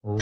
ವಾಗ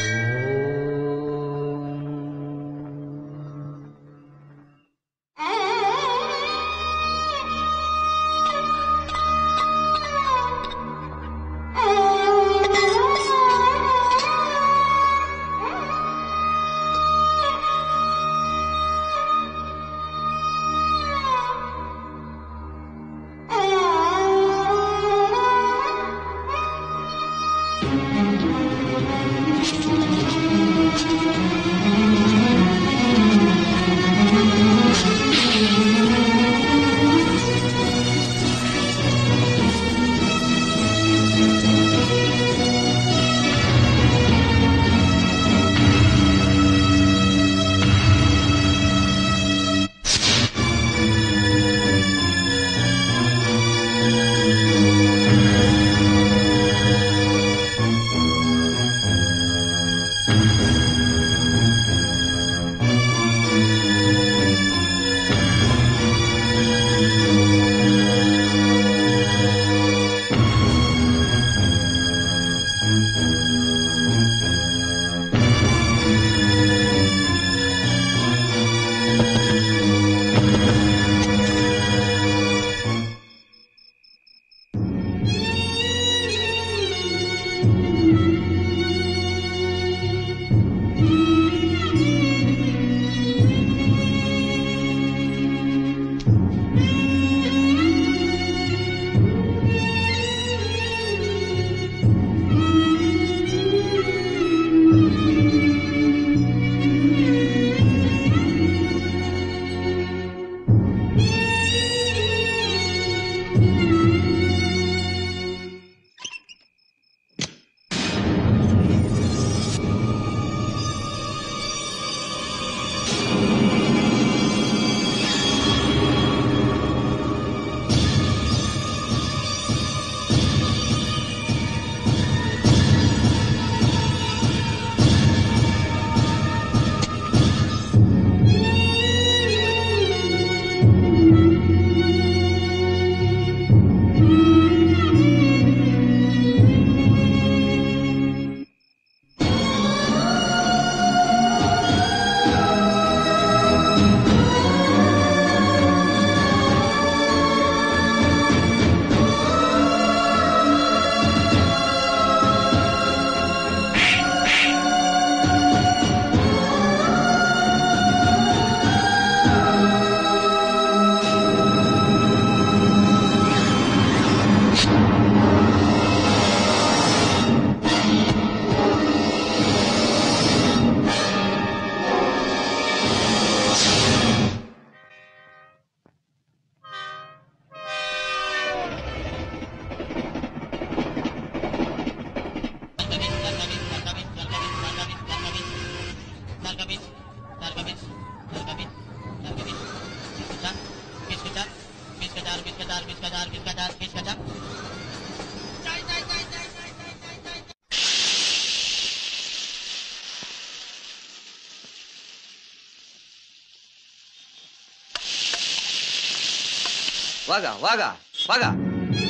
ವಾಗ ವಾಗ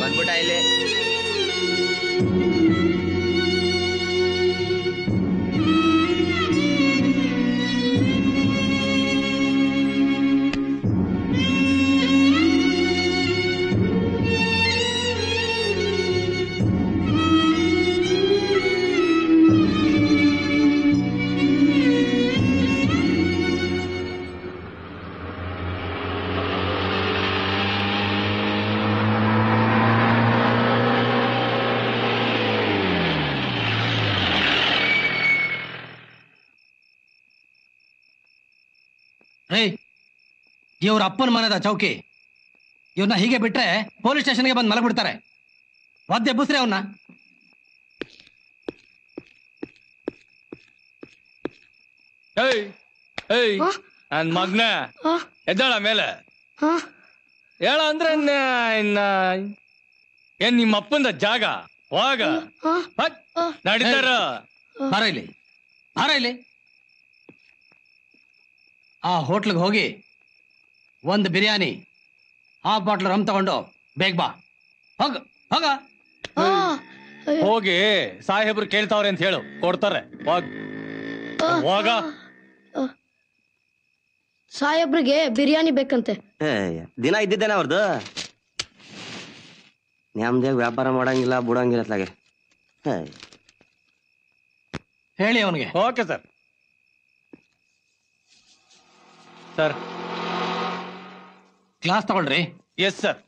ಬಂದ್ಬಿಟ್ಟ ಇಲ್ಲಿ. ಇವ್ರ ಅಪ್ಪನ ಮನದ ಚೌಕಿ. ಇವ್ರನ್ನ ಹೀಗೆ ಬಿಟ್ರೆ ಪೊಲೀಸ್ ಸ್ಟೇಷನ್ಗೆ ಬಂದು ಮಲಗ್ಬಿಡ್ತಾರೆ. ಒದ್ದೆ ಬುಸ್ರಿ ಅವನ್ನ. ನನ್ ಮಗ್ನ ಎದ್ದಾಳ ಮೇಲೆ ಹೇಳ ಅಂದ್ರೆ ಏನ್ ನಿಮ್ಮ ಅಪ್ಪಂದ ಜಾಗ ಹೋಗ ನಡೀತಾರ. ಬಾರ ಇಲ್ಲಿ, ಬಾರ ಇಲ್ಲಿ. ಆ ಹೋಟ್ಲಿಗೆ ಹೋಗಿ ಒಂದು ಬಿರಿಯಾನಿ, ಹಾಫ್ ಬಾಟ್ಲ್ ರಮ್ ತಗೊಂಡು ಬೇಗ ಬಾ. ಹೋಗ ಹೋಗ. ಹೋಗಿ ಸಾಹೇಬ್ರು ಕೇಳ್ತಾವ್ರೆ ಅಂತ ಹೇಳು, ಕೊಡ್ತಾರೆ. ಹೋಗ. ಸಾಹೇಬ್ರಿಗೆ ಬಿರಿಯಾನಿ ಬೇಕಂತೆ. ದಿನ ಇದ್ದಿದ್ದೇನೆ ಅವ್ರದ್ದು. ನ್ಯಾಮ್ದೇ ವ್ಯಾಪಾರ ಮಾಡಂಗಿಲ್ಲ ಬಿಡಂಗಿಲ್ಲ ಅತ್ಲಾಗೆ. ಹೇಳಿ ಅವನಿಗೆ. Okay sir. ಸರ್ ಕ್ಲಾಸ್ ತಗೊಳ್ರಿ. Yes sir.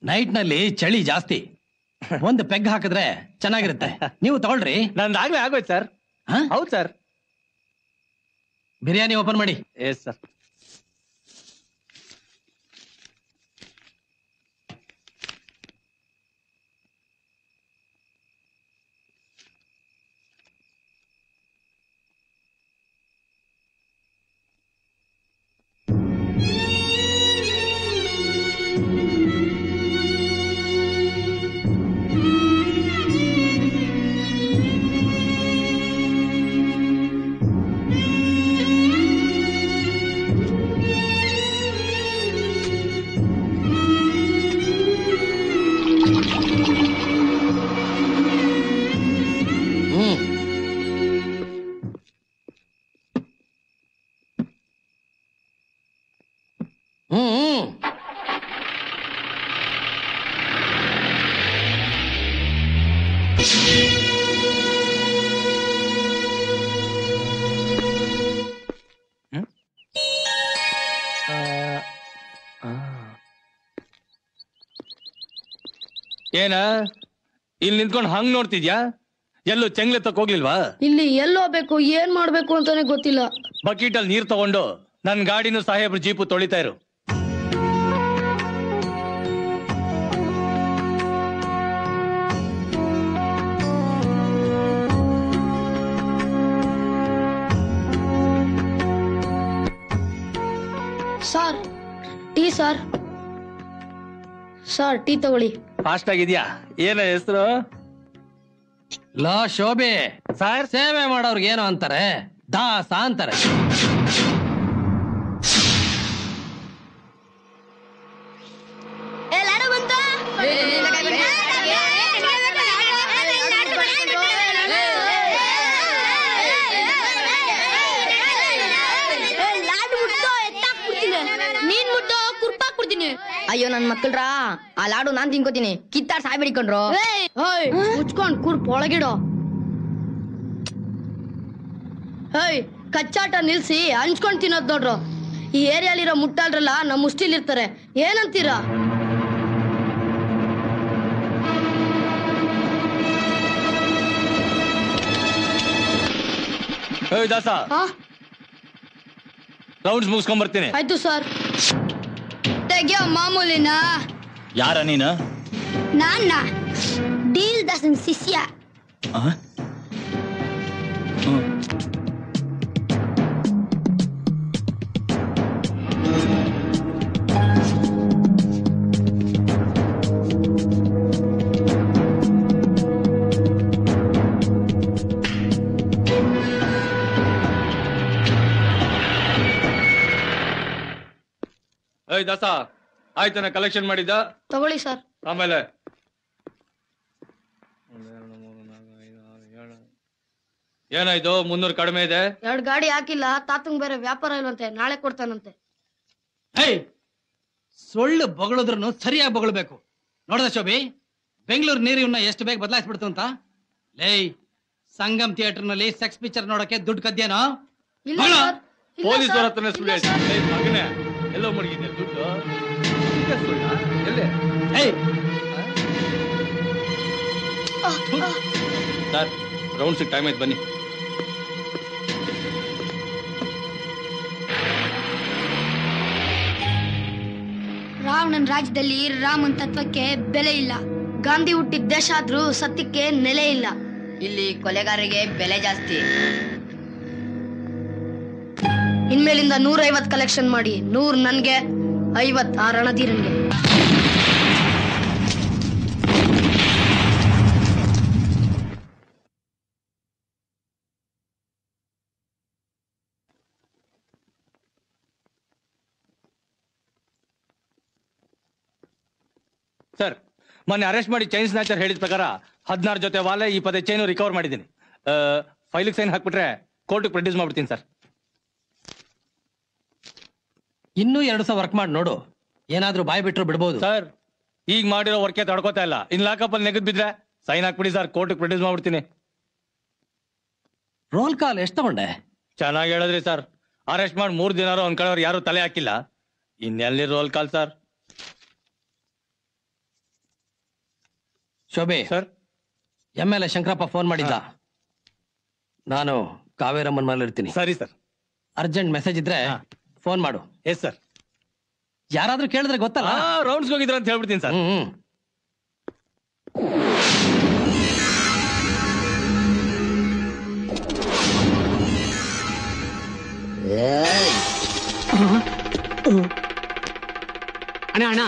ನೈಟ್ ನಲ್ಲಿ ಚಳಿ ಜಾಸ್ತಿ, ಒಂದು ಪೆಗ್ ಹಾಕಿದ್ರೆ ಚೆನ್ನಾಗಿರುತ್ತೆ. ನೀವು ತಗೊಳ್ರಿ. ನಂದಾಗ್ಲೇ ಆಗೋಯ್ತು ಸರ್. ಹೌದು ಸರ್. ಬಿರಿಯಾನಿ ಓಪನ್ ಮಾಡಿ. Yes sir. ಏನ ಇಲ್ಲಿ ನಿಂತ್ಕೊಂಡು ಹಂಗ್ ನೋಡ್ತಿದ್ಯಾ? ಎಲ್ಲೂ ಚೆಂಗ್ಲೆ ತಕ್ಕ ಹೋಗ್ಲಿಲ್ವಾ? ಇಲ್ಲಿ ಎಲ್ಲೋಗ್ಬೇಕು, ಏನ್ ಮಾಡ್ಬೇಕು ಅಂತಾನೆ ಗೊತ್ತಿಲ್ಲ. ಬಕೀಟ್ ಅಲ್ಲಿ ನೀರ್ ತಗೊಂಡು ನನ್ ಗಾಡಿನೂ ಸಾಹೇಬ್ರ ಜೀಪು ತೊಳಿತಾ ಇರು. Sir tea sir. Sir tea ತಗೊಳ್ಳಿ. ಫಾಸ್ಟ್ ಆಗಿದ್ಯಾ? ಏನ ಹೆಸರು? ಲೋ ಶೋಭೆ, ಸರ್ ಸೇವೆ ಮಾಡೋರ್ಗೆ ಏನು ಅಂತಾರೆ? ದಾಸ ಅಂತಾರೆ. ಅಯ್ಯೋ ನನ್ ಮಕ್ಕಳ್ರಾ, ಆ ಲಾಡು ನಾನ್ ತಿನ್ಕೋತೀನಿ, ಕಿತ್ತಾಡ್ ಸಾಯ್ ಬಿಡಿಕೊಂಡ್ರು. ಮುಚ್ಕೊಂಡ್ ಕುರ್ಪ್ ಒಳಗಿಡೋ. ಹೇಯ್, ಕಚ್ಚಾಟ ನಿಲ್ಸಿ ಹಂಚ್ಕೊಂಡ್ ತಿನ್ನೋದ್ ನೋಡ್ರು. ಈ ಏರಿಯಾಲಿರೋ ಮುಟ್ಟಾಳ್ರಲ್ಲ ನಮ್ ಮುಷ್ಟಿಲ್ ಇರ್ತಾರೆ, ಏನಂತೀರಾ? ದಾಸ, ರೌಂಡ್ಸ್ ಮುಗಿಸ್ಕೊಂಡ್ ಬರ್ತೀನಿ. ಆಯ್ತು ಸರ್. ತೆಗಿಯೋ ಮಾಮೂಲಿನ. ಯಾರ ನೀನ? ನಾನ ಡೀಲ್ ದಾಸನ್ ಶಿಷ್ಯ. ದಾಸ, ಆಯ್ತಾನ ಕಲೆಕ್ಷನ್ ಮಾಡಿದ್ದ? ತಗೊಳ್ಳಿ ಸರ್. ಆಮೇಲೆ ಏನಾಯ್ತು? 300 ಕಡಿಮೆ ಇದೆ. 2 ಗಾಡಿ ಹಾಕಿಲ್ಲ, ತಾತಂಗ್ ಬೇರೆ ವ್ಯಾಪಾರ ಇಲ್ವಂತೆ, ನಾಳೆ ಕೊಡ್ತಾನಂತೆ. ಹೇಯ್, ಸೊಳ್ಳು ಬೊಗಳಿದ್ರು ಸರಿಯಾಗಿ ಬೊಗಳ್ಬೇಕು. ನೋಡ್ದ ಶೋಭಿ, ಬೆಂಗಳೂರು ನೀರು ಇವನ್ನ ಎಷ್ಟು ಬೇಗ ಬದಲಾಯಿಸ್ಬಿಡ್ತು ಅಂತ. ಲೇಯ್, ಸಂಗಮ್ ಥಿಯೇಟರ್ ನಲ್ಲಿ ಸೆಕ್ಸ್ ಪಿಕ್ಚರ್ ನೋಡಕ್ಕೆ ದುಡ್ಡು ಕದ್ಯೇನೋ? ಇಲ್ಲ ಸರ್, ಇಲ್ಲ ಪೊಲೀಸ್ ಸರ್, ಹತ್ರ ಇಲ್ಲ ಸರ್. ಮಗನೇ, ಎಲ್ಲೋ ಮಡಗಿದೆ ದುಡ್ಡು. ಎಲ್ಲೇ ಹೇಯ್, ಸರ್, ರೌಂಡ್ಸ್ ಟೈಮ್ ಆಯ್ತು, ಬನ್ನಿ. ರಾವಣನ್ ರಾಜ್ಯದಲ್ಲಿ ರಾಮನ್ ತತ್ವಕ್ಕೆ ಬೆಲೆ ಇಲ್ಲ. ಗಾಂಧಿ ಹುಟ್ಟಿದ ದೇಶ ಆದ್ರೂ ಸತ್ಯಕ್ಕೆ ನೆಲೆ ಇಲ್ಲ. ಇಲ್ಲಿ ಕೊಲೆಗಾರರಿಗೆ ಬೆಲೆ ಜಾಸ್ತಿ. ಇನ್ಮೇಲಿಂದ 150 ಕಲೆಕ್ಷನ್ ಮಾಡಿ, 100 ನನ್ಗೆ, 50 ಆ ರಣಧೀರನ್ಗೆ. ಸರ್ ಮೊನ್ನೆ ಅರೆಸ್ಟ್ ಮಾಡಿ ಚೈನ್ ಸ್ನಾಚರ್ ಹೇಳಿದ ಪ್ರಕಾರ 16 ಜೊತೆ ವಾಲೆ 20 ಚೈನು ರಿಕವರ್ ಮಾಡಿದ್ದೀನಿ. ಫೈಲಿಗೆ ಸೈನ್ ಹಾಕ್ಬಿಟ್ರೆ ಕೋರ್ಟಿಗೆ ಪ್ರೊಡ್ಯೂಸ್ ಮಾಡ್ಬಿಡ್ತೀನಿ ಸರ್. ಇನ್ನೂ 2 ದಿವಸ ವರ್ಕ್ ಮಾಡಿ ನೋಡು, ಏನಾದ್ರೂ ಬಾಯ್ ಬಿಟ್ರು ಬಿಡ್ಬೋದು. ಸರ್ ಈಗ ಮಾಡಿರೋ ವರ್ಕೆ ತಡ್ಕೋತಾ ಇಲ್ಲ. ಇನ್ ಲಾಕಪ್ಪಲ್ಲಿ ನೆಗದ್ ಬಿದ್ರೆ ಸೈನ್ ಹಾಕ್ಬಿಡಿ ಸರ್, ಕೋರ್ಟಿಗೆ ಪ್ರೊಡ್ಯೂಸ್ ಮಾಡ್ಬಿಡ್ತೀನಿ. ರೋಲ್ ಕಾಲ್ ಎಷ್ಟು ತಗೊಂಡೆ? ಚೆನ್ನಾಗಿ ಹೇಳಿದ್ರಿ ಸರ್. ಅರೆಸ್ಟ್ ಮಾಡಿ 3 ದಿನ ಅವ್ನ ಕಡೆಯವ್ರು ಯಾರು ತಲೆ ಹಾಕಿಲ್ಲ. ಇನ್ನೆಲ್ಲಿ ರೋಲ್ ಕಾಲ್ ಸರ್? ಶೋಭೆ ಸರ್, MLA ಶಂಕರಪ್ಪ ಫೋನ್ ಮಾಡಿದ್ದ. ನಾನು ಕಾವೇರಮ್ಮನ ಮನೇಲಿ ಇರ್ತೀನಿ. ಸರಿ ಸರ್. ಅರ್ಜೆಂಟ್ ಮೆಸೇಜ್ ಇದ್ರೆ ಫೋನ್ ಮಾಡು. Yes sir. ಯಾರಾದ್ರೂ ಕೇಳಿದ್ರೆ ಗೊತ್ತಲ್ಲ. ರೌಂಡ್ಸ್ ಹೋಗಿದ್ರ ಅಂತ ಹೇಳ್ಬಿಡ್ತೀನಿ ಸರ್. ಅಣ್ಣ ಅಣ್ಣ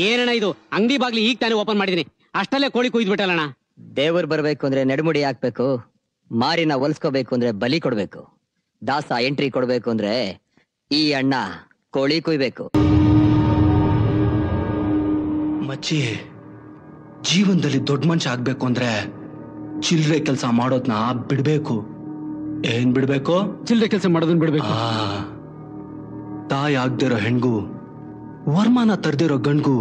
ಏನಣ್ಣ ಇದು? ಅಂಗಡಿ ಬಾಗ್ಲಿ ಈಗ ತಾನೇ ಓಪನ್ ಮಾಡಿದೀನಿ, ಅಷ್ಟಲ್ಲೇ ಕೋಳಿ ಕುಯ್ದ್ಬಿಟ್ಟಲ್ಲಣ್ಣ. ದೇವ್ರು ಬರ್ಬೇಕು ಅಂದ್ರೆ ನಡುಮುಡಿ ಹಾಕ್ಬೇಕು, ಮಾರಿನ ಹೊಲ್ಸ್ಕೋಬೇಕು ಅಂದ್ರೆ ಬಲಿ ಕೊಡ್ಬೇಕು, ದಾಸ ಎಂಟ್ರಿ ಕೊಡ್ಬೇಕು ಅಂದ್ರೆ ಈ ಅಣ್ಣ ಕೋಳಿ ಕುಯ್ಬೇಕು. ಮಚ್ಚಿ, ಜೀವನದಲ್ಲಿ ದೊಡ್ಡ ಮನುಷ್ಯ ಆಗ್ಬೇಕು ಅಂದ್ರೆ ಚಿಲ್ಲರೆ ಕೆಲಸ ಮಾಡೋದ್ನ ಬಿಡ್ಬೇಕು. ಏನ್ ಬಿಡ್ಬೇಕು? ಚಿಲ್ಲರೆ ಕೆಲಸ ಮಾಡೋದನ್ನ ಬಿಡ್ಬೇಕು. ತಾಯಿ ಆಗ್ದಿರೋ ಹೆಣ್ಗೂ, ವರ್ಮಾನ ತರ್ದಿರೋ ಗಂಡ್ಗೂ,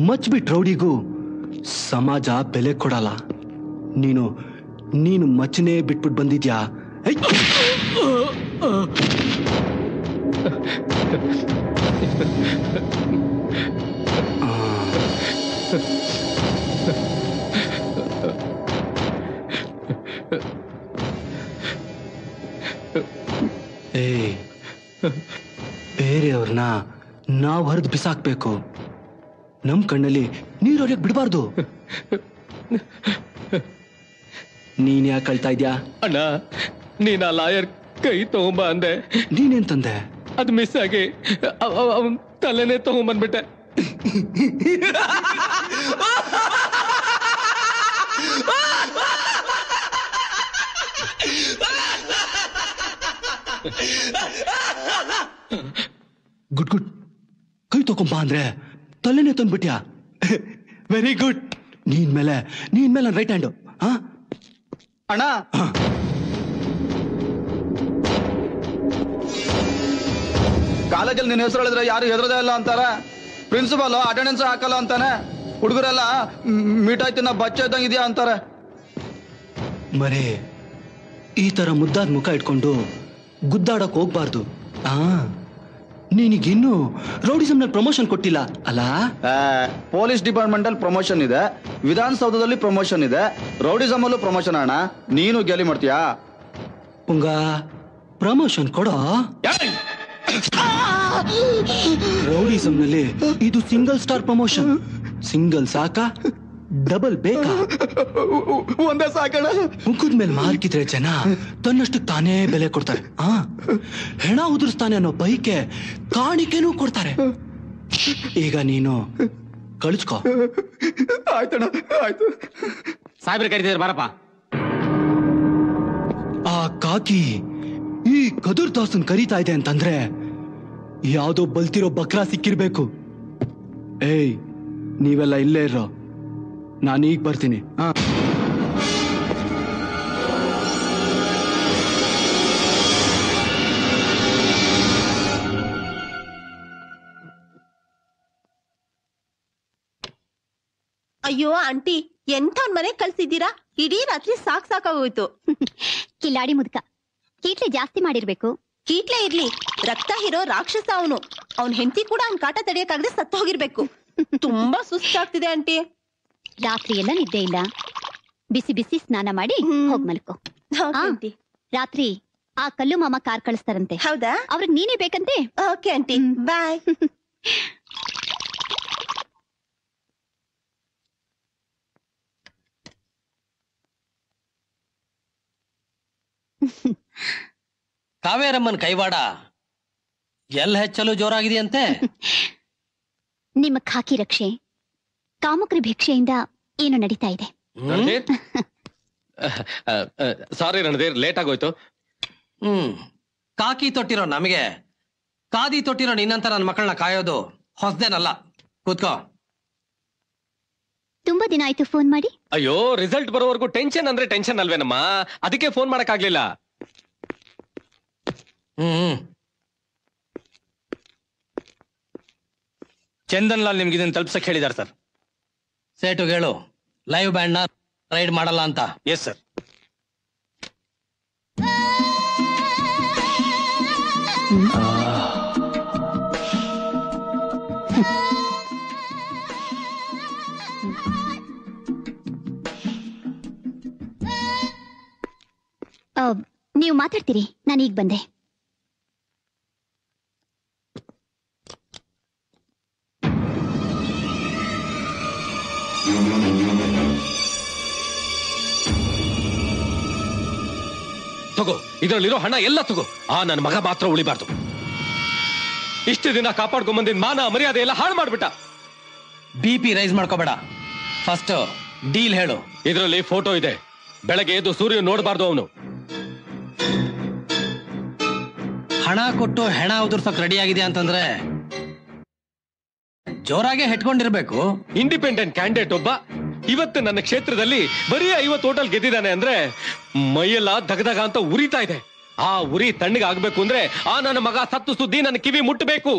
ಮಚ್ಬಿಟ್ ರೌಡಿಗೂ ಸಮಾಜ ಬೆಲೆ ಕೊಡಲ್ಲ. ನೀನು ಮಚ್ಚನೇ ಬಿಟ್ಬಿಟ್ಟು ಬಂದಿದ್ಯಾ? ಬೇರೆಯವ್ರನ್ನ ನಾವು ಹರಿದು ಬಿಸಾಕ್ಬೇಕು, ನಮ್ ಕಣ್ಣಲ್ಲಿ ನೀರು ಹೊರಕ್ ಬಿಡಬಾರ್ದು. ನೀನ್ ಯಾಕೆ ಕಳ್ತಾ ಇದ್ಯಾ? ಅಣ್ಣ, ನೀನ್ ಆ ಲಾಯರ್ ಕೈ ತಗೊಂಬ ಅಂದೆ, ನೀನೇನ್ ತಂದೆ? ಅದು ಮಿಸ್ ಆಗಿ ಅವನ್ ತಲೆನೇ ತಗೊಂಬಂದ್ಬಿಟ್ಟೆ. Good good. ಕೈ ತಗೊಂಬ ಅಂದ್ರೆ ತಲೆನೇ ತಂದ್ಬಿಟ್ಯಾ? Very good. ನೀನ್ ಮೇಲೆ ರೈಟ್ ಹ್ಯಾಂಡು. ಅಣ್ಣ, ಕಾಲೇಜಲ್ಲಿ ನಿನ್ನ ಹೆಸರು ಹೇಳಿದ್ರೆ ಯಾರು ಹೆದರದೇ ಇಲ್ಲ ಅಂತಾರೆ. ಪ್ರಿನ್ಸಿಪಾಲ್ ಅಟೆಂಡೆನ್ಸ್ ಹಾಕಲ್ಲ ಅಂತಾನೆ. ಹುಡುಗರೆಲ್ಲ ಮೀಟಾಯ್ ತಿನ್ನ ಬಚ್ಚ ಇದ್ದಂಗೆ ಇದೆಯಾ ಅಂತಾರೆ. ಮರೇ, ಈ ತರ ಮುದ್ದಾದ ಮುಖ ಇಟ್ಕೊಂಡು ಗುದ್ದಾಡಕ್ ಹೋಗ್ಬಾರ್ದು. ನೀನಿಗಿನ್ನೂ ರೌಡಿಸಮ್ನಲ್ಲಿ ಪ್ರಮೋಷನ್ ಕೊಟ್ಟಿಲ್ಲ ಅಲ್ಲ? ಪೊಲೀಸ್ ಡಿಪಾರ್ಟ್ಮೆಂಟ್ ಅಲ್ಲಿ ಪ್ರಮೋಷನ್ ಇದೆ, ವಿಧಾನಸೌಧದಲ್ಲಿ ಪ್ರಮೋಷನ್ ಇದೆ, ರೌಡಿಸಮ್ ಅಲ್ಲೂ ಪ್ರಮೋಷನ್. ಅಣ್ಣ, ನೀನು ಗೆಲಿ ಮಾಡ್ತೀಯಾ? ಪುಂಗ, ಪ್ರಮೋಷನ್ ಕೊಡೋ. ರೌಡಿಸಮ್ ನಲ್ಲಿ ಇದು ಸಿಂಗಲ್ ಸ್ಟಾರ್ ಪ್ರಮೋಷನ್. ಸಿಂಗಲ್ ಸಾಕಾ, ಡಬಲ್ ಬೇಕಾ? ಒಂದೇ ಸಾಕಣ. ಮುಖದ ಮೇಲೆ ಮಾರ್ಕಿದ್ರೆ ಜನ ತನ್ನಷ್ಟು ತಾನೇ ಬೆಲೆ ಕೊಡ್ತಾರೆ. ಹೆಣ ಉದುರಿಸ್ತಾನೆ ಅನ್ನೋ ಬೈಕೆ ಕಾಣಿಕೆನೂ ಕೊಡ್ತಾರೆ. ಈಗ ನೀನು ಕಳಿಸ್ಕೋ. ಆಯ್ತಣ್ಣ, ಆಯ್ತು. ಸಾಹೇಬ್ರೆ ಕರೀತಿದ್ದಾರೆ, ಬಾರಪ್ಪ. ಆ ಕಾಕಿ ಈ ಕದೂರ್ ದಾಸನ್ ಕರೀತಾ ಇದೆ ಅಂತಂದ್ರೆ ಯಾವ್ದೋ ಬಲ್ತಿರೋ ಬಕ್ರಾ ಸಿಕ್ಕಿರ್ಬೇಕು. ಏಯ್, ನೀವೆಲ್ಲ ಇಲ್ಲೇ ಇರೋ, ನಾನೀಗ ಬರ್ತೀನಿ. ಅಯ್ಯೋ ಆಂಟಿ, ಎಂಥವ್ನ್ ಮನೆ ಕಳ್ಸಿದ್ದೀರಾ? ಇಡೀ ರಾತ್ರಿ ಸಾಕಾಗೋಯ್ತು. ಕಿಲಾಡಿ ಮುದುಕ, ಕೀಟ್ಲೆ ಜಾಸ್ತಿ ಮಾಡಿರ್ಬೇಕು. ಕೀಟ್ಲೆ ಇರ್ಲಿ, ರಕ್ತ ಹೀರೋ ರಾಕ್ಷಸ ಅವನು. ಅವ್ನ್ ಹೆಂಡತಿ ಕೂಡ ಅವ್ನ್ ಕಾಟ ತಡೆಯಕ್ಕಾಗದೆ ಸತ್ತು ಹೋಗಿರ್ಬೇಕು. ತುಂಬಾ ಸುಸ್ತಾಗ್ತಿದೆ ಆಂಟಿ. ರಾತ್ರಿ ಎಲ್ಲ ನಿದ್ದೆ ಇಲ್ಲ, ಬಿಸಿ ಬಿಸಿ ಸ್ನಾನ ಮಾಡಿ ಹೋಗ್ ಮಲ್ಕೋ. ರಾತ್ರಿ ಆ ಕಲ್ಲು ಮಾಮ ಕಾರ್ ಕಳಿಸ್ತಾರಂತೆ. ಹೌದಾ? ಅವ್ರಿಗೆ ನೀನೇ ಬೇಕಂತೆ. ಓಕೆ ಆಂಟಿ, ಬಾಯ್. ಕಾವೇರಮ್ಮನ್ ಕೈವಾಡ ಎಲ್ಲ ಹೆಚ್ಚಲು ಜೋರಾಗಿದೆಯಂತೆ. ನಿಮ್ಮ ಖಾಕಿ ರಕ್ಷೆ, ಕಾಮುಕರ ಭಿಕ್ಷೆಯಿಂದ ಏನು ನಡೀತಾ ಇದೆ? ಸಾರಿ ರಣಧೀರ್, ಲೇಟ್ ಆಗೋಯ್ತು. ಕಾಕಿ ತೊಟ್ಟಿರೋ ನಮಗೆ ಕಾದಿ ತೊಟ್ಟಿರೋ ನಿನ್ನಂತ ನನ್ನ ಮಕ್ಕಳನ್ನ ಕಾಯೋದು ಹೊಸದೇನಲ್ಲ. ಕೂತ್ಕೋ. ತುಂಬಾ ದಿನ ಆಯ್ತು ಫೋನ್ ಮಾಡಿ. ಅಯ್ಯೋ, ರಿಸಲ್ಟ್ ಬರೋವರೆಗೂ ಟೆನ್ಷನ್ ಅಂದ್ರೆ ಟೆನ್ಷನ್ ಅಲ್ವೇನಮ್ಮ, ಅದಕ್ಕೆ ಫೋನ್ ಮಾಡಕ್ಕಾಗ್ಲಿಲ್ಲ. ಚಂದನ್ ಲಾಲ್ ನಿಮ್ಗೆ ಇದನ್ನ ತಲುಪ್ಸಕ್ ಹೇಳಿದಾರೆ ಸರ್. ಸೇಟುಗೆ ಹೇಳು ಲೈವ್ ಬ್ಯಾಂಡ್ ನ ರೈಡ್ ಮಾಡಲ್ಲ ಅಂತ. Yes sir. ನೀವು ಮಾತಾಡ್ತೀರಿ, ನಾನು ಈಗ ಬಂದೆ. ತಗೋ, ಇದರಲ್ಲಿರೋ ಹಣ ಎಲ್ಲ ತಗೋ. ನನ್ನ ಮಗ ಮಾತ್ರ ಉಳಿಬಾರ್ದು. ಇಷ್ಟು ದಿನ ಕಾಪಾಡ್ಕೊಂಡ್ ಮಾನ ಮರ್ಯಾದೆ ಎಲ್ಲ ಹಾಳು ಮಾಡ್ಬಿಟ್ಟ. BP ರೈಸ್ ಮಾಡ್ಕೋಬೇಡ, ಫಸ್ಟ್ ಡೀಲ್ ಹೇಳು. ಇದರಲ್ಲಿ ಫೋಟೋ ಇದೆ. ಬೆಳಗ್ಗೆ ಎದ್ದು ಸೂರ್ಯ ನೋಡಬಾರ್ದು ಅವನು. ಹಣ ಕೊಟ್ಟು ಹೆಣ ಉದುರ್ಸಕ್ ರೆಡಿ ಆಗಿದೆ ಅಂತಂದ್ರೆ ಜೋರಾಗೆ ಹೆಟ್ಕೊಂಡಿರ್ಬೇಕು. ಇಂಡಿಪೆಂಡೆಂಟ್ ಕ್ಯಾಂಡಿಡೇಟ್ ಒಬ್ಬ ಇವತ್ತು ನನ್ನ ಕ್ಷೇತ್ರದಲ್ಲಿ ಬರೀ 50 ಹೋಟೆಲ್ ಗೆದ್ದಿದ್ದಾನೆ ಅಂದ್ರೆ ಮೈಯೆಲ್ಲ ದಗದಗ ಅಂತ ಉರಿತಾ ಇದೆ. ಆ ಉರಿ ತಣ್ಣಗೆ ಆಗ್ಬೇಕು ಅಂದ್ರೆ ನನ್ನ ಮಗ ಸತ್ತು ಸುದ್ದಿ ನನ್ನ ಕಿವಿ ಮುಟ್ಟಬೇಕು.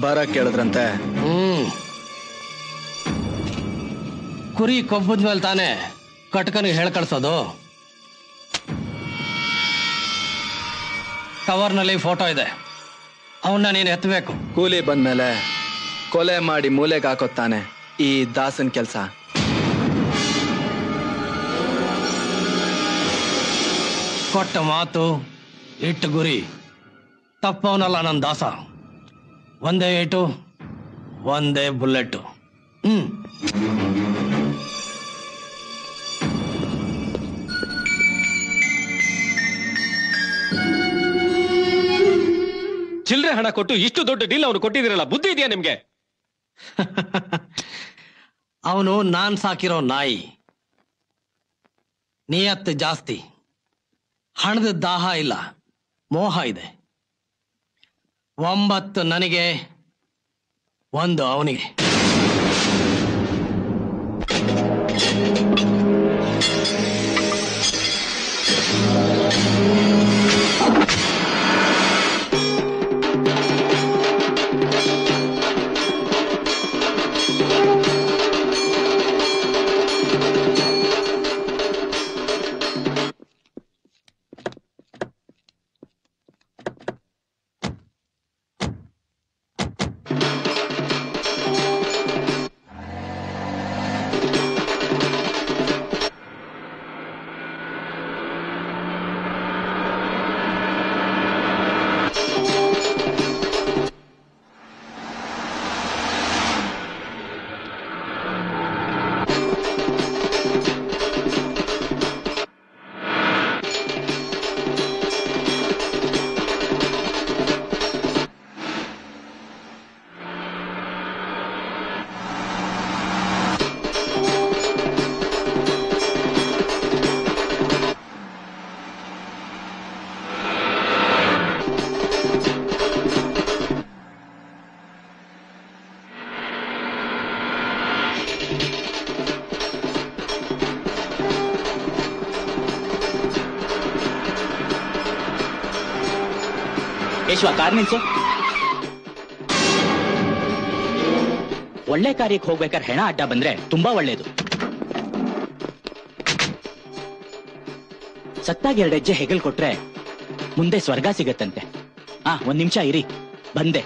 ಬರ ಕೇಳಿದ್ರಂತೆ. ಕುರಿ ಕೊಬ್ಬದ್ಮೇಲೆ ತಾನೆ ಕಟ್ಕನಿಗೆ ಹೇಳ್ ಕಳ್ಸೋದು. ಕವರ್ನಲ್ಲಿ ಫೋಟೋ ಇದೆ, ಅವನ್ನ ನೀನು ಎತ್ತಬೇಕು. ಕೂಲಿ ಬಂದ್ಮೇಲೆ ಕೊಲೆ ಮಾಡಿ ಮೂಲೆಗೆ ಹಾಕೋತಾನೆ ಈ ದಾಸನ್ ಕೆಲ್ಸ. ಕೊಟ್ಟ ಮಾತು ಇಟ್ಟು ಗುರಿ ತಪ್ಪವನಲ್ಲ ನನ್ನ ದಾಸ. ಒಂದೇ ಏಟು ಒಂದೇ ಬುಲೆಟ್. ಚಿಲ್ಲರೆ ಹಣ ಕೊಟ್ಟು ಇಷ್ಟು ದೊಡ್ಡ ಡೀಲ್ ಅವನು ಕೊಟ್ಟಿದ್ದೀರಲ್ಲ, ಬುದ್ಧಿ ಇದೆಯಾ ನಿಮ್ಗೆ? ಅವನು ನಾನ್ ಸಾಕಿರೋ ನಾಯಿ. ನಿಯತ್ತು ಜಾಸ್ತಿ, ಹಣದ ದಾಹ ಇಲ್ಲ, ಮೋಹ ಇದೆ. 9 ನನಗೆ, 1 ಅವನಿಗೆ. ಕೇಶವ, ಕಾರ್ ನಿಲ್ಸು. ಒಳ್ಳೆ ಕಾರ್ಯಕ್ಕೆ ಹೋಗ್ಬೇಕಾದ್ರೆ ಹೆಣ ಅಡ್ಡ ಬಂದ್ರೆ ತುಂಬಾ ಒಳ್ಳೇದು. ಸತ್ತಾಗ 2 ಹೆಜ್ಜೆ ಹೆಗಲ್ ಕೊಟ್ರೆ ಮುಂದೆ ಸ್ವರ್ಗ ಸಿಗತ್ತಂತೆ. 1 ನಿಮಿಷ ಇರಿ, ಬಂದೆ.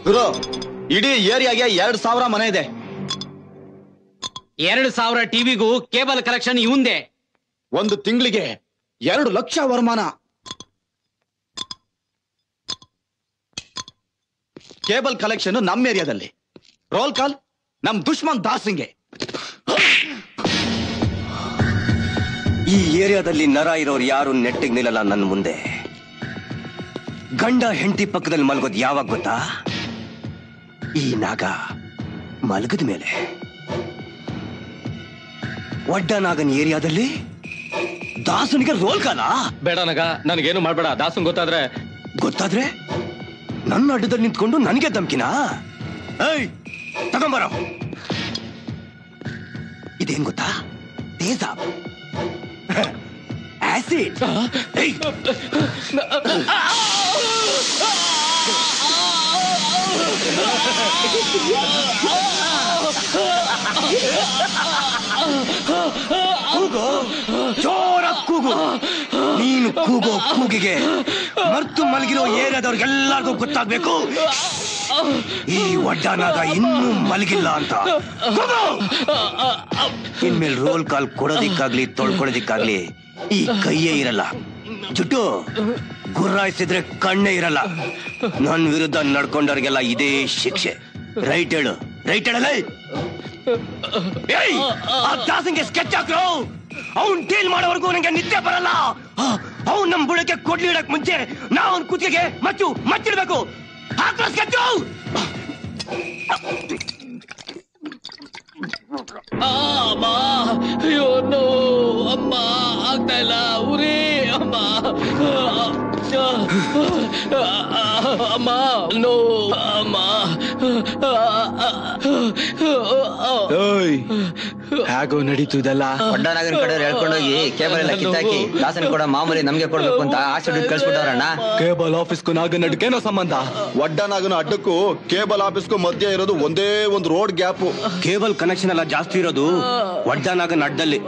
ಗುರು, ಇಡೀ ಏರಿಯಾಗೆ 2,000 ಮನೆ ಇದೆ. 2,000 ಟಿವಿಗೂ ಕೇಬಲ್ ಕಲೆಕ್ಷನ್ ಇವಂದೆ. ಒಂದು ತಿಂಗಳಿಗೆ 2 ಲಕ್ಷ ವರಮಾನ. ಕೇಬಲ್ ಕಲೆಕ್ಷನ್ ನಮ್ಮ ಏರಿಯಾದಲ್ಲಿ. ರೋಲ್ ಕಾಲ್ ನಮ್ ದುಶ್ಮನ್ ದಾಸಿಂಗೆ. ಈ ಏರಿಯಾದಲ್ಲಿ ನರ ಇರೋರು ಯಾರು ನೆಟ್ಟಿಗೆ ನಿಲ್ಲಲ್ಲ ನನ್ನ ಮುಂದೆ. ಗಂಡ ಹೆಂಡತಿ ಪಕ್ಕದಲ್ಲಿ ಮಲಗೋದು ಯಾವಾಗ ಗೊತ್ತಾ? ಈ ನಾಗ ಮಲಗದ ಮೇಲೆ. ಒಡ್ಡ ನಾಗನ್ ಏರಿಯಾದಲ್ಲಿ ದಾಸನಿಗೆ ರೋಲ್ ಕಾಲ. ಬೇಡ ನಗ, ನನಗೇನು ಮಾಡ್ಬೇಡ. ದಾಸನ್ ಗೊತ್ತಾದ್ರೆ ನನ್ನ ಅಡ್ಡದಲ್ಲಿ ನಿಂತ್ಕೊಂಡು ನನಗೆ ಧಮ್ಕಿನಾ? ಏಯ್ ತಗೊಂಬರೋ. ಇದೇನ್ ಗೊತ್ತಾ? ತೇಜಾಬ್, ಆಸಿಡ್. ಕೂಗು, ಜೋರ ಕೂಗು. ನೀನು ಕೂಗೋ ಕೂಗಿಗೆ ಮರ್ತು ಮಲಗಿರೋ ಏರಿಯಾದವ್ರಿಗೆಲ್ಲರಿಗೂ ಗೊತ್ತಾಗ್ಬೇಕು ಈ ಒಡ್ಡನಾಗ ಇನ್ನೂ ಮಲಗಿಲ್ಲ ಅಂತ. ಇನ್ಮೇಲೆ ರೋಲ್ ಕಾಲ್ ಕೊಡೋದಿಕ್ಕಾಗ್ಲಿ ತೊಳ್ಕೊಳ್ಳೋದಿಕ್ಕಾಗ್ಲಿ ಈ ಕೈಯೇ ಇರಲ್ಲ. ಜುಟ್ಟು ಗುರ್ರಾಯಿಸಿದ್ರೆ ಕಣ್ಣೇ ಇರಲ್ಲ. ನನ್ನ ವಿರುದ್ಧ ನಡ್ಕೊಂಡವ್ರಿಗೆಲ್ಲ ಇದೇ ಶಿಕ್ಷೆ. ರೈಟ್ ಹೇಳು, ರೈಟ್ ಹೇಳಲ್ಲ. ಆ ದಾಸಂಗೆ ಸ್ಕೆಚ್ ಹಾಕ್ರು. ಅವ್ನ್ ಡೀಲ್ ಮಾಡೋವರೆಗೂ ನಂಗೆ ನಿದ್ದೆ ಬರಲ್ಲ. ಅವ್ನ್ ನಮ್ ಬುಡಕ್ಕೆ ಕೊಡ್ಲಿ ಇಡಕ್ ಮುಂಚೆ ನಾವು ಅವ್ನ್ ಕುತ್ತಿಗೆಗೆ ಮಚ್ಚಿಡ್ಬೇಕು. ಹಾಕ್ರ ಸ್ಕೆಚ್. ಅಮ್ಮ, ಅಯ್ಯೋ ನೋ ಅಮ್ಮ, ಆಗ್ತಾ ಇಲ್ಲ, ಉರಿ ಅಮ್ಮ, ಅಮ್ಮ ನೋ ಅಮ್ಮ. ಹೇಗೋ ನಡೀತು ಇದೆಲ್ಲ. ಒಡ್ಡನಾಗನ ಕಡೆ ಹೇಳ್ಕೊಂಡೋಗಿ ಕೇಬಲ್ ಎಲ್ಲ ಕಿತ್ತಾಕಿ ದಾಸನ ಕೂಡ ಮಾಮೂಲಿ ನಮ್ಗೆ ಕೊಡ್ಬೇಕು ಅಂತ ಆಸೆ ಕಳ್ಸ್ಬಿಟ್ಟವ್ರಣ್ಣ. ಕೇಬಲ್ ಆಫೀಸ್ಗೂ ನಾಗನ ಅಡ್ಡಕ್ಕೇನೋ ಸಂಬಂಧ? ಒಡ್ಡನಾಗನ ಅಡ್ಡಕ್ಕೂ ಕೇಬಲ್ ಆಫೀಸ್ಗೂ ಮಧ್ಯ ಇರೋದು ಒಂದೇ ಒಂದು ರೋಡ್ ಗ್ಯಾಪ್. ಕೇಬಲ್ ಕನೆಕ್ಷನ್ ಎಲ್ಲ ಜಾಸ್ತಿ ಇರೋದು ಒಡ್ಡನಾಗನ ಅಡ್ಡಲ್ಲಿ.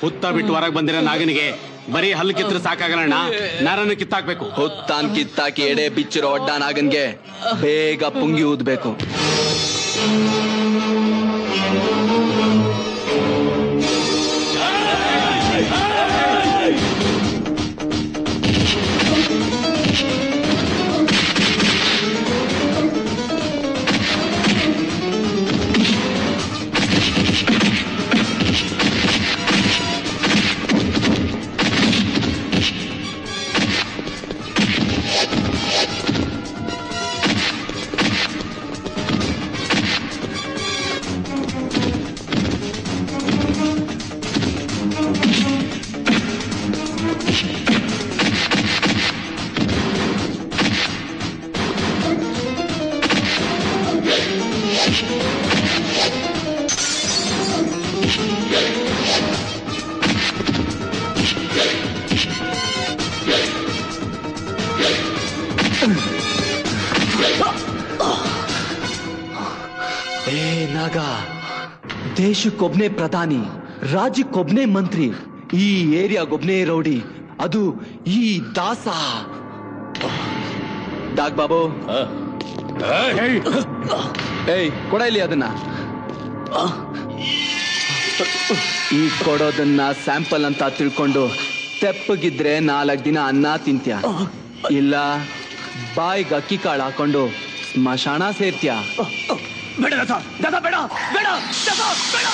ಹುತ್ತ ಬಿಟ್ಟು ಹೊರಗೆ ಬಂದಿರೋ ನಾಗನಿಗೆ ಬರೀ ಹಲ್ಲು ಕಿತ್ತರೆ ಸಾಕಾಗಲ್ಲಣ್ಣ, ನರನ್ನು ಕಿತ್ತಾಕ್ಬೇಕು. ಹುತ್ತಾನ್ ಕಿತ್ತಾಕಿ ಎಡೆ ಬಿಚ್ಚಿರೋ ಒಡ್ಡನಾಗನ್ಗೆ ಬೇಗ ಪುಂಗಿ ಊದ್ಬೇಕು. ನಾಗ, ದೇಶಕ್ಕೊಬ್ನೇ ಪ್ರಧಾನಿ, ರಾಜ್ಯಕ್ಕೊಬ್ನೇ ಮಂತ್ರಿ, ಈ ಏರಿಯಾಗೊಬ್ನೇ ರೌಡಿ, ಅದು ಈ ದಾಸ. ಡಾಕ್ ಬಾಬು, ಏಯ್ ಕೊಡ ಇಲ್ಲಿ ಅದನ್ನ. ಈ ಕೊಡೋದನ್ನ ಸ್ಯಾಂಪಲ್ ಅಂತ ತಿಳ್ಕೊಂಡು ತೆಪ್ಪಗಿದ್ರೆ 4 ದಿನ ಅನ್ನ ತಿಂತ್ಯ, ಇಲ್ಲ ಬಾಯಿಗೆ ಅಕ್ಕಿ ಕಾಳು ಹಾಕೊಂಡು ಸ್ಮಶಾನ ಸೇರ್ತ್ಯ. ಬೇಡ ದಾಸ, ದಾಸ ಬೇಡ, ಬೇಡ ದಾಸ, ಬೇಡ.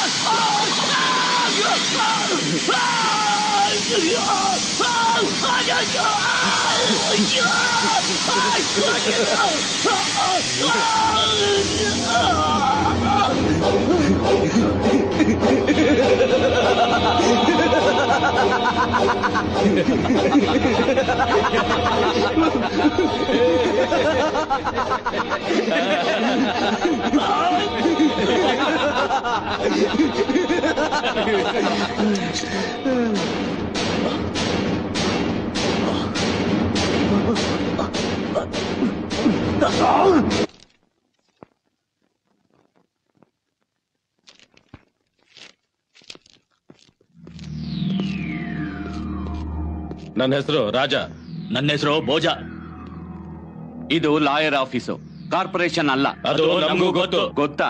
ನನ್ನ ಹೆಸರು ರಾಜ. ನನ್ನ ಹೆಸರು ಭೋಜ. ಇದು ಲಾಯರ್ ಆಫೀಸು, ಕಾರ್ಪೊರೇಷನ್ ಅಲ್ಲ. ಅದು ನಮಗೂ ಗೊತ್ತು. ಗೊತ್ತಾ?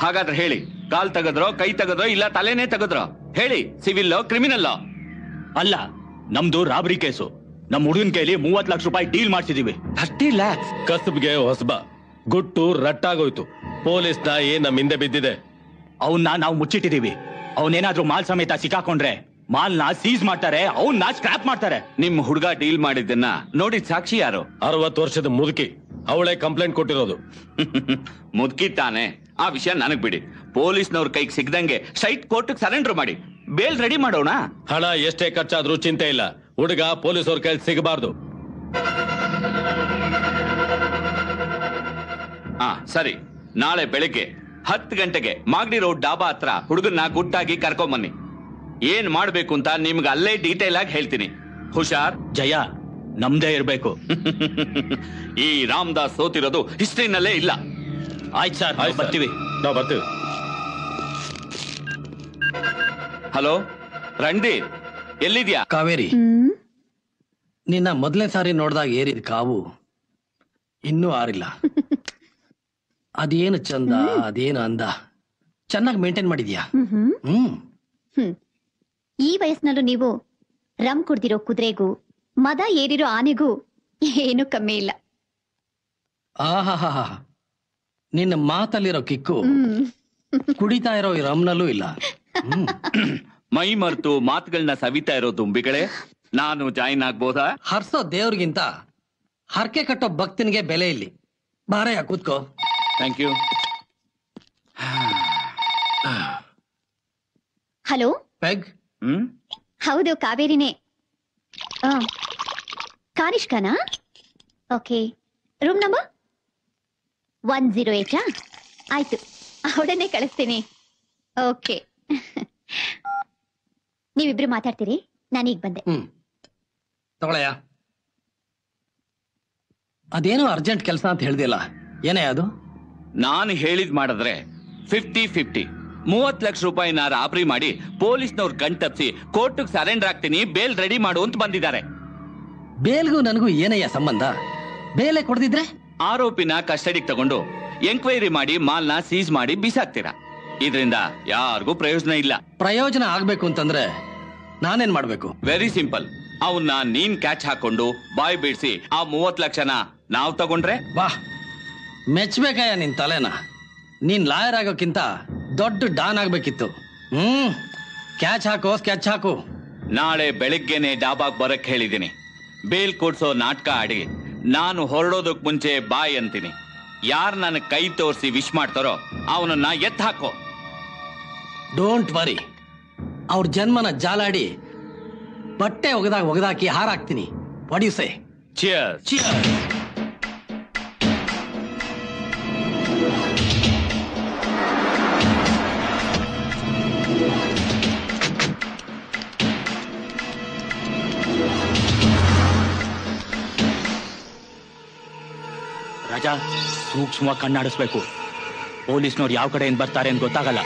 ಹಾಗಾದ್ರೆ ಹೇಳಿ, ಕಾಲ್ ತೆಗೆದ್ರೋ, ಕೈ ತೆಗೆದ್ರೋ, ಇಲ್ಲ ತಲೆನೇ ತೆಗೆದ್ರೋ? ಹೇಳಿ, ಸಿವಿಲ್ ಕ್ರಿಮಿನಲ್? ಅಲ್ಲ, ನಮ್ದು ರಾಬರಿ ಕೇಸು. ನಮ್ ಹುಡುಗನ ಕೈಲಿ 30 ಲಕ್ಷ ರೂಪಾಯಿ ಡೀಲ್ ಮಾಡ್ತಿದೀವಿ. 30 lakhs? ಕಸಬ್ಗೆ ಹೊಸಬ, ಗುಟ್ಟು ರಟ್ಟಾಗೋಯ್ತು. ಪೊಲೀಸ್ ನಾಯಿ ನಮ್ ಹಿಂದೆ ಬಿದ್ದಿದೆ. ಅವನ್ನ ನಾವು ಮುಚ್ಚಿಟ್ಟಿದೀವಿ. ಅವನೇನಾದ್ರೂ ಮಾಲ್ ಸಮೇತ ಸಿಕ್ಕಾಕೊಂಡ್ರೆ ಮಾಲ್ನ ಸೀಸ್ ಮಾಡ್ತಾರೆ, ಅವನ್ನ ಸ್ಕ್ರಾಪ್ ಮಾಡ್ತಾರೆ. ನಿಮ್ ಹುಡುಗ ಡೀಲ್ ಮಾಡಿದ್ದನ್ನ ನೋಡಿ ಸಾಕ್ಷಿ ಯಾರು? 60 ವರ್ಷದ ಮುದುಕಿ, ಅವಳೇ ಕಂಪ್ಲೇಂಟ್ ಕೊಟ್ಟಿರೋದು. ಮುದುಕಿ ತಾನೆ, ಆ ವಿಷಯ ನನಗ್ ಬಿಡಿ. ಪೊಲೀಸ್ನವ್ರ ಕೈಗೆ ಸಿಗ್ದಂಗೆ ಸ್ಟ್ರೈಟ್ ಕೋರ್ಟ್ ಸರೆಂಡರ್ ಮಾಡಿ ಬೇಲ್ ರೆಡಿ ಮಾಡೋಣ. ಹಣ ಎಷ್ಟೇ ಖರ್ಚಾದ್ರೂ ಚಿಂತೆ ಇಲ್ಲ, ಹುಡುಗ ಪೊಲೀಸವ್ರ ಕೈಲಿ ಸಿಗಬಾರ್ದು. ಸರಿ, ನಾಳೆ ಬೆಳಿಗ್ಗೆ 10 ಗಂಟೆಗೆ ಮಾಗಡಿ ರೋಡ್ ಡಾಬಾ ಹತ್ರ ಹುಡುಗನ್ನ ಗುಟ್ಟಾಗಿ ಕರ್ಕೊಂಬನ್ನಿ. ಏನ್ ಮಾಡ್ಬೇಕು ಅಂತ ನಿಮ್ಗೆ ಅಲ್ಲೇ ಡೀಟೇಲ್ ಆಗಿ ಹೇಳ್ತೀನಿ. ಹುಷಾರ್. ಜಯ ನಮ್ದೇ ಇರ್ಬೇಕು. ಈ ರಾಮದಾಸ್ ಸೋತಿರೋದು ಹಿಸ್ಟ್ರಿನಲ್ಲೇ ಇಲ್ಲ. ಆಯ್ತು ಸರ್, ಬರ್ತೀವಿ. ನಾವು ಬರ್ತೀವಿ. ಹಲೋ ರಣಧೀರ್, ಎಲ್ಲಿದ್ಯಾ? ಕಾವೇರಿ, ನಿನ್ನ ಮೊದಲನೇ ಸಾರಿ ನೋಡಿದಾಗ ಏರಿದ ಕಾವು ಇನ್ನೂ ಆರಿಲ್ಲ. ಅದೇನು ಚಂದ, ಅದೇನು ಅಂದ, ಚೆನ್ನಾಗಿ ಮೇಂಟೈನ್ ಮಾಡಿದ್ಯಾ. ಈ ವಯಸ್ಸಿನಲ್ಲೂ ನೀವು ರಮ್ ಕುಡ್ದಿರೋ ಕುದುರೆಗೂ ಮದ ಏರಿರೋ ಆನೆಗೂ ಏನು ಕಮ್ಮಿ ಇಲ್ಲ. ಆಹಾ, ನಿನ್ನ ಮಾತಲ್ಲಿರೋ ಕಿಕ್ಕು ಕುಡಿತಾ ಇರೋ ಈ ರಮ್ನಲ್ಲೂ ಇಲ್ಲ. ಮೈ ಮರೆತು ಮಾತುಗಳನ್ನ ಸವಿತಾ ಇರೋ ದುಂಬಿಗಳೇ, ನಾನು ಜಾಯಿನ್ ಆಗ್ಬೋದಾ? ಹರ್ಸೋ ದೇವ್ರಿಗಿಂತ ಹರಕೆ ಕಟ್ಟೋ ಭಕ್ತನಿಗೆ ಬೆಲೆ ಇಲ್ಲಿ. ಬಾರಯ್ಯ, ಕೂತ್ಕೋ. Thank you. Hello peg. ಹೌದು, ಕಾವೇರಿನೇ. ಕಾನಿಷ್ಕನಾ? Okay, room number 108. ಆಯ್ತು, ಅವಳನ್ನೇ ಕಳಿಸ್ತೀನಿ. ಓಕೆ, ನೀವಿಬ್ರು ಮಾತಾಡ್ತೀರಿ, ನಾನೀಗ ಬಂದೆ. ತಗೊಳಯ್ಯ. ಅದೇನೋ ಅರ್ಜೆಂಟ್ ಕೆಲಸ ಅಂತ ಹೇಳ್ದಿಲ್ಲ, ಏನೇ ಅದು? ನಾನು ಹೇಳಿದ್ ಮಾಡಿದ್ರೆ 50-50 30 ಲಕ್ಷ ರೂಪಾಯಿನ ರಾಬರಿ ಮಾಡಿ ಪೊಲೀಸ್ನವ್ರ ಕಣ್ ತಪ್ಪಿಸಿ ಕೋರ್ಟ್ಗೆ ಸರೆಂಡರ್ ಆಗ್ತೀನಿ, ಬೇಲ್ ರೆಡಿ ಮಾಡು ಅಂತ ಬಂದಿದ್ದಾರೆ. ಬೇಲ್ಗೂ ನನಗೂ ಏನಯ್ಯ ಸಂಬಂಧ? ಬೇಲೆ ಕೊಡ್ದಿದ್ರೆ ಆರೋಪಿನ ಕಸ್ಟಡಿಗೆ ತಗೊಂಡು ಎಂಕ್ವೈರಿ ಮಾಡಿ ಮಾಲ್ನ ಸೀಸ್ ಮಾಡಿ ಬಿಸಾಕ್ತೀರಾ. ಇದರಿಂದ ಯಾರಿಗೂ ಪ್ರಯೋಜನ ಇಲ್ಲ. ಪ್ರಯೋಜನ ಆಗ್ಬೇಕು ಅಂತಂದ್ರೆ ನಾನೇನ್ ಮಾಡ್ಬೇಕು? Very simple. ಅವನ್ನ ನೀನ್ ಕ್ಯಾಚ್ ಹಾಕೊಂಡು ಬಾಯ್ ಬಿಡಿಸಿ ಆ 30 ಲಕ್ಷನ ನಾವ್ ತಗೊಂಡ್ರೆ? ಬಾ, ಮೆಚ್ಬೇಕಯ್ಯ ನಿನ್ ತಲೆನ. ನೀನ್ ಲಾಯರ್ ಆಗೋಕ್ಕಿಂತ ದೊಡ್ಡ ಡಾನ್ ಆಗ್ಬೇಕಿತ್ತು. ಕ್ಯಾಚ್ ಹಾಕೋ, ಸ್ಕೆಚ್ ಹಾಕು. ನಾಳೆ ಬೆಳಿಗ್ಗೆನೆ ಡಾಬಾಗ್ ಬರಕ್ ಹೇಳಿದೀನಿ. ಬೇಲ್ ಕೊಡ್ಸೋ ನಾಟಕ ಆಡಿ ನಾನು ಹೊರಡೋದಕ್ ಮುಂಚೆ ಬಾಯ್ ಅಂತೀನಿ. ಯಾರು ನನ್ನ ಕೈ ತೋರಿಸಿ ವಿಶ್ ಮಾಡ್ತಾರೋ ಅವನನ್ನ ಎತ್ ಹಾಕೋ. ಡೋಂಟ್ ವರಿ, ಅವ್ರ ಜನ್ಮನ ಜಾಲಾಡಿ ಬಟ್ಟೆ ಒಗದಾಕಿ ಹಾರಾಕ್ತೀನಿ. What you say? Cheers. Cheers. Raja, ಸೂಕ್ಷ್ಮವಾಗಿ ಕಣ್ಣಾಡಿಸ್ಬೇಕು. ಪೊಲೀಸ್ನವ್ರು ಯಾವ ಕಡೆಯಿಂದ ಬರ್ತಾರೆ ಅಂತ ಗೊತ್ತಾಗಲ್ಲ.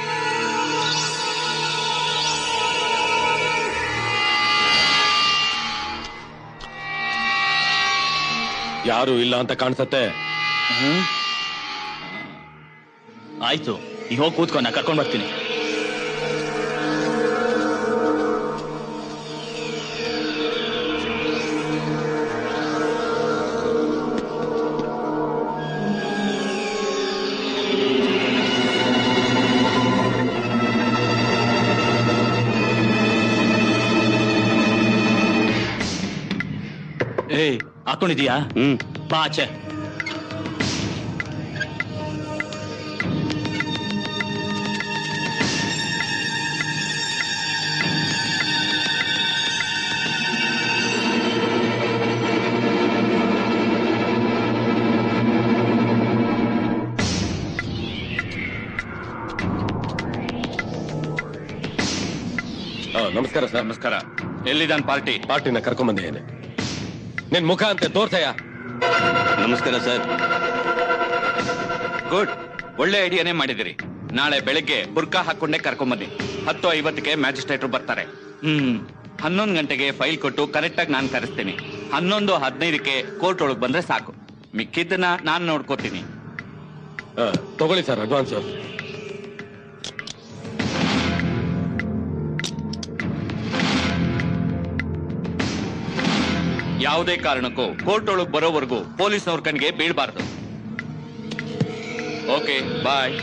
ಯಾರು ಇಲ್ಲ ಅಂತ ಕಾಣಿಸತ್ತೆ. ಆಯ್ತು, ಈಗ ಹೋಗಿ ಕೂತ್ಕೊ, ನಾ ಕರ್ಕೊಂಡ್ ಬರ್ತೀನಿ. ಏಯ್, ಹಾಕೊಂಡಿದೀಯಾ? ಬಾ ಆಚೆ. ನಮಸ್ಕಾರ ಸರ್. ನಮಸ್ಕಾರ. ಎಲ್ಲಿದ್ದಾನ್ ಪಾರ್ಟಿ? ಪಾರ್ಟಿನ ಕರ್ಕೊಂಡ್ ಬಂದಿದ್ದೇನೆ. ನಿನ್ ಮುಖ ಅಂತ ತೋರ್ಸಯ್ಯ. ನಮಸ್ಕಾರ ಸರ್. ಗುಡ್, ಒಳ್ಳೆ ಐಡಿಯಾನೇ ಮಾಡಿದಿರಿ. ನಾಳೆ ಬೆಳಿಗ್ಗೆ ಬುರ್ಕಾ ಹಾಕೊಂಡೇ ಕರ್ಕೊಂಬನ್ನಿ. 10:50ಕ್ಕೆ ಮ್ಯಾಜಿಸ್ಟ್ರೇಟ್ರು ಬರ್ತಾರೆ. 11 ಗಂಟೆಗೆ ಫೈಲ್ ಕೊಟ್ಟು ಕರೆಕ್ಟ್ ಆಗಿ ನಾನು ಕರೆಸ್ತೀನಿ. 11:15ಕ್ಕೆ ಕೋರ್ಟ್ ಒಳಗೆ ಬಂದ್ರೆ ಸಾಕು. ಮಿಕ್ಕಿದ್ದನ್ನ ನಾನು ನೋಡ್ಕೋತೀನಿ. ತಗೊಳ್ಳಿ ಸರ್ ಅಡ್ವಾನ್ಸ್. ಯಾವುದೇ ಕಾರಣಕ್ಕೂ ಕೋರ್ಟ್ ಒಳಗೆ ಬರೋವರೆಗೂ ಪೊಲೀಸ್ನವ್ರ ಕಣ್ಣಿಗೆ ಬೀಳ್ಬಾರ್ದು. ಓಕೆ, ಬಾಯ್.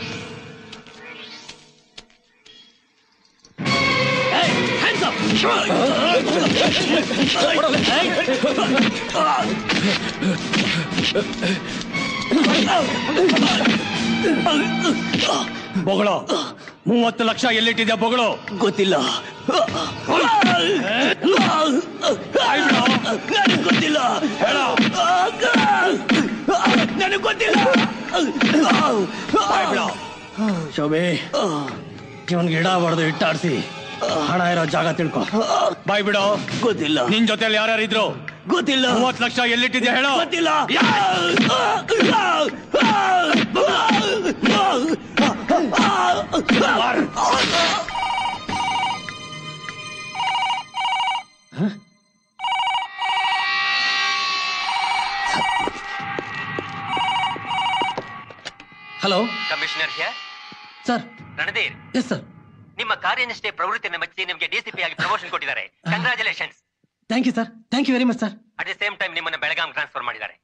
ಬೊಗಳು 30 ಲಕ್ಷ ಎಲ್ಲಿಟ್ಟಿದ್ಯಾ ಬೊಗಳು? ಗೊತ್ತಿಲ್ಲ. ನನಗೆ ಗೊತ್ತಿಲ್ಲ. ನನಗೆ ಗೊತ್ತಿಲ್ಲ. ಶೋಭೆ, ಇವನ್ಗೆ ಗಿಡ ಹೊಡೆದು ಇಟ್ಟಾಡ್ಸಿ ಹಣ ಇರೋ ಜಾಗ ತಿಳ್ಕೊ. ಬಾಯ್ ಬಿಡೋ. ಗೊತ್ತಿಲ್ಲ. ನಿನ್ ಜೊತೆಲಿ ಯಾರ್ಯಾರಿದ್ರು? ಗೊತ್ತಿಲ್ಲ. 30 ಲಕ್ಷ ಎಲ್ಲಿಟ್ಟಿದ್ಯಾ ಹೇಳೋ? ಗೊತ್ತಿಲ್ಲ. Hello commissioner here. Sir. Randhir. Yes sir. ನಿಮ್ಮ ಕಾರ್ಯನಿಷ್ಠೆ ಪ್ರವೃತ್ತಿಯನ್ನು ಮೆಚ್ಚಿ ನಿಮಗೆ ಡಿಸಿಪಿ ಆಗಿ ಪ್ರಮೋಷನ್ ಕೊಟ್ಟಿದ್ದಾರೆ. Congratulations. Thank you sir. Thank you very much sir. At the same time ನಿಮ್ಮನ್ನು ಬೆಳಗಾಂ ಟ್ರಾನ್ಸ್ಫರ್ ಮಾಡಿದ್ದಾರೆ.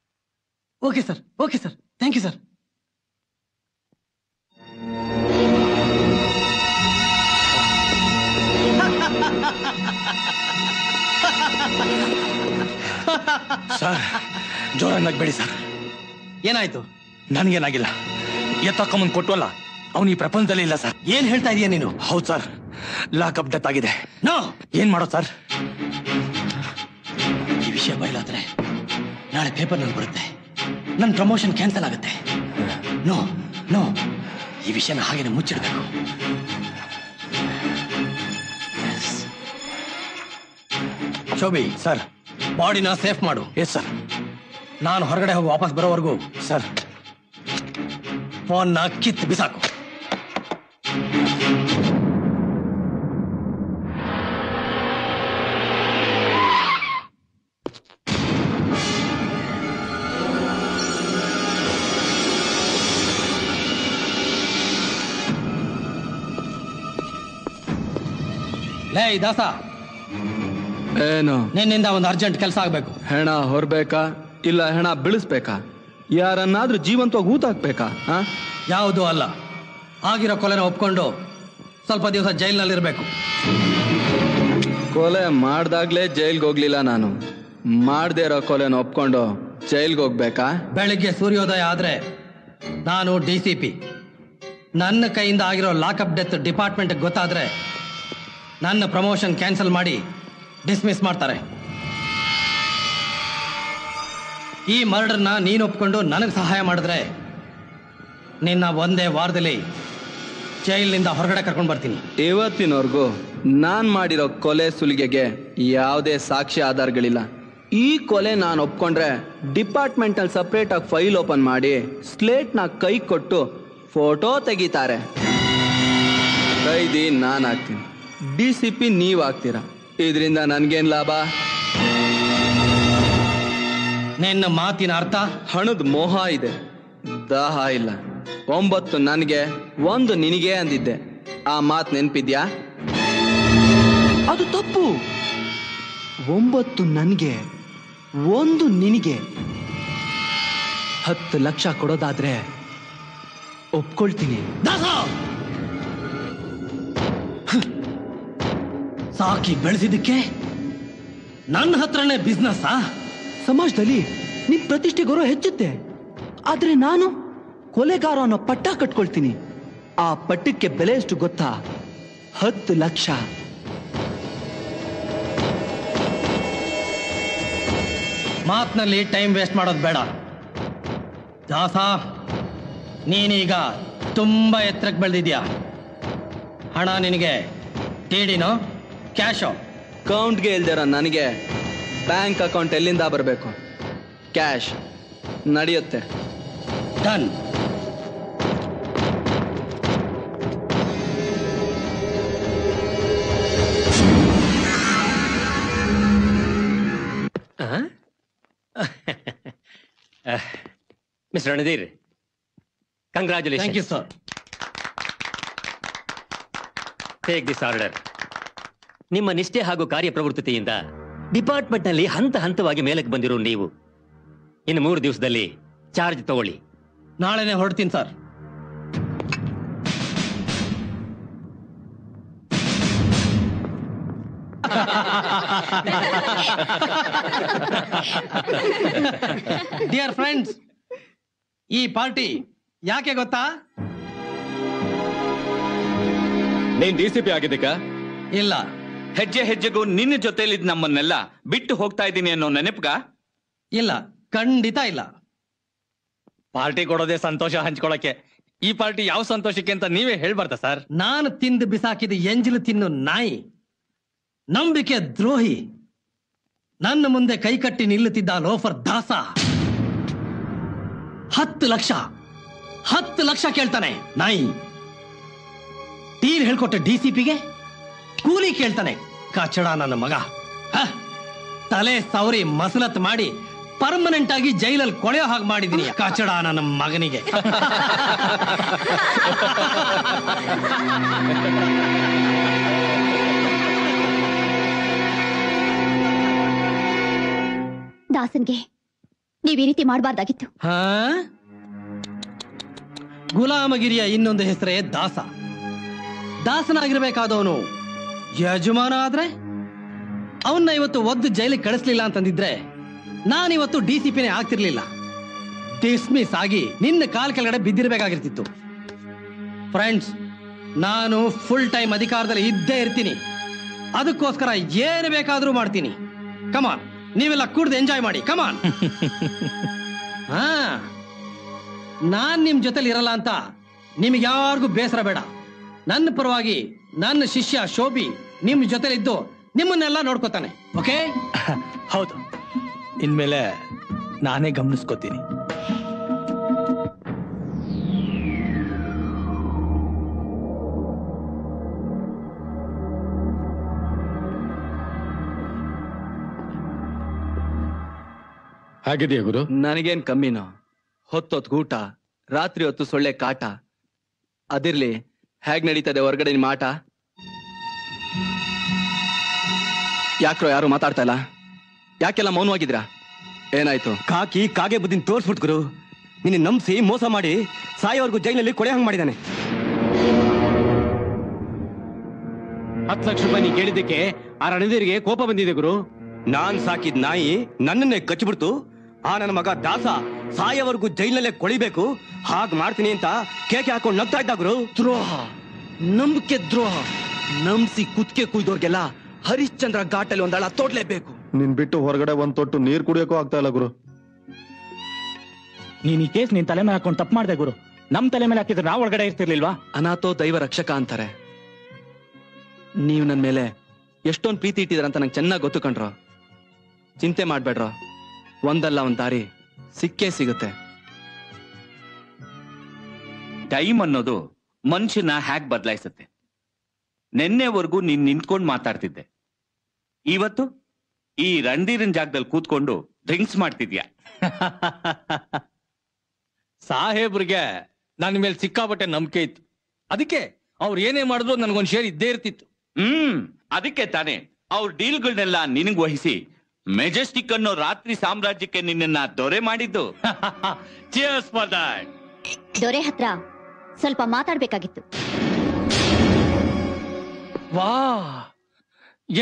Okay sir. Okay sir. Thank you sir. Sir, ಜೋರ ನಗ್ಬೇಡಿ ಸರ್. ಏನಾಯ್ತು? ನನ್ಗೇನಾಗಿಲ್ಲ. ಎತ್ತಕ್ಕಮ್ಮನ್ ಕೊಟ್ವಲ್ಲ, ಅವನು ಈ ಪ್ರಪಂಚದಲ್ಲಿ ಇಲ್ಲ ಸರ್. ಏನ್ ಹೇಳ್ತಾ ಇದೀಯ ನೀನು? ಹೌದು ಸರ್, ಲಾಕಪ್ ಡೆತ್ ಆಗಿದೆ. ನೋ. ಏನ್ ಮಾಡೋದು ಸರ್? ಈ ವಿಷಯ ಬಯಲಾದ್ರೆ ನಾಳೆ ಪೇಪರ್ ನಲ್ಲಿ ಬರುತ್ತೆ. ನನ್ನ ಪ್ರಮೋಷನ್ ಕ್ಯಾನ್ಸಲ್ ಆಗುತ್ತೆ. ನೋ ನೋ, ಈ ವಿಷಯನ ಹಾಗೇನೆ ಮುಚ್ಚಿಡ್ಬೇಕು. ಶೋಭಿ ಸರ್, ಬಾಡಿನ ಸೇಫ್ ಮಾಡು. Yes sir. ನಾನು ಹೊರಗಡೆ ಹೋಗಿ ವಾಪಸ್ ಬರೋವರೆಗೂ ಸರ್ ಫೋನ್ನ ಕಿತ್ತು ಬಿಸಾಕು. ಲೇ ದಾಸ, ಏನು? ನಿನ್ನಿಂದ ಒಂದು ಅರ್ಜೆಂಟ್ ಕೆಲಸ ಆಗ್ಬೇಕು. ಹೆಣ ಹೊರಬೇಕಾ ಇಲ್ಲ ಹೆಣ ಬಿಳಿಸ್ಬೇಕಾ? ಯಾರನ್ನಾದ್ರೂ ಜೀವಂತವಾಗಿ ಊತ ಹಾಕ್ಬೇಕಾ? ಯಾವುದೂ ಅಲ್ಲ. ಆಗಿರೋ ಕೊಲೆನ ಒಪ್ಕೊಂಡು ಸ್ವಲ್ಪ ದಿವಸ ಜೈಲ್ನಲ್ಲಿರ್ಬೇಕು. ಕೊಲೆ ಮಾಡ್ದಾಗ್ಲೇ ಜೈಲ್ಗೆ ಹೋಗ್ಲಿಲ್ಲ ನಾನು. ಮಾಡದೇ ಇರೋ ಕೊಲೆನ ಒಪ್ಕೊಂಡು ಜೈಲ್ಗೆ ಹೋಗ್ಬೇಕಾ? ಬೆಳಿಗ್ಗೆ ಸೂರ್ಯೋದಯ ಆದ್ರೆ ನಾನು DCP. ನನ್ನ ಕೈಯಿಂದ ಆಗಿರೋ ಲಾಕಪ್ ಡೆತ್ ಡಿಪಾರ್ಟ್ಮೆಂಟ್ ಗೊತ್ತಾದ್ರೆ ನನ್ನ ಪ್ರಮೋಷನ್ ಕ್ಯಾನ್ಸಲ್ ಮಾಡಿ ಡಿಸ್ಮಿಸ್ ಮಾಡ್ತಾರೆ. ಈ ಮರ್ಡರ್ನ ನೀನು ಒಪ್ಕೊಂಡು ನನಗೆ ಸಹಾಯ ಮಾಡಿದ್ರೆ ನಿನ್ನ ಒಂದೇ ವಾರದಲ್ಲಿ ಜೈಲಿನಿಂದ ಹೊರಗಡೆ ಕರ್ಕೊಂಡು ಬರ್ತೀನಿ. ಇವತ್ತಿನವರೆಗೂ ನಾನ್ ಮಾಡಿರೋ ಕೊಲೆ ಸುಲಿಗೆಗೆ ಯಾವುದೇ ಸಾಕ್ಷಿ ಆಧಾರಗಳಿಲ್ಲ. ಈ ಕೊಲೆ ನಾನು ಒಪ್ಕೊಂಡ್ರೆ ಡಿಪಾರ್ಟ್ಮೆಂಟ್ ಅಲ್ಲಿ ಸಪ್ರೇಟ್ ಆಗಿ ಫೈಲ್ ಓಪನ್ ಮಾಡಿ ಸ್ಲೇಟ್ ನ ಕೈ ಕೊಟ್ಟು ಫೋಟೋ ತೆಗಿತಾರೆ. ಕೈದಿ ನಾನು ಆಗ್ತೀನಿ, DCP ನೀವ್ ಆಗ್ತೀರಾ. ಇದರಿಂದ ನನ್ಗೇನ್ ಲಾಭ? ನಿನ್ನ ಮಾತಿನ ಅರ್ಥ? ಹಣದ ಮೋಹ ಇದೆ, ದಾಹ ಇಲ್ಲ. 9 ನನಗೆ 1 ನಿನಗೆ ಅಂದಿದ್ದೆ. ಆ ಮಾತು ನೆನ್ಪಿದ್ಯಾ? ಅದು ತಪ್ಪು. 9 ನನಗೆ 1 ನಿನಗೆ. 10 ಲಕ್ಷ ಕೊಡೋದಾದ್ರೆ ಒಪ್ಕೊಳ್ತೀನಿ. ಸಾಕಿ ಬೆಳೆಸಿದ್ದಕ್ಕೆ ನನ್ನ ಹತ್ರನೇ ಬಿಸ್ನೆಸ್. ಸಮಾಜದಲ್ಲಿ ನಿಮ್ ಪ್ರತಿಷ್ಠೆ ಗೌರವ ಹೆಚ್ಚುತ್ತೆ. ಆದ್ರೆ ನಾನು ಕೊಲೆಗಾರ ಅನ್ನೋ ಪಟ್ಟ ಕಟ್ಕೊಳ್ತೀನಿ. ಆ ಪಟ್ಟಕ್ಕೆ ಬೆಲೆ ಎಷ್ಟು ಗೊತ್ತಾ? 10 ಲಕ್ಷ. ಮಾತಿನಲ್ಲಿ ಟೈಮ್ ವೇಸ್ಟ್ ಮಾಡೋದು ಬೇಡ ದಾಸ. ನೀನೀಗ ತುಂಬಾ ಎತ್ತರಕ್ಕೆ ಬೆಳೆದಿದ್ಯಾ. ಹಣ ನಿನಗೆ TDನೋ ಕ್ಯಾಶೋ? ಅಕೌಂಟ್ಗೆ ಇಲ್ದಿರ ನನಗೆ ಬ್ಯಾಂಕ್ ಅಕೌಂಟ್ ಎಲ್ಲಿಂದ ಬರಬೇಕು? ಕ್ಯಾಶ್ ನಡೆಯುತ್ತೆ. Done. Mister Randhir, congratulation. Thank you sir. Take this order. ನಿಮ್ಮ ನಿಷ್ಠೆ ಹಾಗೂ ಕಾರ್ಯಪ್ರವೃತ್ತತೆಯಿಂದ ಡಿಪಾರ್ಟ್ಮೆಂಟ್ ನಲ್ಲಿ ಹಂತ ಹಂತವಾಗಿ ಮೇಲಕ್ಕೆ ಬಂದಿರೋ ನೀವು ಇನ್ನು 3 ದಿವಸದಲ್ಲಿ ಚಾರ್ಜ್ ತಗೊಳ್ಳಿ. ನಾಳೆನೆ ಹೊರಡ್ತೀನಿ ಸರ್. ಡಿಯರ್ ಫ್ರೆಂಡ್ಸ್, ಈ ಪಾರ್ಟಿ ಯಾಕೆ ಗೊತ್ತಾ? ನೀನ್ ಡಿಸಿಪಿ ಆಗಿದ್ದಕ್ಕ? ಇಲ್ಲ. ಹೆಜ್ಜೆ ಹೆಜ್ಜೆಗೂ ನಿನ್ನ ಜೊತೆಲಿದ್ ನಮ್ಮನ್ನೆಲ್ಲ ಬಿಟ್ಟು ಹೋಗ್ತಾ ಇದ್ದೀನಿ ಅನ್ನೋ ನೆನಪುಗ? ಇಲ್ಲ, ಖಂಡಿತ ಇಲ್ಲ. ಪಾರ್ಟಿ ಕೊಡೋದೇ ಸಂತೋಷ ಹಂಚ್ಕೊಳಕ್ಕೆ. ಈ ಪಾರ್ಟಿ ಯಾವ ಸಂತೋಷಕ್ಕೆ ಅಂತ ನೀವೇ ಹೇಳ್ಬಾರ್ದ ಸರ್? ನಾನು ತಿಂದು ಬಿಸಾಕಿದ ಎಂಜಲು ತಿನ್ನು ನಾಯಿ, ನಂಬಿಕೆ ದ್ರೋಹಿ, ನನ್ನ ಮುಂದೆ ಕೈಕಟ್ಟಿ ನಿಲ್ಲುತ್ತಿದ್ದ ಲೋಫರ್ ದಾಸ 10 ಲಕ್ಷ ಕೇಳ್ತಾನೆ ನಾಯಿ. ಟೀಲ್ ಹೇಳ್ಕೊಟ್ಟೆ ಡಿಸಿಪಿಗೆ ಕೂಲಿ ಕೇಳ್ತಾನೆ ಕಚಡ ನನ್ನ ಮಗ. ತಲೆ ಸವರಿ ಮಸಲತ್ ಮಾಡಿ ಪರ್ಮನೆಂಟ್ ಆಗಿ ಜೈಲಲ್ಲಿ ಕೊಳೆಯೋ ಹಾಗೆ ಮಾಡಿದೀನಿ ಕಚಡ ನನ್ನ ಮಗನಿಗೆ. ದಾಸನ್ಗೆ ನೀವ್ ಈ ರೀತಿ ಮಾಡಬಾರ್ದಾಗಿತ್ತು. ಗುಲಾಮಗಿರಿಯ ಇನ್ನೊಂದು ಹೆಸರೇ ದಾಸ. ದಾಸನಾಗಿರ್ಬೇಕಾದವನು ಯಜಮಾನ ಆದ್ರೆ ಅವನ್ನ ಇವತ್ತು ಒದ್ದು ಜೈಲಿಗೆ ಕಳಿಸ್ಲಿಲ್ಲ ಅಂತಂದಿದ್ರೆ ನಾನಿವತ್ತು ಡಿಸಿಪಿನೇ ಆಗ್ತಿರ್ಲಿಲ್ಲ. ಡಿಸ್ಮಿಸ್ ಆಗಿ ನಿನ್ನ ಕಾಲ್ ಕೆಳಗಡೆ ಬಿದ್ದಿರ್ಬೇಕಾಗಿರ್ತಿತ್ತು. ಫ್ರೆಂಡ್ಸ್, ನಾನು ಫುಲ್ ಟೈಮ್ ಅಧಿಕಾರದಲ್ಲಿ ಇದ್ದೇ ಇರ್ತೀನಿ. ಅದಕ್ಕೋಸ್ಕರ ಏನು ಬೇಕಾದ್ರೂ ಮಾಡ್ತೀನಿ. ಕಮಾನ್, ನೀವೆಲ್ಲ ಕುಡ್ದು ಎಂಜಾಯ್ ಮಾಡಿ. ಕಮಾನ್. ನಾನ್ ನಿಮ್ ಜೊತೆಲಿ ಇರಲ್ಲ ಅಂತ ನಿಮ್ಗೆ ಯಾರಿಗೂ ಬೇಸರ ಬೇಡ. ನನ್ನ ಪರವಾಗಿ ನನ್ನ ಶಿಷ್ಯ ಶೋಭಿ ನಿಮ್ ಜೊತೆಲಿದ್ದು ನಿಮ್ಮನ್ನೆಲ್ಲ ನೋಡ್ಕೋತಾನೆ. ಓಕೆ? ಹೌದು, ಇನ್ಮೇಲೆ ನಾನೇ ಗಮನಿಸ್ಕೋತೀನಿ. ಹಾಗಿದೆಯಾ ಗುರು? ನನಗೇನ್ ಕಮ್ಮಿನೋ. ಹೊತ್ತೊತ್ತು ಊಟ, ರಾತ್ರಿ ಹೊತ್ತು ಸೊಳ್ಳೆ ಕಾಟ. ಅದಿರ್ಲಿ, ಹೇಗ್ ನಡೀತದೆ ಹೊರಗಡೆ ನಿಮ್ಮ ಆಟ? ಯಾಕ್ರೋ ಯಾರು ಮಾತಾಡ್ತಾ ಇಲ್ಲ? ಯಾಕೆಲ್ಲ ಮೌನವಾಗಿದ್ರಾ? ಏನಾಯ್ತು? ಕಾಕಿ ಕಾಗೆ ಬುದ್ದಿನ ತೋರ್ಸ್ಬಿಟ್ ಗುರು. ನಿನ್ನ ನಂಬಿಸಿ ಮೋಸ ಮಾಡಿ ಸಾಯೋವರೆಗೂ ಜೈಲಲ್ಲಿ ಕೊಳೆ ಹಂಗ್ ಮಾಡಿದಾನೆ. 10 ಲಕ್ಷ ರೂಪಾಯಿ ನೀ ಕೇಳಿದ್ದಕ್ಕೆ ಆ ರಣಧೀರ್ಗೆ ಕೋಪ ಬಂದಿದೆ ಗುರು. ನಾನ್ ಸಾಕಿದ್ ನಾಯಿ ನನ್ನನ್ನೇ ಕಚ್ಚಿಬಿಡ್ತು. ಆ ನನ್ನ ಮಗ ದಾಸ ಸಾಯೋವರೆಗೂ ಜೈಲಲ್ಲೇ ಕೊಳಿಬೇಕು, ಹಾಗ್ ಮಾಡ್ತೀನಿ ಅಂತ ಕೇಕೆ ಹಾಕೊಂಡು ನಗ್ತಾ ಇದ್ದ ಗುರು. ದ್ರೋಹ, ನಂಬಿಕೆ ದ್ರೋಹ. ನಂಬಿಸಿ ಕುತ್ಕೆ ಕುಯ್ದೋರ್ಗೆಲ್ಲ ಹರಿಶ್ಚಂದ್ರ ಘಾಟಲ್ಲಿ ಒಂದಳ ತೋಡ್ಲೇಬೇಕು. ನಿನ್ ಬಿಟ್ಟು ಹೊರಗಡೆ ಒಂದ್ ತೊಟ್ಟು ನೀರ್ ಕುಡಿಯೋಕೂ ಆಗ್ತಾ ಇಲ್ಲ ಗುರು. ನೀನ್ ಈ ಕೇಸ್ ನಿನ್ ತಲೆ ಮೇಲೆ ಹಾಕೊಂಡು ತಪ್ಪು ಮಾಡ್ದೆ ಗುರು. ನಮ್ ತಲೆ ಮೇಲೆ ಹಾಕಿದ್ರೆ ನಾವ್ ಒಳಗಡೆ ಇರ್ತಿರ್ಲಿಲ್ವಾ? ಅನಾಥೋ ದೈವ ರಕ್ಷಕ ಅಂತಾರೆ. ನೀವ್ ನನ್ ಮೇಲೆ ಎಷ್ಟೊಂದ್ ಪ್ರೀತಿ ಇಟ್ಟಿದಾರ ಅಂತ ನಂಗೆ ಚೆನ್ನಾಗ್ ಗೊತ್ತು ಕಣ್ರೋ. ಚಿಂತೆ ಮಾಡ್ಬೇಡ್ರೋ, ಒಂದಲ್ಲ ಒಂದ್ ದಾರಿ ಸಿಕ್ಕೇ ಸಿಗುತ್ತೆ. ಟೈಮ್ ಅನ್ನೋದು ಮನುಷ್ಯನ ಹ್ಯಾಕ್ ಬದಲಾಯಿಸುತ್ತೆ. ನಿನ್ನೆವರೆಗೂ ನೀನ್ ನಿಂತ್ಕೊಂಡು ಮಾತಾಡ್ತಿದ್ದೆ, ಇವತ್ತು ಈ ರಣಧೀರನ್ ಜಾಗದಲ್ಲಿ ಕೂತ್ಕೊಂಡು ಡ್ರಿಂಕ್ಸ್ ಮಾಡ್ತಿದ್ಯಾ. ಸಾಹೇಬ್ರಿಗೆ ನನ್ನ ಮೇಲೆ ಸಿಕ್ಕಾಪಟ್ಟೆ ನಂಬಿಕೆ ಇತ್ತು. ಅದಕ್ಕೆ ಅವ್ರು ಏನೇ ಮಾಡಿದ್ರು ನನಗೊಂದು ಶೇರ್ ಇದ್ದೇ ಇರ್ತಿತ್ತು. ಅದಕ್ಕೆ ತಾನೇ ಅವ್ರ ಡೀಲ್ಗಳನ್ನೆಲ್ಲ ನಿನಗ್ ವಹಿಸಿ ಮೆಜೆಸ್ಟಿಕ್ ಅನ್ನೋ ರಾತ್ರಿ ಸಾಮ್ರಾಜ್ಯಕ್ಕೆ ನಿನ್ನ ದೊರೆ ಮಾಡಿದ್ದು. Cheers for that. ದೊರೆ ಹತ್ರ ಸ್ವಲ್ಪ ಮಾತಾಡ್ಬೇಕಾಗಿತ್ತು. ವಾ,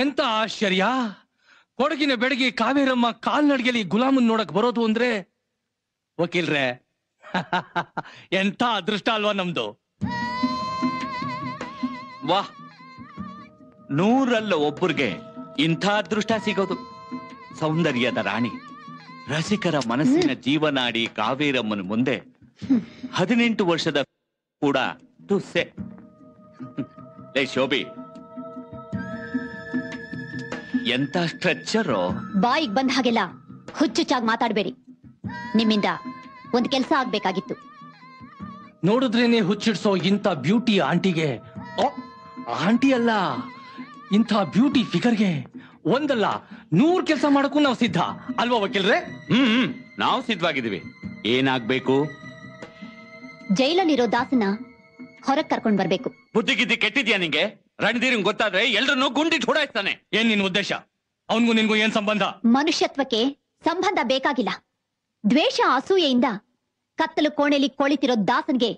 ಎಂತ ಆಶ್ಚರ್ಯ! ಕೊಡಗಿನ ಬೆಡಗಿ ಕಾವೇರಮ್ಮ ಕಾಲ್ನಡಿಗೆಲಿ ಗುಲಾಮನ್ ನೋಡಕ್ ಬರೋದು ಅಂದ್ರೆ ವಕೀಲ್ರೆ ಎಂತ ಅದೃಷ್ಟ ಅಲ್ವಾ ನಮ್ದು. ವಾಹ್, 100ರಲ್ಲಿ ಒಬ್ಬರಿಗೆ ಇಂಥ ಅದೃಷ್ಟ ಸಿಗೋದು. ಸೌಂದರ್ಯದ ರಾಣಿ, ರಸಿಕರ ಮನಸ್ಸಿನ ಜೀವನಾಡಿ ಕಾವೇರಮ್ಮನ ಮುಂದೆ 18 ವರ್ಷದ ಕೂಡ ತುಸ್ಸೆ. ಲೇ ಶೋಭಿ, ಎಂತ ಸ್ಟ್ರೆಚ್ಚರು. ಬಾಯಿಗೆ ಬಂದ ಹಾಗೆಲ್ಲ ಹುಚ್ಚುಚ್ಚಾಗಿ ಮಾತಾಡ್ಬೇಡಿ. ನಿಮ್ಮಿಂದ ಒಂದ್ ಕೆಲ್ಸ ಆಗ್ಬೇಕಾಗಿತ್ತು. ನೋಡಿದ್ರೇನೆ ಹುಚ್ಚಿಡ್ಸೋ ಇಂಥ ಬ್ಯೂಟಿ ಆಂಟಿಗೆ, ಆಂಟಿ ಅಲ್ಲ, ಇಂಥ ಬ್ಯೂಟಿ ಫಿಗರ್ಗೆ ಒಂದಲ್ಲ 100 ಕೆಲಸ ಮಾಡಕ್ಕೂ ನಾವು ಸಿದ್ಧ ಅಲ್ವಾ ವಕೀಲ್ರೆ? ನಾವು ಸಿದ್ಧವಾಗಿದ್ದೀವಿ. ಏನಾಗ್ಬೇಕು? ಜೈಲಲ್ಲಿರೋ ದಾಸನ ಹೊರಗ್ ಕರ್ಕೊಂಡ್ ಬರ್ಬೇಕು. ಬುದ್ಧಿ ಗಿದ್ದಿ ಕೆಟ್ಟಿದ್ಯಾ ನಿಂಗೆ? ರಣಧೀರಂಗ್ ಗೊತ್ತಾದ್ರೆ ಎಲ್ರನ್ನೂ ಗುಂಡಿಟ್ ಹೊಡಾಯಿಸ್ತಾನೆ. ಏನ್ ನಿನ್ ಉದ್ದೇಶ? ಅವನ್ಗೂ ನಿನ್ಗೂ ಏನ್ ಸಂಬಂಧ? ಮನುಷ್ಯತ್ವಕ್ಕೆ ಸಂಬಂಧ ಬೇಕಾಗಿಲ್ಲ. ದ್ವೇಷ ಅಸೂಯೆಯಿಂದ ಕತ್ತಲು ಕೋಣೆಲಿ ಕೊಳಿತಿರೋ ದಾಸನ್ಗೆ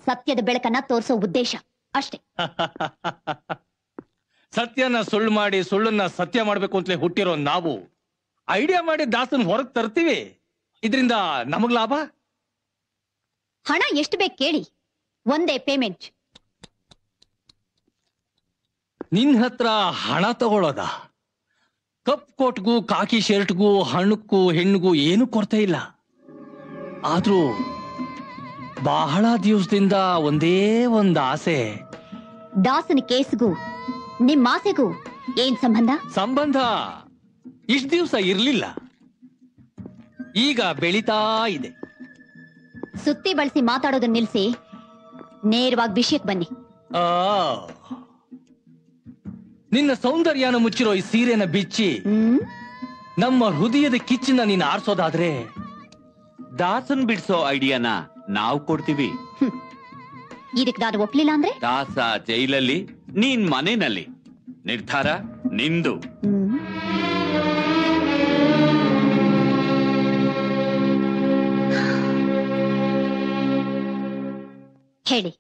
ಸತ್ಯದ ಬೆಳಕನ್ನ ತೋರಿಸೋ ಉದ್ದೇಶ ಅಷ್ಟೇ. ಸತ್ಯನ ಸುಳ್ಳು ಮಾಡಿ ಸುಳ್ಳನ್ನ ಸತ್ಯ ಮಾಡ್ಬೇಕು ಅಂತಲೇ ಹುಟ್ಟಿರೋ ನಾವು ಐಡಿಯಾ ಮಾಡಿ ದಾಸನ್ ಹೊರಗ್ ತರ್ತೀವಿ. ಇದರಿಂದ ನಮಗ್ ಲಾಭ? ಹಣ ಎಷ್ಟು ಬೇಕು ಕೇಳಿ, ಒಂದೇ ಪೇಮೆಂಟ್. ನಿನ್ ಹತ್ರ ಹಣ ತಗೊಳ್ಳೋದ? ಕಪ್ ಕೋಟ್ಗೂ ಕಾಕಿ ಶರ್ಟ್ಗೂ ಹಣ್ಣಕ್ಕೂ ಹೆಣ್ಣಿಗೂ ಏನು ಕೊರತೆ ಇಲ್ಲ. ಆದ್ರೂ ಬಹಳ ದಿವಸದಿಂದ ಒಂದೇ ಒಂದ್ ಆಸೆ. ದಾಸನ ಕೇಸ್ಗೂ ನಿಮ್ ಆಸೆಗೂ ಏನ್ ಸಂಬಂಧ? ಸಂಬಂಧ ಇಷ್ಟ ದಿವಸ ಇರ್ಲಿಲ್ಲ, ಈಗ ಬೆಳೀತಾ ಇದೆ. ಸುತ್ತಿ ಬಳಸಿ ಮಾತಾಡೋದನ್ನ ನಿಲ್ಸಿ ನೇರವಾಗಿ ವಿಷಯಕ್ಕೆ ಬನ್ನಿ. ನಿನ್ನ ಸೌಂದರ್ಯನ ಮುಚ್ಚಿರೋ ಈ ಸೀರೆನ ಬಿಚ್ಚಿ ನಮ್ಮ ಹೃದಯದ ಕಿಚ್ಚನ್ನ ನೀನ್ ಆರಿಸೋದಾದ್ರೆ ದಾಸನ್ ಬಿಡ್ಸೋ ಐಡಿಯಾನ ನಾವು ಕೊಡ್ತೀವಿ. ಇದಕ್ ನಾನು ಒಪ್ಲಿಲ್ಲ ಅಂದ್ರೆ ದಾಸ ಜೈಲಲ್ಲಿ, ನೀನ್ ಮನೆಯಲ್ಲಿ. ನಿರ್ಧಾರ ನಿಂದು. ಹೇಳಿ,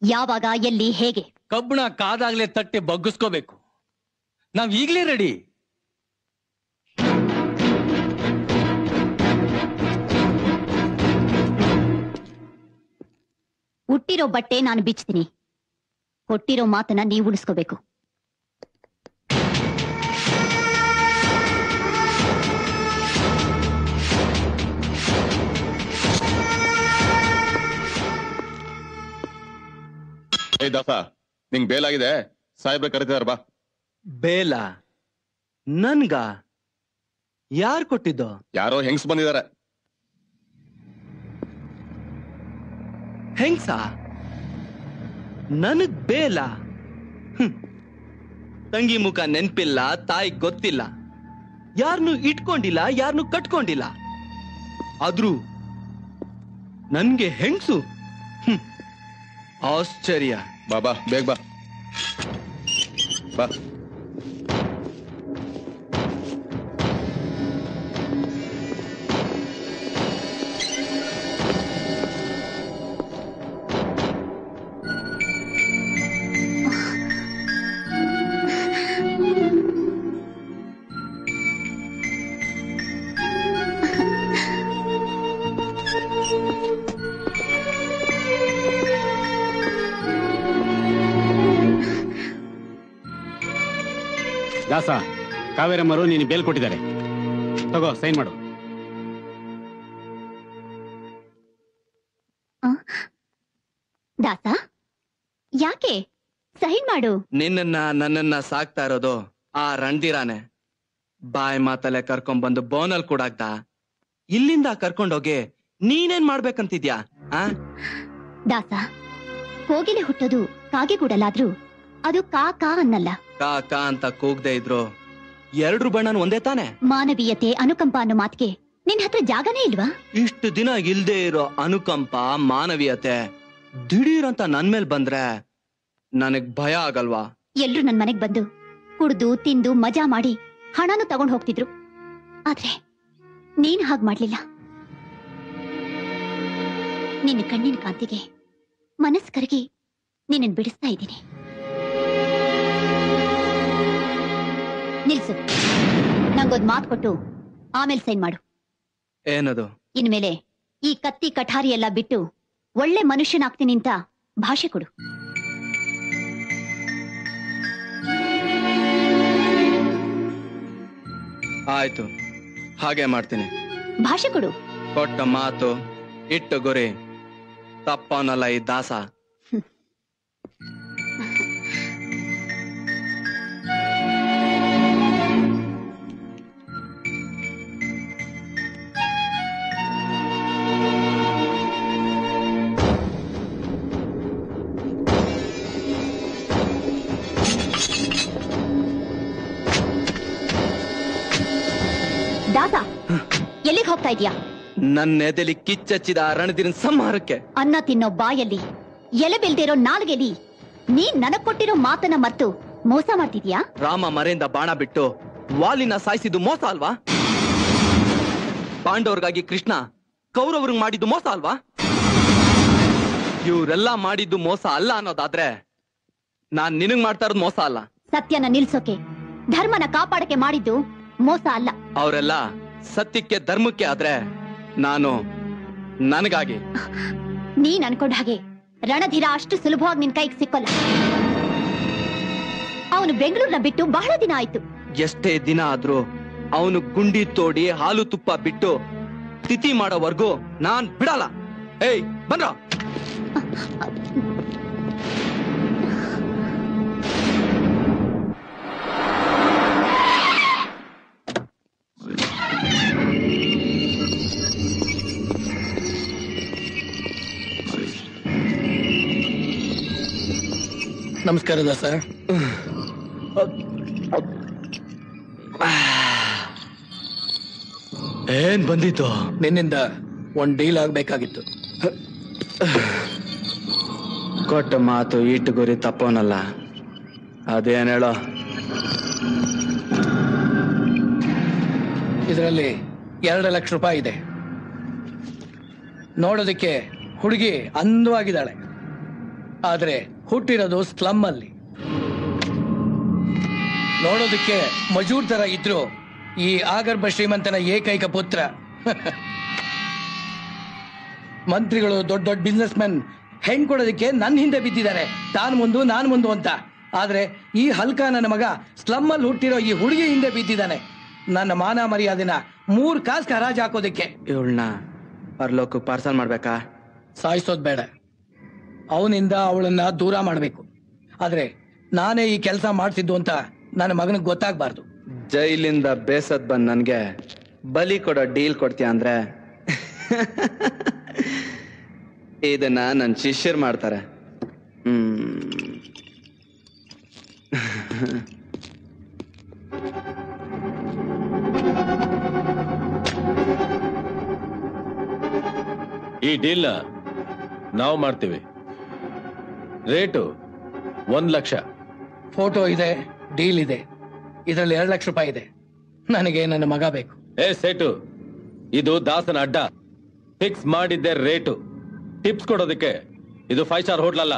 ಯಾವಾಗ, ಎಲ್ಲಿ, ಹೇಗೆ? ಕಬ್ಬಣ ಕಾದಾಗ್ಲೇ ತಟ್ಟೆ ಬಗ್ಗಿಸ್ಕೋಬೇಕು. ನಾವ್ ಈಗ್ಲೇ ರೆಡಿ. ಹುಟ್ಟಿರೋ ಬಟ್ಟೆ ನಾನು ಬಿಚ್ತೀನಿ, ಕೊಟ್ಟಿರೋ ಮಾತನ್ನ ನೀವು ಉಳಿಸ್ಕೋಬೇಕು. ಏ ದಾಸ, ನಿಂಗ್ ಬೇಲಾಗಿದೆ, ಸಾಹೇಬ್ರ ಕರೀತಿದಾರ ಬಾ. ಬೇಲ? ನನ್ಗ? ಯಾರು ಕೊಟ್ಟಿದ್ದು? ಯಾರೋ ಹೆಂಗ್ಸ್ ಬಂದಿದ್ದಾರೆ. ಹೆಂಗ್ಸ? ನನಗ್ ಬೇಲ? ತಂಗಿ ಮುಖ ನೆನ್ಪಿಲ್ಲ, ತಾಯಿ ಗೊತ್ತಿಲ್ಲ, ಯಾರನ್ನು ಇಟ್ಕೊಂಡಿಲ್ಲ, ಯಾರನ್ನು ಕಟ್ಕೊಂಡಿಲ್ಲ. ಆದ್ರೂ ನನ್ಗೆ ಹೆಂಗ್ಸು? ಆಶ್ಚರ್ಯ. ಬಾಬಾ ಬೇಗ ಬಾ ಬಾ. ದಾಸ, ಕಾವೇರಮ್ಮರು ನೀನು ಬೇಲ್ ಕೊಟ್ಟಿದ್ದಾರೆ, ತಗೋ ಸೈನ್ ಮಾಡು. ದಾಸ, ಯಾಕೆ ಸೈನ್ ಮಾಡು? ನನ್ನನ್ನ ಸಾಕ್ತಾ ಇರೋದು ಆ ರಣಧೀರಾನೆ. ಬಾಯ್ ಮಾತಲ್ಲೇ ಕರ್ಕೊಂಡ್ಬಂದು ಬೋನಲ್ ಕೂಡಾಕ್ದ. ಇಲ್ಲಿಂದ ಕರ್ಕೊಂಡೋಗಿ ನೀನೇನ್ ಮಾಡ್ಬೇಕಂತಿದ್ಯಾ? ದಾಸ, ಕೋಗಿಲೆ ಹುಟ್ಟೋದು ಕಾಗೆಗೂಡಲಾದ್ರೂ ಅದು ಕಾ ಕಾ ಅನ್ನಲ್ಲ. ಕಾ ಕಾ ಅಂತ ಕೂಗ್ದೆ ಇದ್ರು ಎಲ್ರು ಬಣ್ಣನ ಒಂದೇ ತಾನೆ. ಮಾನವೀಯತೆ, ಅನುಕಂಪ ಅನ್ನೋ ಮಾತಿಗೆ ನಿನ್ ಹತ್ರ ಜಾಗನೇ ಇಲ್ವಾ? ಇಷ್ಟು ದಿನ ಇಲ್ದೇ ಇರೋ ಅನುಕಂಪ, ಮಾನವೀಯತೆ ದಿಢೀರ್ ಅಂತ ನನ್ ಮೇಲ್ ಬಂದ್ರೆ ನನಗ್ ಭಯ ಆಗಲ್ವಾ? ಎಲ್ರು ನನ್ ಮನೆಗ್ ಬಂದು ಕುಡ್ದು ತಿಂದು ಮಜಾ ಮಾಡಿ ಹಣನು ತಗೊಂಡ್ ಹೋಗ್ತಿದ್ರು. ಆದ್ರೆ ನೀನ್ ಹಾಗ್ ಮಾಡ್ಲಿಲ್ಲ. ನಿನ್ನ ಕಣ್ಣಿನ ಕಾಂತಿಗೆ ಮನಸ್ ಕರಗಿ ನಿನ್ನ ಬಿಡಿಸ್ತಾ ಇದ್ದೀನಿ. ನಿಲ್ಸು, ನಂಗೊಂದ್ ಮಾತು ಕೊಟ್ಟು ಆಮೇಲೆ ಸೈನ್ ಮಾಡು. ಏನದು? ಇನ್ಮೇಲೆ ಈ ಕತ್ತಿ ಕಠಾರಿ ಎಲ್ಲ ಬಿಟ್ಟು ಒಳ್ಳೆ ಮನುಷ್ಯನಾಗ್ತೀನಿ ಅಂತ ಭಾಷೆ ಕೊಡು. ಆಯ್ತು, ಹಾಗೆ ಮಾಡ್ತೀನಿ. ಭಾಷೆ ಕೊಡು. ಕೊಟ್ಟ ಮಾತು ಇಟ್ಟು ಗುರಿ ತಪ್ಪನಲ್ಲ ಈ ದಾಸ. ದಾಸ, ಎಲ್ಲಿಗೆ ಹೋಗ್ತಾ ಇದೀಯಾ? ನನ್ನ ಎದೆಲಿ ಕಿಚ್ಚಚ್ಚಿದ ರಣದಿನ ಸಂಹಾರಕ್ಕೆ. ಅನ್ನ ತಿನ್ನೋ ಬಾಯಲ್ಲಿ ಎಲೆ ಬೆಲ್ದಿರೋ ನಾಲ್ಗೆಲಿ ನೀನ್ ನನಗ್ ಕೊಟ್ಟಿರೋ ಮಾತನ್ನ ಮರ್ತು ಮೋಸ ಮಾಡ್ತಿದ್ಯಾ? ರಾಮ ಮರೆಯಿಂದ ಬಾಣ ಬಿಟ್ಟು ವಾಲಿನ ಸಾಯಿಸಿದ್ದು ಮೋಸ ಅಲ್ವಾ? ಪಾಂಡವ್ರಿಗಾಗಿ ಕೃಷ್ಣ ಕೌರವ್ರಿಗೆ ಮಾಡಿದ್ದು ಮೋಸ ಅಲ್ವಾ? ಇವರೆಲ್ಲ ಮಾಡಿದ್ದು ಮೋಸ ಅಲ್ಲ ಅನ್ನೋದಾದ್ರೆ ನಾನ್ ನಿನಗ್ ಮಾಡ್ತಾ ಇರೋದು ಮೋಸ ಅಲ್ಲ. ಸತ್ಯನ ನಿಲ್ಸೋಕೆ ಧರ್ಮನ ಕಾಪಾಡಕ್ಕೆ ಮಾಡಿದ್ದು ಮೋಸ ಅಲ್ಲ. ಅವರೆಲ್ಲ ಸತ್ಯಕ್ಕೆ ಧರ್ಮಕ್ಕೆ ಆದ್ರೆ ನಾನು ನನಗಾಗಿ. ನೀನ್ ಅನ್ಕೊಂಡ ಹಾಗೆ ರಣಧೀರ ಅಷ್ಟು ಸುಲಭವಾಗಿ ನಿನ್ ಕೈಗೆ ಸಿಕ್ಕೋಲ್ಲ. ಅವನು ಬೆಂಗಳೂರ್ನ ಬಿಟ್ಟು ಬಹಳ ದಿನ ಆಯ್ತು. ಎಷ್ಟೇ ದಿನ ಆದ್ರೂ ಅವನು ಗುಂಡಿ ತೋಡಿ ಹಾಲು ತುಪ್ಪ ಬಿಟ್ಟು ತಿಥಿ ಮಾಡೋವರೆಗೂ ನಾನ್ ಬಿಡಲ್ಲ. ಏಯ್ ಬಂದ್ರ ನಮಸ್ಕಾರ ದಾಸ. ಏನ್ ಬಂದಿತ್ತು? ನಿನ್ನಿಂದ ಒಂದ್ ಡೀಲ್ ಆಗ್ಬೇಕಾಗಿತ್ತು. ಕೊಟ್ಟ ಮಾತು ಇಟ್ಟು ಗುರಿ ತಪ್ಪೋನಲ್ಲ. ಅದೇನ್ ಹೇಳೋ? ಇದರಲ್ಲಿ 2 ಲಕ್ಷ ರೂಪಾಯಿ ಇದೆ. ನೋಡೋದಕ್ಕೆ ಹುಡುಗಿ ಅಂದವಾಗಿದ್ದಾಳೆ, ಆದ್ರೆ ಹುಟ್ಟಿರೋದು ಸ್ಲಮ್ ಅಲ್ಲಿ. ನೋಡೋದಕ್ಕೆ ಮಜೂರ್ ತರ ಇದ್ರು ಈ ಆಗರ್ಭ ಶ್ರೀಮಂತನ ಏಕೈಕ ಪುತ್ರ. ಮಂತ್ರಿಗಳು, ದೊಡ್ಡ ದೊಡ್ಡ ಬಿಸ್ನೆಸ್ ಮೆನ್ ಹೆಣ್ ಕೊಡೋದಕ್ಕೆ ನನ್ನ ಹಿಂದೆ ಬಿದ್ದಿದ್ದಾರೆ, ತಾನು ಮುಂದು ಅಂತ. ಆದ್ರೆ ಈ ಹಲ್ಕ ನನ್ನ ಮಗ ಸ್ಲಮ್ ಅಲ್ಲಿ ಹುಟ್ಟಿರೋ ಈ ಹುಡುಗಿ ಹಿಂದೆ ಬಿದ್ದಿದ್ದಾನೆ. ನನ್ನ ಮಾನ ಮರ್ಯಾದೆನ 3 ಕಾಸ್ಗೆ ಹರಾಜ್ ಹಾಕೋದಕ್ಕೆ. ಇವಳನ್ನ ಪರಲೋಕಕ್ಕೆ ಪಾರ್ಸಲ್ ಮಾಡ್ಬೇಕಾ? ಸಾಯಿಸೋದ್ ಬೇಡ, ಅವನಿಂದ ಅವಳನ್ನ ದೂರ ಮಾಡಬೇಕು. ಆದ್ರೆ ನಾನೇ ಈ ಕೆಲಸ ಮಾಡ್ತಿದ್ದು ಅಂತ ನನ್ನ ಮಗನಿಗೆ ಗೊತ್ತಾಗ್ಬಾರ್ದು. ಜೈಲಿಂದ ಬೇಸದ್ ಬಂದ್ ನನ್ಗೆ ಬಲಿ ಕೊಡೋ ಡೀಲ್ ಕೊಡ್ತೀಯ ಅಂದ್ರೆ ಇದನ್ನ ನನ್ ಶಿಷ್ಯರ್ ಮಾಡ್ತಾರೆ. ಈ ಡೀಲ್ ನಾವು ಮಾಡ್ತೀವಿ. ರೇಟು 1 ಲಕ್ಷ. ಫೋಟೋ ಇದೆ, ಡೀಲ್ ಇದೆ. ಇದರಲ್ಲಿ 2 ಲಕ್ಷ ರೂಪಾಯಿ ಇದೆ. ನನಗೆ ನನ್ನ ಮಗ ಬೇಕು. ಸೇಟು, ಇದು ದಾಸನ ಅಡ್ಡ. ಫಿಕ್ಸ್ ಮಾಡಿದ್ದೆ ರೇಟು. ಟಿಪ್ಸ್ ಕೊಡೋದಕ್ಕೆ ಇದು 5 ಸ್ಟಾರ್ ಹೋಟ್ಲ್ ಅಲ್ಲ.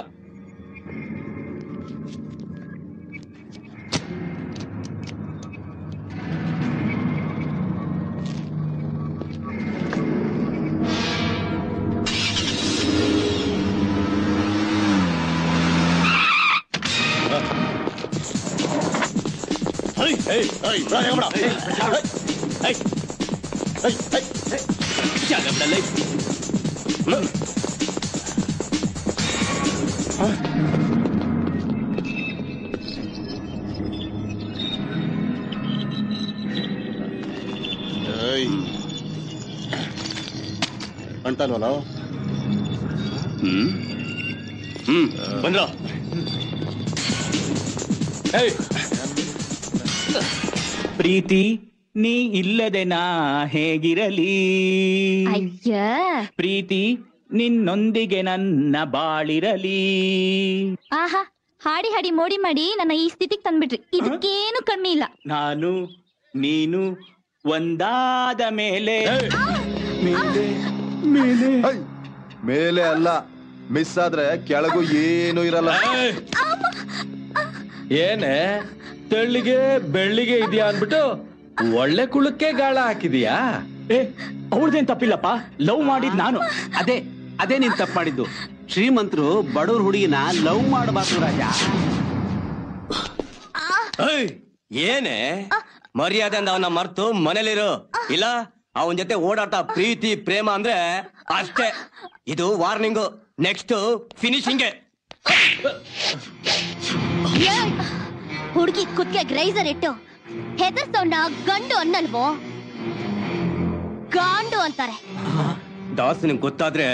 ಅಂಟಲ್ವಲ್ಲ? ಬಂದ್ರ ಪ್ರೀತಿ ನೀ ಇಲ್ಲದೆ ನಾ ಹೇಗಿರಲಿ, ಪ್ರೀತಿ ನಿನ್ನೊಂದಿಗೆ ನನ್ನ ಬಾಳಿರಲಿ. ಆಹಾ, ಹಾಡಿ ಹಾಡಿ ಮೋಡಿ ಮಾಡಿ ನನ್ನ ಈ ಸ್ಥಿತಿಗೆ ತಂದ್ಬಿಟ್ರಿ. ಇದಕ್ಕೇನು ಕಮ್ಮಿ ಇಲ್ಲ. ನಾನು ನೀನು ಒಂದಾದ ಮೇಲೆ ಮೇಲೆ ಅಲ್ಲ, ಮಿಸ್ ಆದ್ರೆ ಕೆಳಗೂ ಏನು ಇರಲ್ಲ. ಏನೇ ತೆಳ್ಳಿಗೆ ಬೆಳ್ಳಿಗೆ ಇದೆಯಾ ಅನ್ಬಿಟ್ಟು ಒಳ್ಳೆ ಕುಳಕ್ಕೆ ಗಾಳ ಹಾಕಿದೀಯಾ? ಅವ್ರದೇನ್ ತಪ್ಪಿಲ್ಲಪ್ಪ, ಲವ್ ಮಾಡಿದ್ ನಾನು. ಅದೇ ನೀನ್ ತಪ್ಪು ಮಾಡಿದ್ದು. ಶ್ರೀಮಂತರು ಬಡವ್ರ ಹುಡುಗಿನ ಲವ್ ಮಾಡಬಾರ್ದು ರಾಜ. ಏನೇ ಮರ್ಯಾದೆಯಿಂದ ಅವನ ಮರ್ತು ಮನೇಲಿರು, ಇಲ್ಲ ಅವನ ಜೊತೆ ಓಡಾಟ ಪ್ರೀತಿ ಪ್ರೇಮ ಅಂದ್ರೆ ಅಷ್ಟೇ. ಇದು ವಾರ್ನಿಂಗು, ನೆಕ್ಸ್ಟ್ ಫಿನಿಶಿಂಗ್. ಹುಡುಗಿ ಕುತ್ತಿಗೆ ಗ್ರೈಸರ್ ಇಟ್ಟು ಹೆದರ್ಸೋಣ ಗಂಡು ಅನ್ನಲ್ವೋ, ಗಾಂಡು ಅಂತಾರೆ. ದಾಸ್ ನಿಂಗೆ ಗೊತ್ತಾದ್ರೆ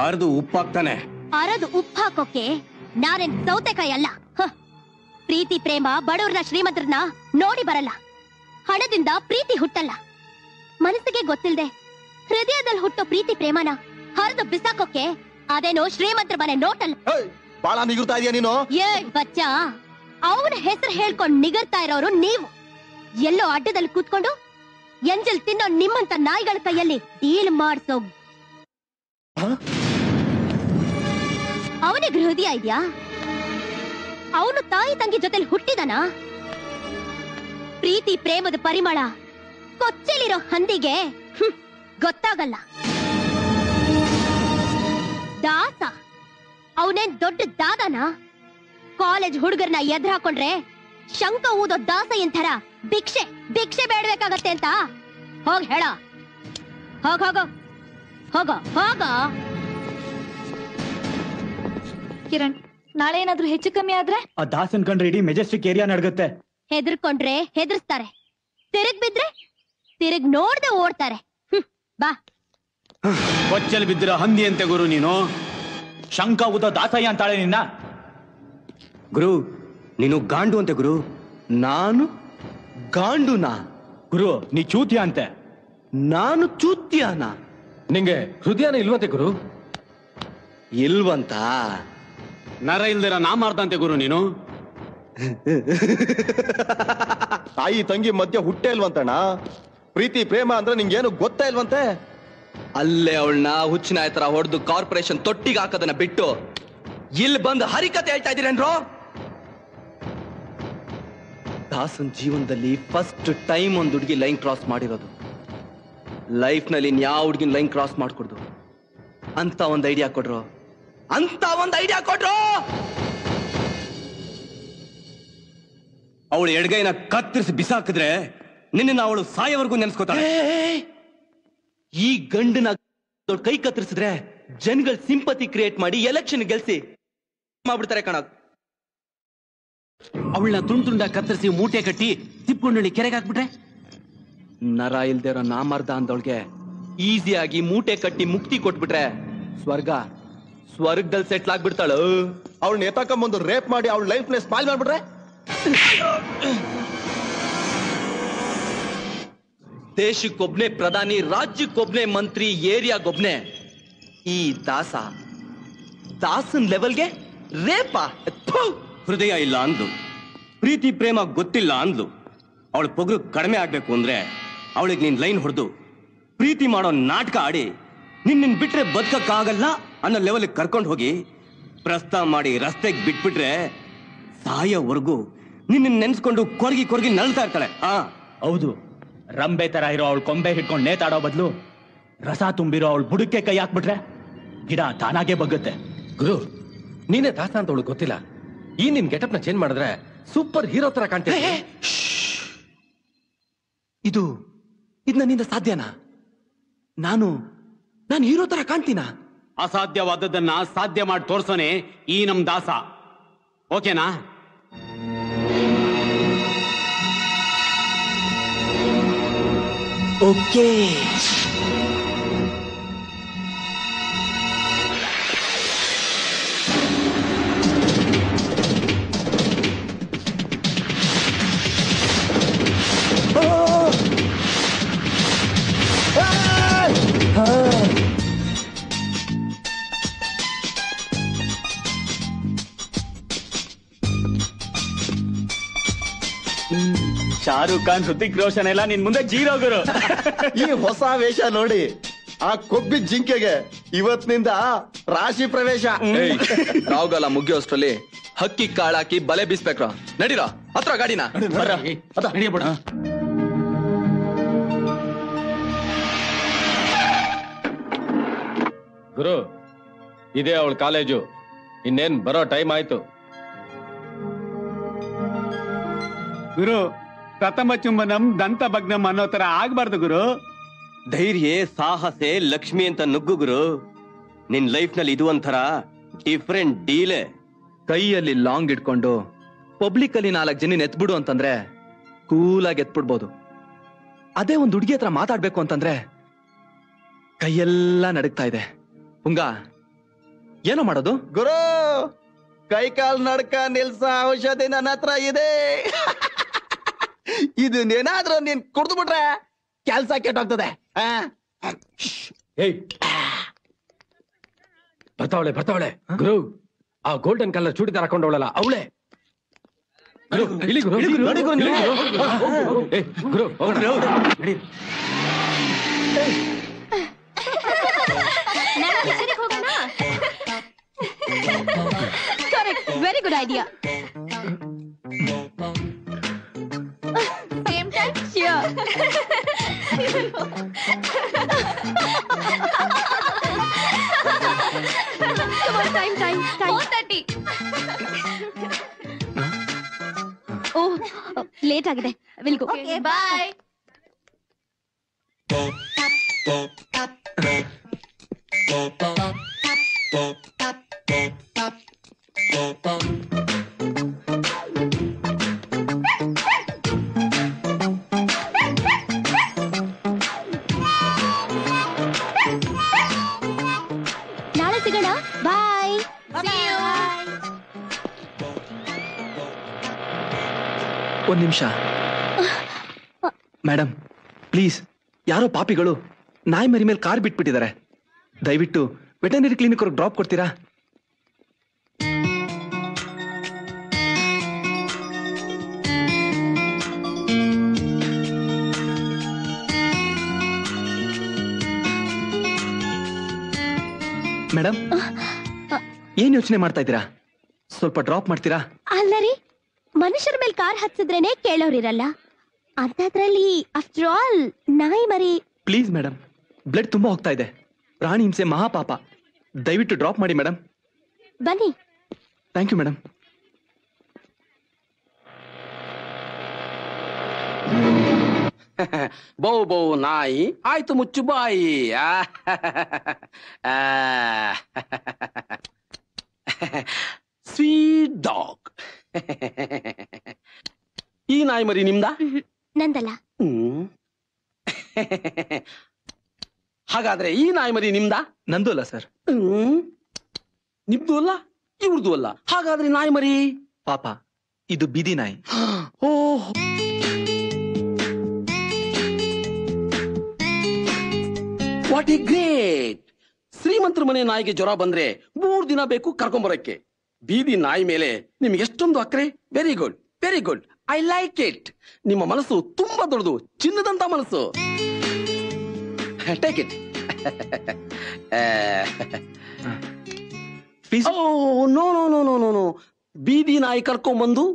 ಅರ್ದು ಉಪ್ಪಾಗ್ತಾನೆ. ಅರದು ಉಪ್ಪು ಹಾಕೋಕೆ ನಾನೇನ್ ಸೌತೆಕಾಯಿ ಅಲ್ಲ. ಪ್ರೀತಿ ಪ್ರೇಮ ಬಡವ್ರನ್ನ ಶ್ರೀಮಂತರನ್ನ ನೋಡಿ ಬರಲ್ಲ. ಹಣದಿಂದ ಪ್ರೀತಿ ಹುಟ್ಟಲ್ಲ. ಮನಸ್ಸಿಗೆ ಗೊತ್ತಿಲ್ದೆ ಹೃದಯದಲ್ಲಿ ಹುಟ್ಟೋ ಪ್ರೀತಿ ಪ್ರೇಮನ ಹರಿದು ಬಿಸಾಕೋಕೆ ಅದೇನೋ ಶ್ರೀಮಂತರ ಮನೆ ನೋಟಲ್ ಬಾಳ ನಿಗುರ್ತಾ ಇದೀಯ ನೀನು. ಏ ಬಚ್ಚ, ಅವನ ಹೆಸರು ಹೇಳ್ಕೊಂಡು ನಿಗರ್ತಾ ಇರೋರು ನೀವು. ಎಲ್ಲೋ ಅಡ್ಡದಲ್ಲಿ ಕೂತ್ಕೊಂಡು ಎಂಜಲ್ ತಿನ್ನೋ ನಿಮ್ಮಂತ ನಾಯಿಗಳ ಕೈಯಲ್ಲಿ ಡೀಲ್ ಮಾಡ್ಸೋ ಅವನಿಗೆ ಹೃದಯ ಇದ್ಯಾ? ಅವನು ತಾಯಿ ತಂಗಿ ಜೊತೆಲಿ ಹುಟ್ಟಿದನ? ಪ್ರೀತಿ ಪ್ರೇಮದ ಪರಿಮಳ ಕೊಚ್ಚಲಿರೋ ಹಂದಿಗೆ ಗೊತ್ತಾಗಲ್ಲ. ದಾಸ ಅವನೇನ್ ದೊಡ್ಡ ದಾದನ? ಕಾಲೇಜ್ ಹುಡುಗರ್ನ ಎದುರು ಹಾಕೊಂಡ್ರೆ ಶಂಕ ಊದೋ ದಾಸ ಎಂಥರ ಭಿಕ್ಷೆ ಭಿಕ್ಷೆ ಬೇಡಬೇಕಾಗತ್ತೆ ಅಂತ ಹೋಗ್ ಹೇಳ. ಹೋಗ ಹೋಗೋ ಹೋಗ ಹೋಗ. ಕಿರಣ್, ನಾಳೆ ಏನಾದ್ರೂ ಹೆಚ್ಚು ಕಮ್ಮಿ ಆದ್ರೆ ಆ ದಾಸನ್ ಕಂಡ್ರೆ ಇಡೀ ಮೆಜೆಸ್ಟಿಕ್ ಏರಿಯಾ ನಡ್ಗತ್ತೆ. ಹೆದರ್ಕೊಂಡ್ರೆ ಹೆದರ್ಸ್ತಾರೆ, ತಿರುಗ್ ಬಿದ್ರೆ ತಿರುಗ್ ನೋಡ್ದೆ ಓಡ್ತಾರೆ. ಬಾ. ಕೊಚ್ಚಲ್ ಬಿದ್ದಿರೋ ಹಂದಿ ಅಂತೆ ಗುರು ನೀನು. ಶಂಕ ಊದೋ ದಾಸಯ್ಯ ಅಂತಾಳೆ ನಿನ್ನ. ಗುರು ನೀನು ಗಾಂಡು ಅಂತೆ ಗುರು. ನಾನು ಗಾಂಡುನಾ? ಗುರು ನೀ ಚೂತ್ಯ ಅಂತೆ. ನಾನು ಚೂತ್ಯಾನ? ನಿಂಗೆ ಹೃದಯನ ಇಲ್ವಂತೆ ಗುರು. ಇಲ್ವಂತ? ನರ ಇಲ್ದಿರ ನಾ ಮಾಡ್ದಂತೆ ಗುರು ನೀನು. ತಾಯಿ ತಂಗಿ ಮಧ್ಯ ಹುಟ್ಟೆ ಇಲ್ವಂತಣ್ಣ. ಪ್ರೀತಿ ಪ್ರೇಮ ಅಂದ್ರೆ ನಿಂಗೇನು ಗೊತ್ತಾ ಇಲ್ವಂತೆ. ಅಲ್ಲೇ ಅವಳನ್ನ ಹುಚ್ಚಿನ ತರ ಹೊಡೆದು ಕಾರ್ಪೊರೇಷನ್ ತೊಟ್ಟಿಗೆ ಹಾಕೋದನ್ನ ಬಿಟ್ಟು ಇಲ್ಲಿ ಬಂದು ಹರಿಕತೆ ಹೇಳ್ತಾ ಇದೀರೇನ್ರೋ? ದಾಸನ್ ಜೀವನದಲ್ಲಿ ಫಸ್ಟ್ ಟೈಮ್ ಒಂದು ಹುಡುಗಿ ಲೈನ್ ಕ್ರಾಸ್ ಮಾಡಿರೋದು. ಲೈಫ್ ನಲ್ಲಿ ಯಾವ ಹುಡುಗಿನ ಲೈನ್ ಕ್ರಾಸ್ ಮಾಡ್ಕೊಡ್ದು ಅಂತ ಒಂದ್ ಐಡಿಯಾ ಕೊಡ್ರು, ಅಂತ ಒಂದ್ ಐಡಿಯಾ ಕೊಡ್ರು. ಅವಳು ಎಡಗೈನ ಕತ್ತರಿಸಿ ಬಿಸಾಕಿದ್ರೆ ನಿನ್ನ ಅವಳು ಸಾಯವರೆಗೂ ನೆನ್ಸ್ಕೊತಾಳೆ. ಈ ಗಂಡನ ಕೈ ಕತ್ತರಿಸಿದ್ರೆ ಜನಗಳ ಸಿಂಪತಿ ಕ್ರಿಯೇಟ್ ಮಾಡಿ ಎಲೆಕ್ಷನ್ ಗೆಲ್ಸಿ ಮಾಡ್ಬಿಡ್ತಾರೆ ಕಣ. ಅವಳನ್ನ ತುಂಡ ಕತ್ತರಿಸಿ ಮೂಟೆ ಕಟ್ಟಿ ತಿಪ್ಕೊಂಡಳ್ಳಿ ಕೆರೆಗೆ ಹಾಕ್ಬಿಟ್ರೆ ನರ ಇಲ್ದೇ ಇರೋ ನಾಮರ್ದ ಅಂದವಳಿಗೆ ಈಸಿಯಾಗಿ ಮೂಟೆ ಕಟ್ಟಿ ಮುಕ್ತಿ ಕೊಟ್ಬಿಟ್ರೆ ಸ್ವರ್ಗದಲ್ಲಿ ಸೆಟ್ಲ್ ಆಗ್ಬಿಡ್ತಾಳು. ಅವಳನ್ನ ಎತ್ತಕೊಂಬಂದು ರೇಪ್ ಮಾಡಿ ಅವಳ ಲೈಫ್ ನ ಸ್ಪಾಯ್ಲ್ ಮಾಡ್ಬಿಟ್ರೆ ದೇಶಕ್ಕೊಬ್ನೇ ಪ್ರಧಾನಿ, ರಾಜ್ಯಕ್ಕೊಬ್ನೇ ಮಂತ್ರಿ, ಏರಿಯಾಗೊಬ್ನೇ. ಈ ದಾಸನ್ ಲೆವೆಲ್ಗೆ ರೇಪ. ಹೃದಯ ಇಲ್ಲ ಅಂದ್ಲು, ಪ್ರೀತಿ ಪ್ರೇಮ ಗೊತ್ತಿಲ್ಲ ಅಂದ್ಲು. ಅವಳ ಪೊಗರು ಕಡಿಮೆ ಆಗ್ಬೇಕು ಅಂದ್ರೆ ಅವಳಿಗೆ ನೀನ್ ಲೈನ್ ಹೊಡೆದು ಪ್ರೀತಿ ಮಾಡೋ ನಾಟಕ ಆಡಿ ನಿನ್ನ ಬಿಟ್ರೆ ಬದುಕಕ್ಕಾಗಲ್ಲ ಅನ್ನೋ ಲೆವೆಲ್ ಕರ್ಕೊಂಡು ಹೋಗಿ ಪ್ರಸ್ತಾವ ಮಾಡಿ ರಸ್ತೆಗೆ ಬಿಟ್ಬಿಟ್ರೆ ಸಾಯೋವರೆಗೂ ನಿನ್ನ ನೆನ್ಸ್ಕೊಂಡು ಕೊರಗಿ ನಳ್ತಾ ಇರ್ತಾಳೆ. ಹೌದು, ರಂಬೆ ತರ ಇರೋ ಅವಳು ಕೊಂಬೆ ಹಿಡ್ಕೊಂಡು ನೇತಾಡೋ ಬದಲು ರಸ ತುಂಬಿರೋ ಅವಳು ಬುಡಕ್ಕೆ ಕೈ ಹಾಕ್ಬಿಟ್ರೆ ಗಿಡ ತಾನಾಗೆ ಬಗ್ಗುತ್ತೆ. ಗುರು ನೀನೇ ದಾಸ ಅಂತ ಅವಳು ಗೊತ್ತಿಲ್ಲ. ಈ ನಿನ್ ಗೆಟಪ್ ನ ಚೇಂಜ್ ಮಾಡಿದ್ರೆ ಸೂಪರ್ ಹೀರೋ ತರ ಕಾಣ್ತೇವೆ. ಇದು ನನ್ನಿಂದ ಸಾಧ್ಯನಾ? ನಾನು ಹೀರೋ ತರ ಕಾಣ್ತೀನಾ? ಅಸಾಧ್ಯವಾದದ್ದನ್ನ ಸಾಧ್ಯ ಮಾಡಿ ತೋರ್ಸೋನೆ ಈ ನಮ್ ದಾಸ. ಓಕೆನಾ? ಓಕೆ. ಶಾರುಖ್ ಖಾನ್, ಹೃತಿಕ್ ರೋಷನ್ ಎಲ್ಲ ನಿನ್ ಮುಂದೆ ಜೀರೋ ಗುರು. ಈ ಹೊಸ ವೇಷ ನೋಡಿ ಆ ಕೊಬ್ಬಿದ ಜಿಂಕೆಗೆ ಇವತ್ತಿನಿಂದ ರಾಶಿ ಪ್ರವೇಶ. ರಾವ್ಗಾಲ ಮುಗಿಯೋಷ್ಟ್ರಲ್ಲಿ ಹಕ್ಕಿ ಕಾಳಾಕಿ ಬಲೆ ಬೀಸ್ಬೇಕ್ರ. ನಡೀರ ಹತ್ರ ಗಾಡಿನ. ಗುರು ಇದೇ ಅವಳ ಕಾಲೇಜು. ಇನ್ನೇನ್ ಬರೋ ಟೈಮ್ ಆಯ್ತು. ಗುರು ಪ್ರಥಮ ಚುಂಬನಂ ದಂತ ಭಗ್ನಂ ಅನ್ನೋ ತರ ಆಗ್ಬಾರ್ದು ಗುರು. ಧೈರ್ಯ ಸಾಹಸೆ ಲಕ್ಷ್ಮಿ ಅಂತ ನುಗ್ಗು ಗುರು. ನಿನ್ ಲೈಫ್ ನಲ್ಲಿ ಇದು ಒಂಥರ ಡಿಫ್ರೆಂಟ್ ಡೀಲೆ. ಕೈಯಲ್ಲಿ ಲಾಂಗ್ ಇಟ್ಕೊಂಡು ಪಬ್ಲಿಕ್ ಅಲ್ಲಿ 4 ಜನ ಎತ್ಬಿಡು ಅಂತಂದ್ರೆ ಕೂಲಾಗಿ ಎತ್ಬಿಡ್ಬೋದು. ಅದೇ ಒಂದು ಹುಡುಗಿ ಹತ್ರ ಮಾತಾಡ್ಬೇಕು ಅಂತಂದ್ರೆ ಕೈಯೆಲ್ಲ ನಡುಗ್ತಾ ಇದೆ. ಪುಂಗ ಏನೋ ಮಾಡೋದು? ಗುರು ಕೈ ಕಾಲ್ ನಡ್ಕ ನಿಲ್ಸ ಔಷಧಿ ನನ್ನ ಹತ್ರ ಇದೆ. ಇದನ್ನೇನಾದ್ರೂ ನೀನ್ ಕುಡ್ದು ಬಿಟ್ರೆ ಕೆಲ್ಸ ಕೆಟ್ಟೋಗ್ತದೆ. ಏಯ್ ಬರ್ತಾವಳೆ ಗುರು, ಆ ಗೋಲ್ಡನ್ ಕಲರ್ ಚೂಡಿದಾರ ಹಾಕೊಂಡವಳಲ್ಲ ಅವಳೆ. ಗುರು ಇಲ್ಲಿ ಗುರು, ಗುರು correct, very good idea. Same time sure. Time 4:30. Oh late ಆಗಿದೆ. Will go. Okay bye. ನಾಳೆ ಸಿಗೋಣ. ಬಾಯ್. ಒಂದ್ ನಿಮಿಷ ಮೇಡಮ್, ಪ್ಲೀಸ್. ಯಾರೋ ಪಾಪಿಗಳು ನಾಯಿ ಮರಿ ಮೇಲೆ ಕಾರ್ ಬಿಟ್ಬಿಟ್ಟಿದ್ದಾರೆ. ದಯವಿಟ್ಟು ವೆಟರ್ನರಿ ಕ್ಲಿನಿಕ್ ಅವ್ರಿಗೆ ಡ್ರಾಪ್ ಕೊಡ್ತೀರಾ? ಮೇಡಮ್, ಏನ್ ಯೋಚನೆ ಮಾಡ್ತಾ ಇದ್ದೀರಾ? ಸ್ವಲ್ಪ ಡ್ರಾಪ್ ಮಾಡ್ತೀರಾ? ಅಲ್ಲರಿ, ಮನುಷ್ಯರ ಮೇಲೆ ಕಾರ್ ಹತ್ತಿದ್ರೇನೆ ಕೇಳೋರಿರಲ್ಲ, ಅಂತದ್ರಲ್ಲಿ ಆಫ್ಟರ್ ಆಲ್ ನಾಯಿ ಮರಿ. ಪ್ಲೀಸ್ ಮೇಡಮ್, ಬ್ಲಡ್ ತುಂಬಾ ಹೋಗ್ತಾ ಇದೆ. ಪ್ರಾಣಿ ಹಿಂಸೆ ಮಹಾಪಾಪ. ದಯವಿಟ್ಟು ಡ್ರಾಪ್ ಮಾಡಿ ಮೇಡಮ್. ಬನ್ನಿ. Thank you madam. ಬೌ ಬೌ ನಾಯಿ ಆಯ್ತು ಮುಚ್ಚು ಬಾಯಿ. Sweet dog. ಈ ನಾಯಿ ಮರಿ ನಿಮ್ದ? ನಂದಲ್ಲ. ಹಾಗಾದ್ರೆ ಈ ನಾಯಿ ಮರಿ ನಿಮ್ದ? ನಂದು ಅಲ್ಲ ಸರ್. ನಿಮ್ದು ಅಲ್ಲ, ಇವ್ರದ್ದು ಅಲ್ಲ. ಹಾಗಾದ್ರೆ ನಾಯಿ ಮರಿ ಪಾಪ, ಇದು ಬೀದಿ ನಾಯಿ. ಓಹ್, ವಾಟ್ ಎ ಗ್ರೇಟ್. ಶ್ರೀಮಂತರ ಮನೆ ನಾಯಿಗೆ ಜ್ವರ ಬಂದ್ರೆ 3 ದಿನ ಬೇಕು ಕರ್ಕೊಂಬರಕ್ಕೆ. ಬೀದಿ ನಾಯಿ ಮೇಲೆ ನಿಮ್ಗೆ ಎಷ್ಟೊಂದು ಅಕ್ರೆ. Very good, very good. I like it. ನಿಮ್ಮ ಮನಸ್ಸು ತುಂಬಾ ದೊಡ್ಡದು, ಚಿನ್ನದಂತ ಮನಸ್ಸು. Take it. No no no no no no. ಬೀದಿ ನಾಯಿ ಕರ್ಕೊಂಬಂದು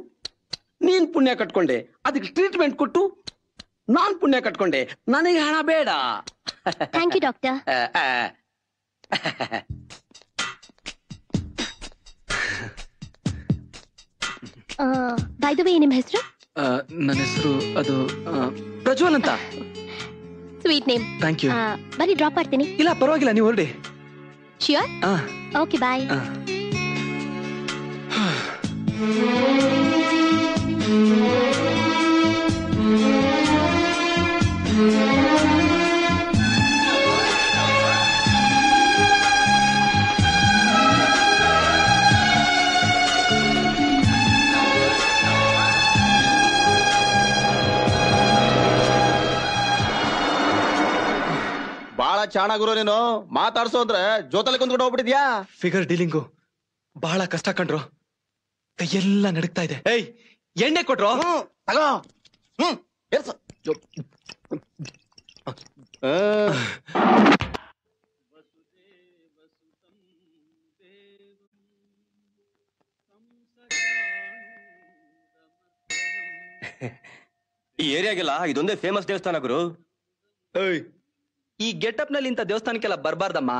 ನೀನ್ ಪುಣ್ಯ ಕಟ್ಕೊಂಡೆ, ಅದಕ್ಕೆ ಟ್ರೀಟ್ಮೆಂಟ್ ಕೊಟ್ಟು ನಾನ್ ಪುಣ್ಯ ಕಟ್ಕೊಂಡೆ. ನನಗೆ ಹಣ ಬೇಡ. Thank you doctor. By the way, ನಿಮ್ಮ ಹೆಸರು? ನನ್ನ ಹೆಸರು ಅದು ಪ್ರಜ್ವಲ್ ಅಂತ. Sweet name. Thank you. ಬನ್ನಿ, ಡ್ರಾಪ್ ಮಾಡ್ತೀನಿ. ಇಲ್ಲ ಪರವಾಗಿಲ್ಲ, ನೀವು ಹೊರಡಿ. ಶ್ಯೂರ್. Okay bye. ಬಹಳ ಚಾಣ ಗುರು ನೀನು. ಮಾತಾಡ್ಸೋ ಅಂದ್ರೆ ಜೊತೆಲಿ ಕುಂತ್ಕೊಂಡು ಹೋಗ್ಬಿಟ್ಟಿದ್ಯಾ? ಫಿಗರ್ ಡೀಲಿಂಗು ಬಹಳ ಕಷ್ಟ ಕಂಡ್ರು. ಕೈಯೆಲ್ಲ ನಡುಕ್ತಾ ಇದೆ. ಏಯ್, ಎಣ್ಣೆ ಕೊಟ್ರು? ತಗೋ. ಈ ಏರಿಯಾಗೆಲ್ಲ ಇದೊಂದೇ ಫೇಮಸ್ ದೇವಸ್ಥಾನ ಗುರು. ಈ ಗೆಟಪ್ ನಲ್ಲಿ ಇಂಥ ದೇವಸ್ಥಾನಕ್ಕೆಲ್ಲ ಬರ್ಬಾರ್ದಮ್ಮ.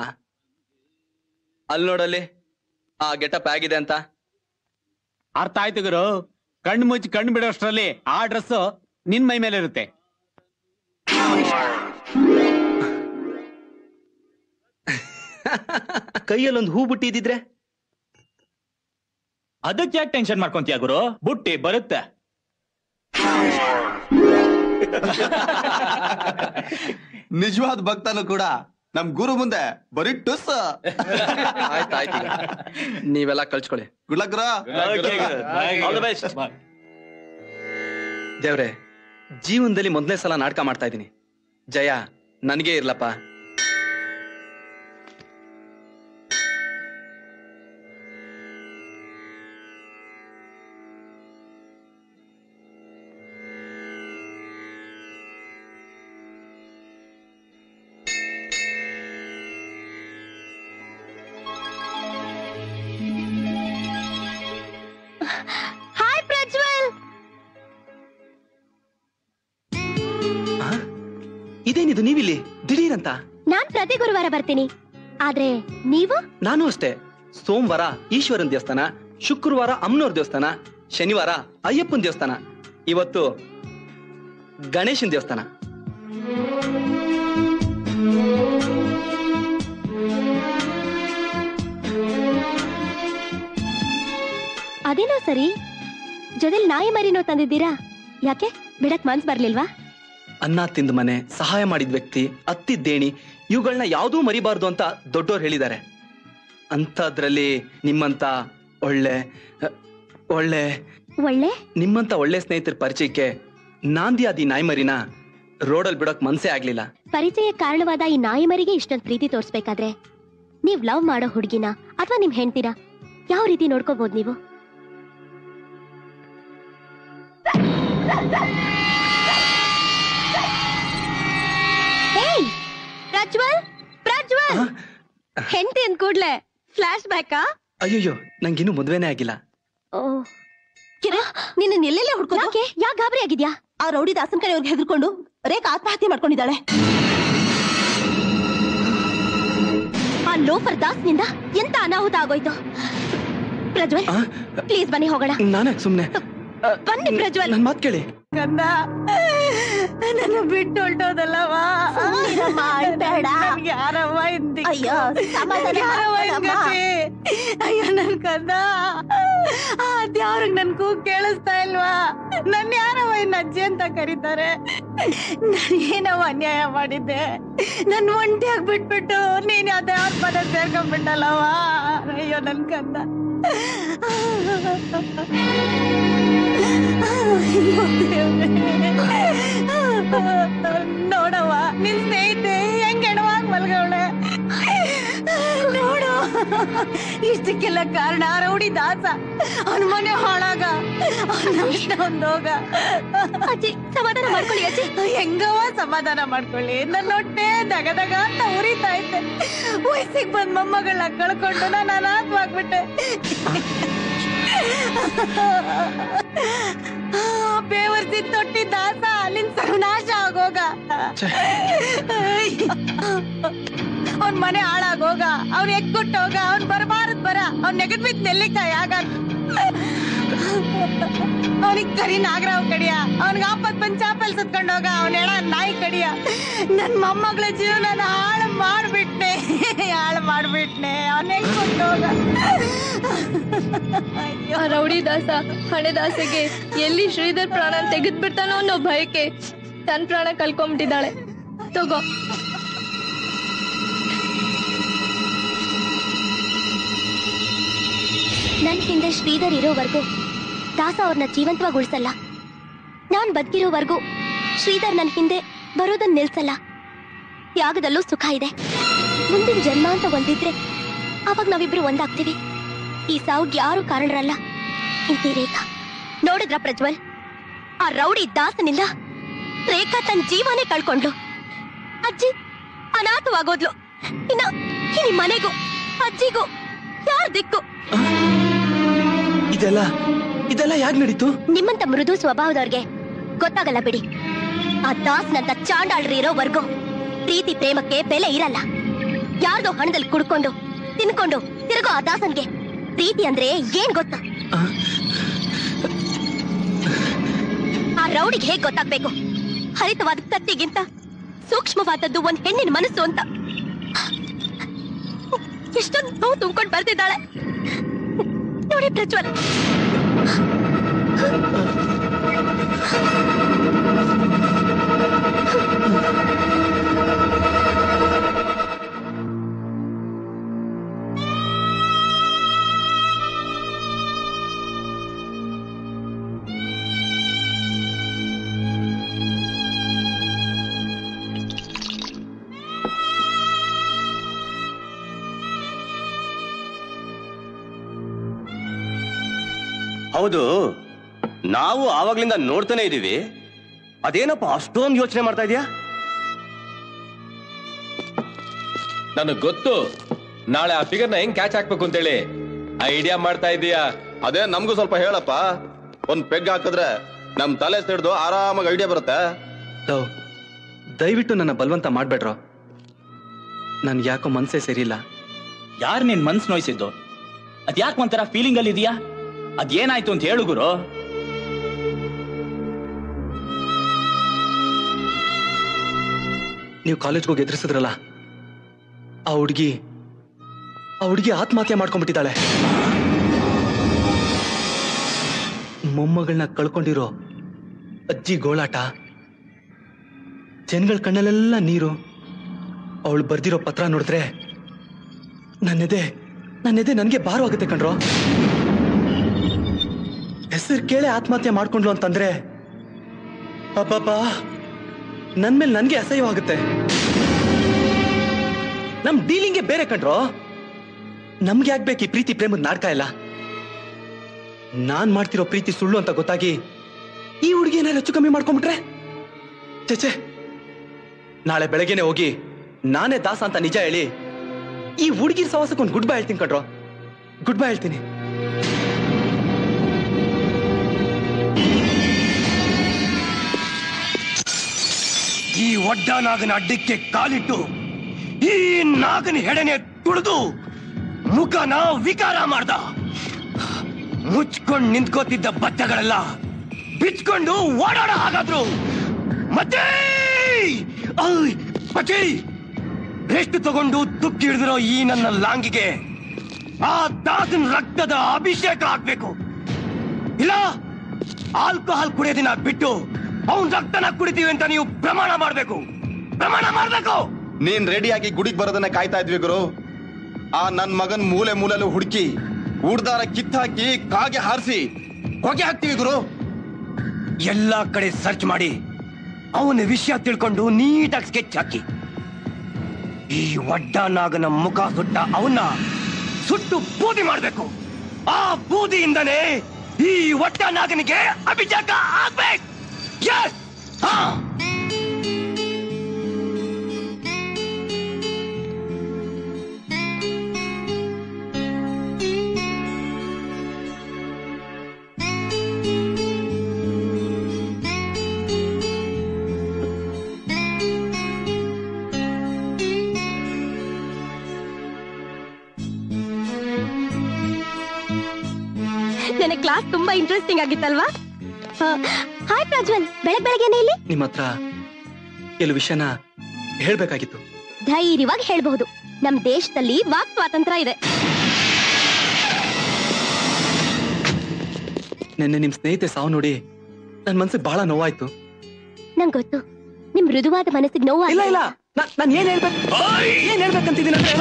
ಅಲ್ಲಿ ನೋಡಲ್ಲಿ ಆ ಗೆಟಪ್ ಆಗಿದೆ ಅಂತ. ಅರ್ಥ ಆಯ್ತು ಗುರು. ಕಣ್ಣು ಮುಚ್ಚಿ ಕಣ್ಣು ಬಿಡೋಷ್ಟ್ರಲ್ಲಿ ಆ ಡ್ರೆಸ್ ನಿನ್ ಮೈ ಮೇಲೆ ಇರುತ್ತೆ. ಕೈಯಲ್ಲೊಂದು ಹೂ ಬುಟ್ಟಿದ್ರೆ ಅದಕ್ಕೆ ಯಾಕೆ ಟೆನ್ಷನ್ ಮಾಡ್ಕೊಂತೀಯ ಗುರು? ಬುಟ್ಟಿ ಬರುತ್ತೆ. ನಿಜವಾದ ಭಕ್ತನು ಕೂಡ ನಮ್ ಗುರು ಮುಂದೆ ಬರೀ ಟುಸ್. ಆಯ್ತಾಯ್ತು, ನೀವೆಲ್ಲ ಕಳ್ಸ್ಕೊಳ್ಳಿ. ಗುಡ್ ಲಕ್ ಗುರು. ದೇವ್ರೆ, ಜೀವನದಲ್ಲಿ ಮೊದಲನೇ ಸಲ ನಾಟಕ ಮಾಡ್ತಾ ಇದ್ದೀನಿ. ಜಯ ನನಗೆ ಇರ್ಲಪ್ಪ. ಏನಿದು ನೀವಿಲ್ಲಿ ದಿಢೀರಂತ? ನಾನ್ ಪ್ರತಿ ಗುರುವಾರ ಬರ್ತೀನಿ. ಆದ್ರೆ ನೀವು? ನಾನು ಅಷ್ಟೇ. ಸೋಮವಾರ ಈಶ್ವರನ್ ದೇವಸ್ಥಾನ, ಶುಕ್ರವಾರ ಅಮ್ಮನವ್ರ ದೇವಸ್ಥಾನ, ಶನಿವಾರ ಅಯ್ಯಪ್ಪನ ದೇವಸ್ಥಾನ, ಇವತ್ತು ಗಣೇಶನ್ ದೇವಸ್ಥಾನ. ಅದೇನೋ ಸರಿ, ಜೊತೆಲಿ ನಾಯಿ ಮರಿನೋ ತಂದಿದ್ದೀರಾ, ಯಾಕೆ ಬಿಡಕ್ ಮನ್ಸ್ ಬರ್ಲಿಲ್ವಾ? ಅನ್ನ ತಿಂದ ಮನೆ, ಸಹಾಯ ಮಾಡಿದ ವ್ಯಕ್ತಿ, ಅತ್ತಿದ್ದೇಣಿ ಇವುಗಳನ್ನ ಯಾವುದೂ ಮರಿಬಾರ್ದು ಅಂತ ದೊಡ್ಡೋರು ಹೇಳಿದ್ದಾರೆ. ಅಂಥದ್ರಲ್ಲಿ ನಿಮ್ಮಂತ ಒಳ್ಳೆ ಒಳ್ಳೆ ಒಳ್ಳೆ ನಿಮ್ಮಂತ ಒಳ್ಳೆ ಸ್ನೇಹಿತರ ಪರಿಚಯಕ್ಕೆ ನಾಂದಿ ಆದಿ ನಾಯಿ ಮರಿನ ರೋಡಲ್ಲಿ ಬಿಡೋಕ್ ಮನ್ಸೇ ಆಗ್ಲಿಲ್ಲ. ಪರಿಚಯ ಕಾರಣವಾದ ಈ ನಾಯಿ ಮರಿಗೆ ಇಷ್ಟೊಂದು ಪ್ರೀತಿ ತೋರ್ಸ್ಬೇಕಾದ್ರೆ ನೀವ್ ಲವ್ ಮಾಡೋ ಹುಡುಗಿನ ಅಥವಾ ನಿಮ್ ಹೆಂಡ್ತಿನ ಯಾವ ರೀತಿ ನೋಡ್ಕೋಬಹುದು ನೀವು? ಪ್ರಜ್ವಲ್, ಪ್ರಜ್ವಲ್, ಹೆಂಡತಿ ಅಂದ್ ಕೂಡ್ಲೆ ಫ್ಲಾಶ್ ಬ್ಯಾಕಾ? ಅಯ್ಯಯ್ಯೋ, ನಂಗಿನ್ನೂ ಮದ್ವೆನೇ ಆಗಿಲ್ಲ. ನಿನ್ನ ಎಲ್ಲೆಲ್ಲೇ ಹುಡ್ಕೋ? ಯಾಕೆ ಗಾಬರಿ ಆಗಿದ್ಯಾ? ಆ ರೌಡಿ ದಾಸನ್ ಕಡೆ ಅವ್ರಿಗೆ ಹೆದರ್ಕೊಂಡು ರೇಖಾ ಆತ್ಮಹತ್ಯೆ ಮಾಡ್ಕೊಂಡಿದ್ದಾಳೆ. ಆ ಲೋಫರ್ ದಾಸ್ನಿಂದ ಎಂತ ಅನಾಹುತ ಆಗೋಯ್ತು? ಪ್ರಜ್ವಲ್, ಪ್ಲೀಸ್ ಬನ್ನಿ ಹೋಗೋಣ. ನಾನೇ ಸುಮ್ನೆ ಬನ್ನಿ ಪ್ರಜ್ವಲ್. ನನ್ ಮಾತ್ ಕೇಳಿ. ಕಂದ, ನನ್ನ ಬಿಟ್ಟು ಹೊಲ್ಟೋದಲ್ಲವಾ? ಯಾರವ್ವ ಅಯ್ಯೋ ನನ್ ಕಂದ, ಅದ್ಯಾವ್ರಿಗೆ ನನ್ ಕೂಗ್ ಕೇಳಿಸ್ತಾ ಇಲ್ವಾ? ನನ್ ಯಾರವ್ವ ಇನ್ ಅಜ್ಜಿ ಅಂತ ಕರೀತಾರೆ? ನಾನು ಏನವ್ವ ಅನ್ಯಾಯ ಮಾಡಿದ್ದೆ? ನನ್ ಒಂಟಿಯಾಗಿ ಬಿಟ್ಬಿಟ್ಟು ನೀನ್ ಅದ್ಯಾವ ಪದ ಸೇರ್ಕೊಂಡ್ಬಿಟ್ಟಲ್ಲವ? ಅಯ್ಯೋ ನನ್ ಕಂದ. ನೋಡವ್ವ, ನಿನ್ ಸ್ನೇಹಿತೆ ಹೆಂಗ್ ಹೆಣವಾಗ್ ಮಲ್ಗವಳೆ ನೋಡು. ಇಷ್ಟಕ್ಕೆಲ್ಲ ಕಾರಣ ರೌಡಿ ದಾಸ. ಅವನ್ ಮನೆ ಹಾಳಾಗ, ಒಂದೋಗ. ಅಜ್ಜಿ ಸಮಾಧಾನ ಮಾಡ್ಕೊಳ್ಳಿ ಅಜ್ಜಿ. ಹೆಂಗವ ಸಮಾಧಾನ ಮಾಡ್ಕೊಳ್ಳಿ? ನನ್ನ ಹೊಟ್ಟೆ ದಗದಗ ಅಂತ ಉರಿತಾ ಇದ್ದೆ. ವಯಸ್ಸಿಗೆ ಬಂದ್ ಮೊಮ್ಮಗಳನ್ನ ಕಳ್ಕೊಂಡು ನಾನು ಅನಾಥವಾಗ್ಬಿಟ್ಟೆ. ಬೇವರ್ಸಿ ತೊಟ್ಟಿ ದಾಸ ಅಲ್ಲಿಂದ ಸರ್ವನಾಶ ಆಗೋಗ. ಅವನ್ ಮನೆ ಹಾಳಾಗೋಗ, ಅವ್ನ್ ಎಕ್ಕೊಟ್ಟೋಗ, ಅವ್ನ್ ಬರಬಾರದ್ ಬರ, ಅವ್ನ್ ನೆಗದ್ ಬಿದ್ದ ನೆಲ್ಲಿಕಾಯಿ ಆಗ. ಅವನಿಗೆ ಕರಿ ನಾಗರಾವ್ ಕಡಿಯ, ಅವನಿಗೆ ಆಪತ್ ಬಂದ್ ಚಾಪಲ್ ಸುತ್ಕೊಂಡೋಗ, ಅವನ ಎಳ ನಾಯಿ ಕಡಿಯ. ನನ್ ಮೊಮ್ಮಗಳ ಜೀವನ ಹಾಳು ಮಾಡ್ಬಿಟ್ನೆ, ಹಾಳು ಮಾಡ್ಬಿಟ್ನೆ. ಅವನ್ ಎಕ್ಕೊಟ್ಟೋಗ. ರೌಡಿ ದಾಸ ಹಣೆ ದಾಸೆಗೆ ಎಲ್ಲಿ ಶ್ರೀಧರ್ ಪ್ರಾಣ ತೆಗೆದ್ ಬಿಡ್ತಾನೋ ಅನ್ನೋ ಭಯಕ್ಕೆ ತನ್ ಪ್ರಾಣ ಕಳ್ಕೊಂಡ್ಬಿಟ್ಟಿದ್ದಾಳೆ. ತಗೋ. ನನ್ ಹಿಂದೆ ಶ್ರೀಧರ್ ಇರೋವರೆಗೂ ದಾಸ ಅವ್ರನ್ನ ಜೀವಂತವಾಗಿ ಉಳಿಸಲ್ಲ. ನಾನ್ ಬದುಕಿರೋವರೆಗೂ ಶ್ರೀಧರ್ ನನ್ ಹಿಂದೆ ಬರೋದನ್ನ ನಿಲ್ಸಲ್ಲ. ಯಾಗದಲ್ಲೂ ಸುಖ ಇದೆ. ಮುಂದಿನ ಜನ್ಮ ಅಂತ ಒಂದಿದ್ರೆ ಅವಾಗ ನಾವಿಬ್ರು ಒಂದಾಗ್ತೀವಿ. ಈ ಸಾವುಗ್ ಯಾರು ಕಾರಣರಲ್ಲ. ಇಂತಿ ರೇಖಾ ನೋಡಿದ್ರ ಪ್ರಜ್ವಲ್? ಆ ರೌಡಿ ದಾಸನಿಂದ ರೇಖಾ ತನ್ನ ಜೀವನೇ ಕಳ್ಕೊಂಡ್ಲು. ಅಜ್ಜಿ ಅನಾಥವಾಗೋದ್ಲು. ಇನ್ನ ಈ ಮನೆಗೂ ಅಜ್ಜಿಗೂ ಯಾರ ದಿಕ್ಕು? ಇದೆಲ್ಲ ಯಾಕೆ ನಡೀತು? ನಿಮ್ಮಂತ ಮೃದು ಸ್ವಭಾವದವ್ರಿಗೆ ಗೊತ್ತಾಗಲ್ಲ ಬಿಡಿ. ಆ ದಾಸ್ನಂತ ಚಾಂಡಾಳ್ರಿ ಇರೋವರೆಗೂ ಪ್ರೀತಿ ಪ್ರೇಮಕ್ಕೆ ಬೆಲೆ ಇರಲ್ಲ. ಯಾರ್ದೋ ಹಣದಲ್ಲಿ ಕುಡ್ಕೊಂಡು ತಿನ್ಕೊಂಡು ತಿರುಗೋ ಆ ದಾಸನ್ಗೆ ಪ್ರೀತಿ ಅಂದ್ರೆ ಏನ್ ಗೊತ್ತಾ? ಆ ರೌಡಿಗೆ ಹೇಗ್ ಗೊತ್ತಾಗ್ಬೇಕು? ಹರಿತವಾದ ಕತ್ತಿಗಿಂತ ಸೂಕ್ಷ್ಮವಾದದ್ದು ಒಂದ್ ಹೆಣ್ಣಿನ ಮನಸ್ಸು ಅಂತ. ಎಷ್ಟೊಂದು ನೋವು ತುಂಬ್ಕೊಂಡು ಬರ್ತಿದ್ದಾಳೆ ನೋಡಿ ಪ್ರಜ್ವಲ್. ಹೌದು, ನಾವು ಆವಾಗ್ಲಿಂದ ನೋಡ್ತಾನೆ ಇದೀವಿ. ಅದೇನಪ್ಪ ಅಷ್ಟೊಂದು ಯೋಚನೆ ಮಾಡ್ತಾ ಇದೀಯಾ? ನನಗ್ ಗೊತ್ತು ನಾಳೆ ಆ ಫಿಗರ್ನ ಹೆಂಗ್ ಕ್ಯಾಚ್ ಹಾಕ್ಬೇಕು ಅಂತೇಳಿ ಐಡಿಯಾ ಮಾಡ್ತಾ ಇದೀಯಾ. ಅದೇ ನಮ್ಗೂ ಸ್ವಲ್ಪ ಹೇಳಪ್ಪ. ಒಂದ್ ಪೆಗ್ ಹಾಕಿದ್ರೆ ನಮ್ ತಲೆ ಸಿಡ್ದು ಆರಾಮಾಗಿ ಐಡಿಯಾ ಬರುತ್ತೆ. ದಯವಿಟ್ಟು ನನ್ನ ಬಲವಂತ ಮಾಡ್ಬೇಡ್ರೋ. ನನ್ಗೆ ಯಾಕೋ ಮನ್ಸೇ ಸರಿಯಿಲ್ಲ. ಯಾರು ನಿನ್ ಮನ್ಸ್ ನೋಯ್ಸಿದ್ದು? ಅದ್ಯಾಕೆ ಒಂಥರ ಫೀಲಿಂಗ್ ಅಲ್ಲಿ ಇದೆಯಾ? ಅದೇನಾಯ್ತು ಅಂತ ಹೇಳು ಗುರು. ನೀವು ಕಾಲೇಜ್ಗೆ ಹೋಗಿ ಎದುರಿಸಿದ್ರಲ್ಲ, ಆ ಹುಡುಗಿ ಆತ್ಮಹತ್ಯೆ ಮಾಡ್ಕೊಂಡ್ಬಿಟ್ಟಿದ್ದಾಳೆ. ಮೊಮ್ಮಗಳನ್ನ ಕಳ್ಕೊಂಡಿರೋ ಅಜ್ಜಿ ಗೋಳಾಟ, ಜನಗಳ ಕಣ್ಣಲ್ಲೆಲ್ಲ ನೀರು. ಅವಳು ಬರ್ದಿರೋ ಪತ್ರ ನೋಡಿದ್ರೆ ನನ್ನೆದೆ ನನ್ಗೆ ಭಾರವಾಗುತ್ತೆ ಕಣ್ರೋ. ಹೆಸರು ಕೇಳಿ ಆತ್ಮಹತ್ಯೆ ಮಾಡ್ಕೊಂಡ್ಲು ಅಂತಂದ್ರೆ ಅಬ್ಬಬ್ಬಾ, ನನ್ ಮೇಲೆ ನನ್ಗೆ ಅಸಹ್ಯವಾಗುತ್ತೆ. ನಮ್ ಡೀಲಿಂಗೇ ಬೇರೆ ಕಣ್ರೋ. ನಮ್ಗೆ ಯಾಕೆ ಈ ಪ್ರೀತಿ ಪ್ರೇಮದ ನಾಟಕ ಇಲ್ಲ? ನಾನ್ ಮಾಡ್ತಿರೋ ಪ್ರೀತಿ ಸುಳ್ಳು ಅಂತ ಗೊತ್ತಾಗಿ ಈ ಹುಡುಗಿ ಏನಾರು ಹೆಚ್ಚು ಕಮ್ಮಿ ಮಾಡ್ಕೊಂಡ್ಬಿಟ್ರೆ ಚೇಚೆ, ನಾಳೆ ಬೆಳಗ್ಗೆನೆ ಹೋಗಿ ನಾನೇ ದಾಸ ಅಂತ ನಿಜ ಹೇಳಿ ಈ ಹುಡುಗಿ ಸವಾಸಕ್ಕೆ ಒಂದು ಗುಡ್ ಬೈ ಹೇಳ್ತೀನಿ ಕಣ್ರೋ. ಗುಡ್ ಬೈ ಹೇಳ್ತೀನಿ. ಈ ಒಡ್ಡ ನಾಗನ ಅಡ್ಡಕ್ಕೆ ಕಾಲಿಟ್ಟು ಈ ನಾಗನ ಹೆಡೆನೆ ತುಳಿದು ಮುಖನ ವಿಕಾರ ಮಾಡ್ದ. ಮುಚ್ಕೊಂಡು ನಿಂತ್ಕೋತಿದ್ದ ಬಚ್ಚಗಳೆಲ್ಲ ಬಿಚ್ಕೊಂಡು ಓಡಾಡ ಹಾಗಾದ್ರು. ಮತ್ತೆ ರೆಸ್ಟ್ ತಗೊಂಡು ತುಕ್ಕಿ ಹಿಡಿದಿರೋ ಈ ನನ್ನ ಲಾಂಗಿಗೆ ಆ ದಾಸನ ರಕ್ತದ ಅಭಿಷೇಕ ಆಗ್ಬೇಕು. ಇಲ್ಲ ಆಲ್ಕೋಹಾಲ್ ಕುಡಿಯೋದಿನ ಬಿಟ್ಟು ಅವನ್ ರಕ್ತನ ಕುಡಿತೀವಿ ಅಂತ ನೀವು ಪ್ರಮಾಣ ಮಾಡ್ಬೇಕು. ನೀನ್ ರೆಡಿಯಾಗಿ ಗುಡಿಗೆ ಬರೋದನ್ನ ಕಾಯ್ತಾ ಇದ್ವಿ ಗುರು. ಆ ನನ್ ಮಗನ್ ಮೂಲೆಲ್ಲೂ ಹುಡುಕಿ ಉಡ್ದಾರ ಕಿತ್ತಾಕಿ ಕಾಗೆ ಹಾರಿಸಿ ಹೊಗೆ ಹಾಕ್ತೀವಿ ಗುರು. ಎಲ್ಲಾ ಕಡೆ ಸರ್ಚ್ ಮಾಡಿ ಅವನ ವಿಷಯ ತಿಳ್ಕೊಂಡು ನೀಟಾಗಿ ಸ್ಕೆಚ್ ಹಾಕಿ ಈ ಒಡ್ಡ ನಾಗನ ಮುಖ ಸುಟ್ಟ ಅವನ್ನ ಸುಟ್ಟು ಬೂದಿ ಮಾಡ್ಬೇಕು. ಆ ಬೂದಿಯಿಂದನೇ ಈ ಒಡ್ಡ ನಾಗನಿಗೆ ಅಭಿಷೇಕ ಆಗ್ಬೇಕು. ನನ್ನ ಕ್ಲಾಸ್ ತುಂಬಾ ಇಂಟ್ರೆಸ್ಟಿಂಗ್ ಆಗಿತ್ತಲ್ವಾ? ಹಾಯ್ ಪ್ರಜ್ವಲ್, ಬೆಳಗ್ಗೆನೆ ಇಲ್ಲಿ ನಿಮ್ಮ ಹತ್ರ ಕೆಲವು ವಿಷಯನ ಹೇಳ್ಬೇಕಾಗಿತ್ತು. ಧೈರ್ಯವಾಗಿ ಹೇಳ್ಬಹುದು. ನಮ್ ದೇಶದಲ್ಲಿ ವಾಕ್ ಸ್ವಾತಂತ್ರ್ಯ ಇದೆ. ನಿನ್ನೆ ನಿಮ್ ಸ್ನೇಹಿತೆ ಸಾವು ನೋಡಿ ನನ್ ಮನ್ಸಿಗೆ ಬಹಳ ನೋವಾಯ್ತು. ನಂಗೆ ಗೊತ್ತು, ನಿಮ್ ಮೃದುವಾದ ಮನಸ್ಸಿಗೆ ನೋವು. ಇಲ್ಲ ಇಲ್ಲ, ನಾನು ಏನ್ ಹೇಳ್ಬೇಕಂತಿದ್ದೀನಿ ಅಂದ್ರೆ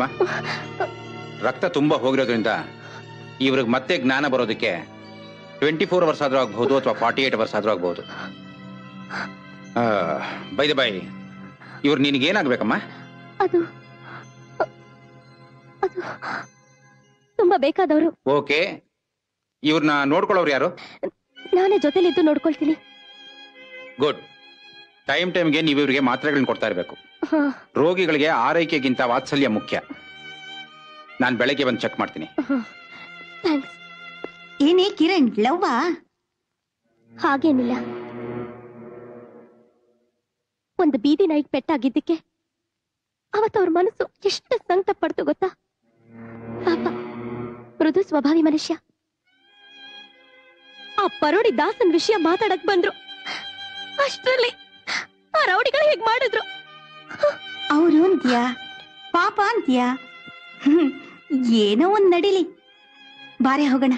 ನೋಡಮ್ಮ, ರಕ್ತ ತುಂಬಾ ಹೋಗಿರೋದ್ರಿಂದ ಇವ್ರಿಗೆ ಮತ್ತೆ ಜ್ಞಾನ ಬರೋದಕ್ಕೆ 24 ಅವರ್ಸ್ ಆದ್ರೂ ಆಗ್ಬಹುದು ಅಥವಾ 48 ಅವರ್ಸ್ ಆದ್ರೂ ಆಗ್ಬಹುದು. ಬೈದ ಬಾಯ್, ಇವ್ರು ನಿನಗೇನಾಗ್ಬೇಕಮ್ಮ? ಅದು ತುಂಬಾ ಬೇಕಾದವರು. ಓಕೆ, ಇವ್ರನ್ನ ನೋಡ್ಕೊಳ್ಳೋರು ಯಾರು? ನಾನೇ ಜೊತೆಲಿದ್ದು ನೋಡ್ಕೊಳ್ತೀನಿ. ಗುಡ್. ಟೈಮ್ಗೆ ನೀವು ಇವರಿಗೆ ಮಾತ್ರೆಗಳನ್ನ ಕೊಡ್ತಾ ಇರಬೇಕು. ರೋಗಿಗಳಿಗೆ ಆರೈಕೆಗಿಂತ ವಾತ್ಸಲ್ಯ ಮುಖ್ಯ. ನಾನು ಬೆಳಗ್ಗೆ ಬಂದು ಚೆಕ್ ಮಾಡ್ತೀನಿ. ಏನೇ ಕಿರಣ್, ಲವ್ವಾ? ಹಾಗೇನಿಲ್ಲ. ಒಂದು ಬೀದಿ ನಾಯಿಗೆ ಪೆಟ್ಟಾಗಿದ್ದಕ್ಕೆ ಅವತ್ತವ್ರ ಮನಸ್ಸು ಎಷ್ಟು ಸಂಕಟ ಪಡ್ತು ಗೊತ್ತಾ? ಪಾಪ, ಮೃದು ಸ್ವಭಾವಿ ಮನುಷ್ಯ. ಆ ಪರೋಡಿ ದಾಸನ್ ವಿಷಯ ಮಾತಾಡಕ್ ಬಂದ್ರು. ಅಷ್ಟರಲ್ಲಿ ಆ ರೌಡಿಗಳು ಹೇಗ್ ಮಾಡಿದ್ರು. ಅವರು ಅಂತ್ಯಾ, ಪಾಪ ಅಂತ್ಯಾ? ಏನೋ ಒಂದ್ ನಡಿಲಿ, ಬಾರೆ ಹೋಗೋಣ.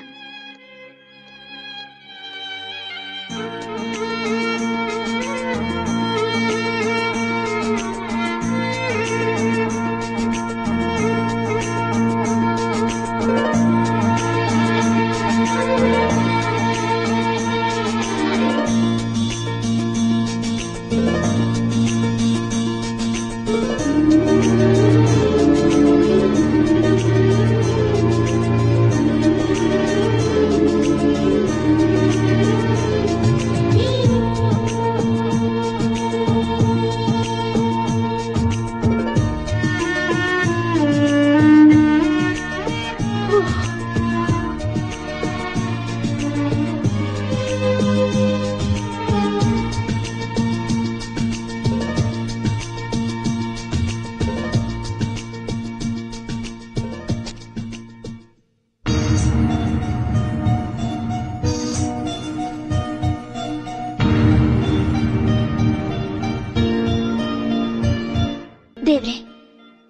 ದೇವ್ರೆ,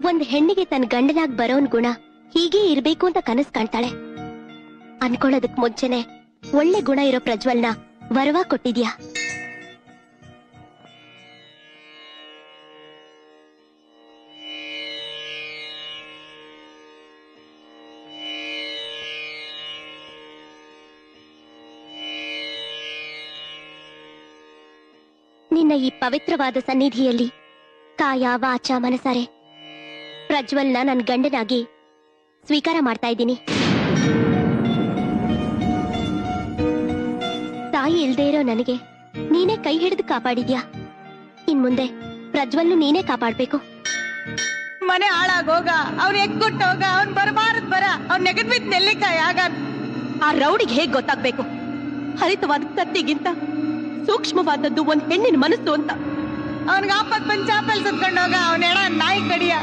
ಒಂದ್ ಹೆಣ್ಣಿಗೆ ತನ್ನ ಗಂಡನಾಗ್ ಬರೋನ್ ಗುಣ ಹೀಗೆ ಇರ್ಬೇಕು ಅಂತ ಕನಸು ಕಾಣ್ತಾಳೆ. ಅನ್ಕೊಳ್ಳೋದಕ್ ಮುಂಚೆನೆ ಒಳ್ಳೆ ಗುಣ ಇರೋ ಪ್ರಜ್ವಲ್ನ ವರವ ಕೊಟ್ಟಿದ್ಯಾ. ನಿನ್ನ ಈ ಪವಿತ್ರವಾದ ಸನ್ನಿಧಿಯಲ್ಲಿ ಕಾಯ ವಾಚ ಮನಸಾರೆ ಪ್ರಜ್ವಲ್ನ ನನ್ನ ಗಂಡನಾಗಿ ಸ್ವೀಕಾರ ಮಾಡ್ತಾ ಇದ್ದೀನಿ. ತಾಯಿ ಇಲ್ದೇ ಇರೋ ನನಗೆ ನೀನೇ ಕೈ ಹಿಡಿದು ಕಾಪಾಡಿದ್ಯಾ. ಇನ್ ಮುಂದೆ ಪ್ರಜ್ವಲ್ನು ನೀನೇ ಕಾಪಾಡ್ಬೇಕು. ಮನೆ ಹಾಳಾಗೋಗ, ಅವ್ನ ಎಗ್ಗುಟ್ಟೋಗ, ಅವ್ನ್ ಬರಬಾರದ್ ಬರ, ಅವ್ನ ನೆಗದ್ ಬಿದ್ದು ನೆಲ್ಲಿಕಾಯಿ ಆಗ. ಆ ರೌಡಿಗೆ ಹೇಗ್ ಗೊತ್ತಾಗ್ಬೇಕು ಹರಿತವಾದ ಕತ್ತಿಗಿಂತ ಸೂಕ್ಷ್ಮವಾದದ್ದು ಒಂದ್ ಹೆಣ್ಣಿನ ಮನಸ್ಸು ಅಂತ. ಅವನ್ಗೆ ಆಪತ್ ಬಂದ್ ಚಾಪಲ್ ಸುತ್ಕೊಂಡೋಗ, ಅವನ ಎಡ ನಾಯಿ ಕಡಿಯ.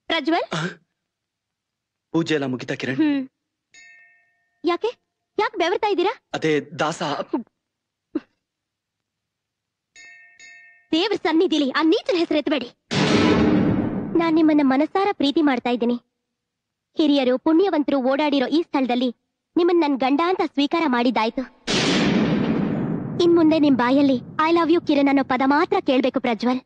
ಪ್ರಜ್ವಲ್, ಪೂಜೆ ಎಲ್ಲ ಮುಗಿತಾ ಕಿರಣ್? ಯಾಕೆ ಬೆವರ್ತಾ ಇದ್ದೀರಾ? ಅದೇ ದಾಸ ದೇವ್ರ ಸನ್ನಿಧಿಲಿ ಆ ನೀಚನ ಹೆಸರು ಎತ್ತಬೇಡಿ. ನಾನ್ ನಿಮ್ಮನ್ನ ಮನಸಾರ ಪ್ರೀತಿ ಮಾಡ್ತಾ ಇದ್ದೀನಿ. ಹಿರಿಯರು ಪುಣ್ಯವಂತರು ಓಡಾಡಿರೋ ಈ ಸ್ಥಳದಲ್ಲಿ ನಿಮ್ಮನ್ನ ನನ್ ಗಂಡ ಅಂತ ಸ್ವೀಕಾರ ಮಾಡಿದ್ದಾಯ್ತು. ಇನ್ ಮುಂದೆ ನಿಮ್ ಬಾಯಲ್ಲಿ ಐ ಲವ್ ಯು ಕಿರಣ್ ಅನ್ನೋ ಪದ ಮಾತ್ರ ಕೇಳ್ಬೇಕು ಪ್ರಜ್ವಲ್.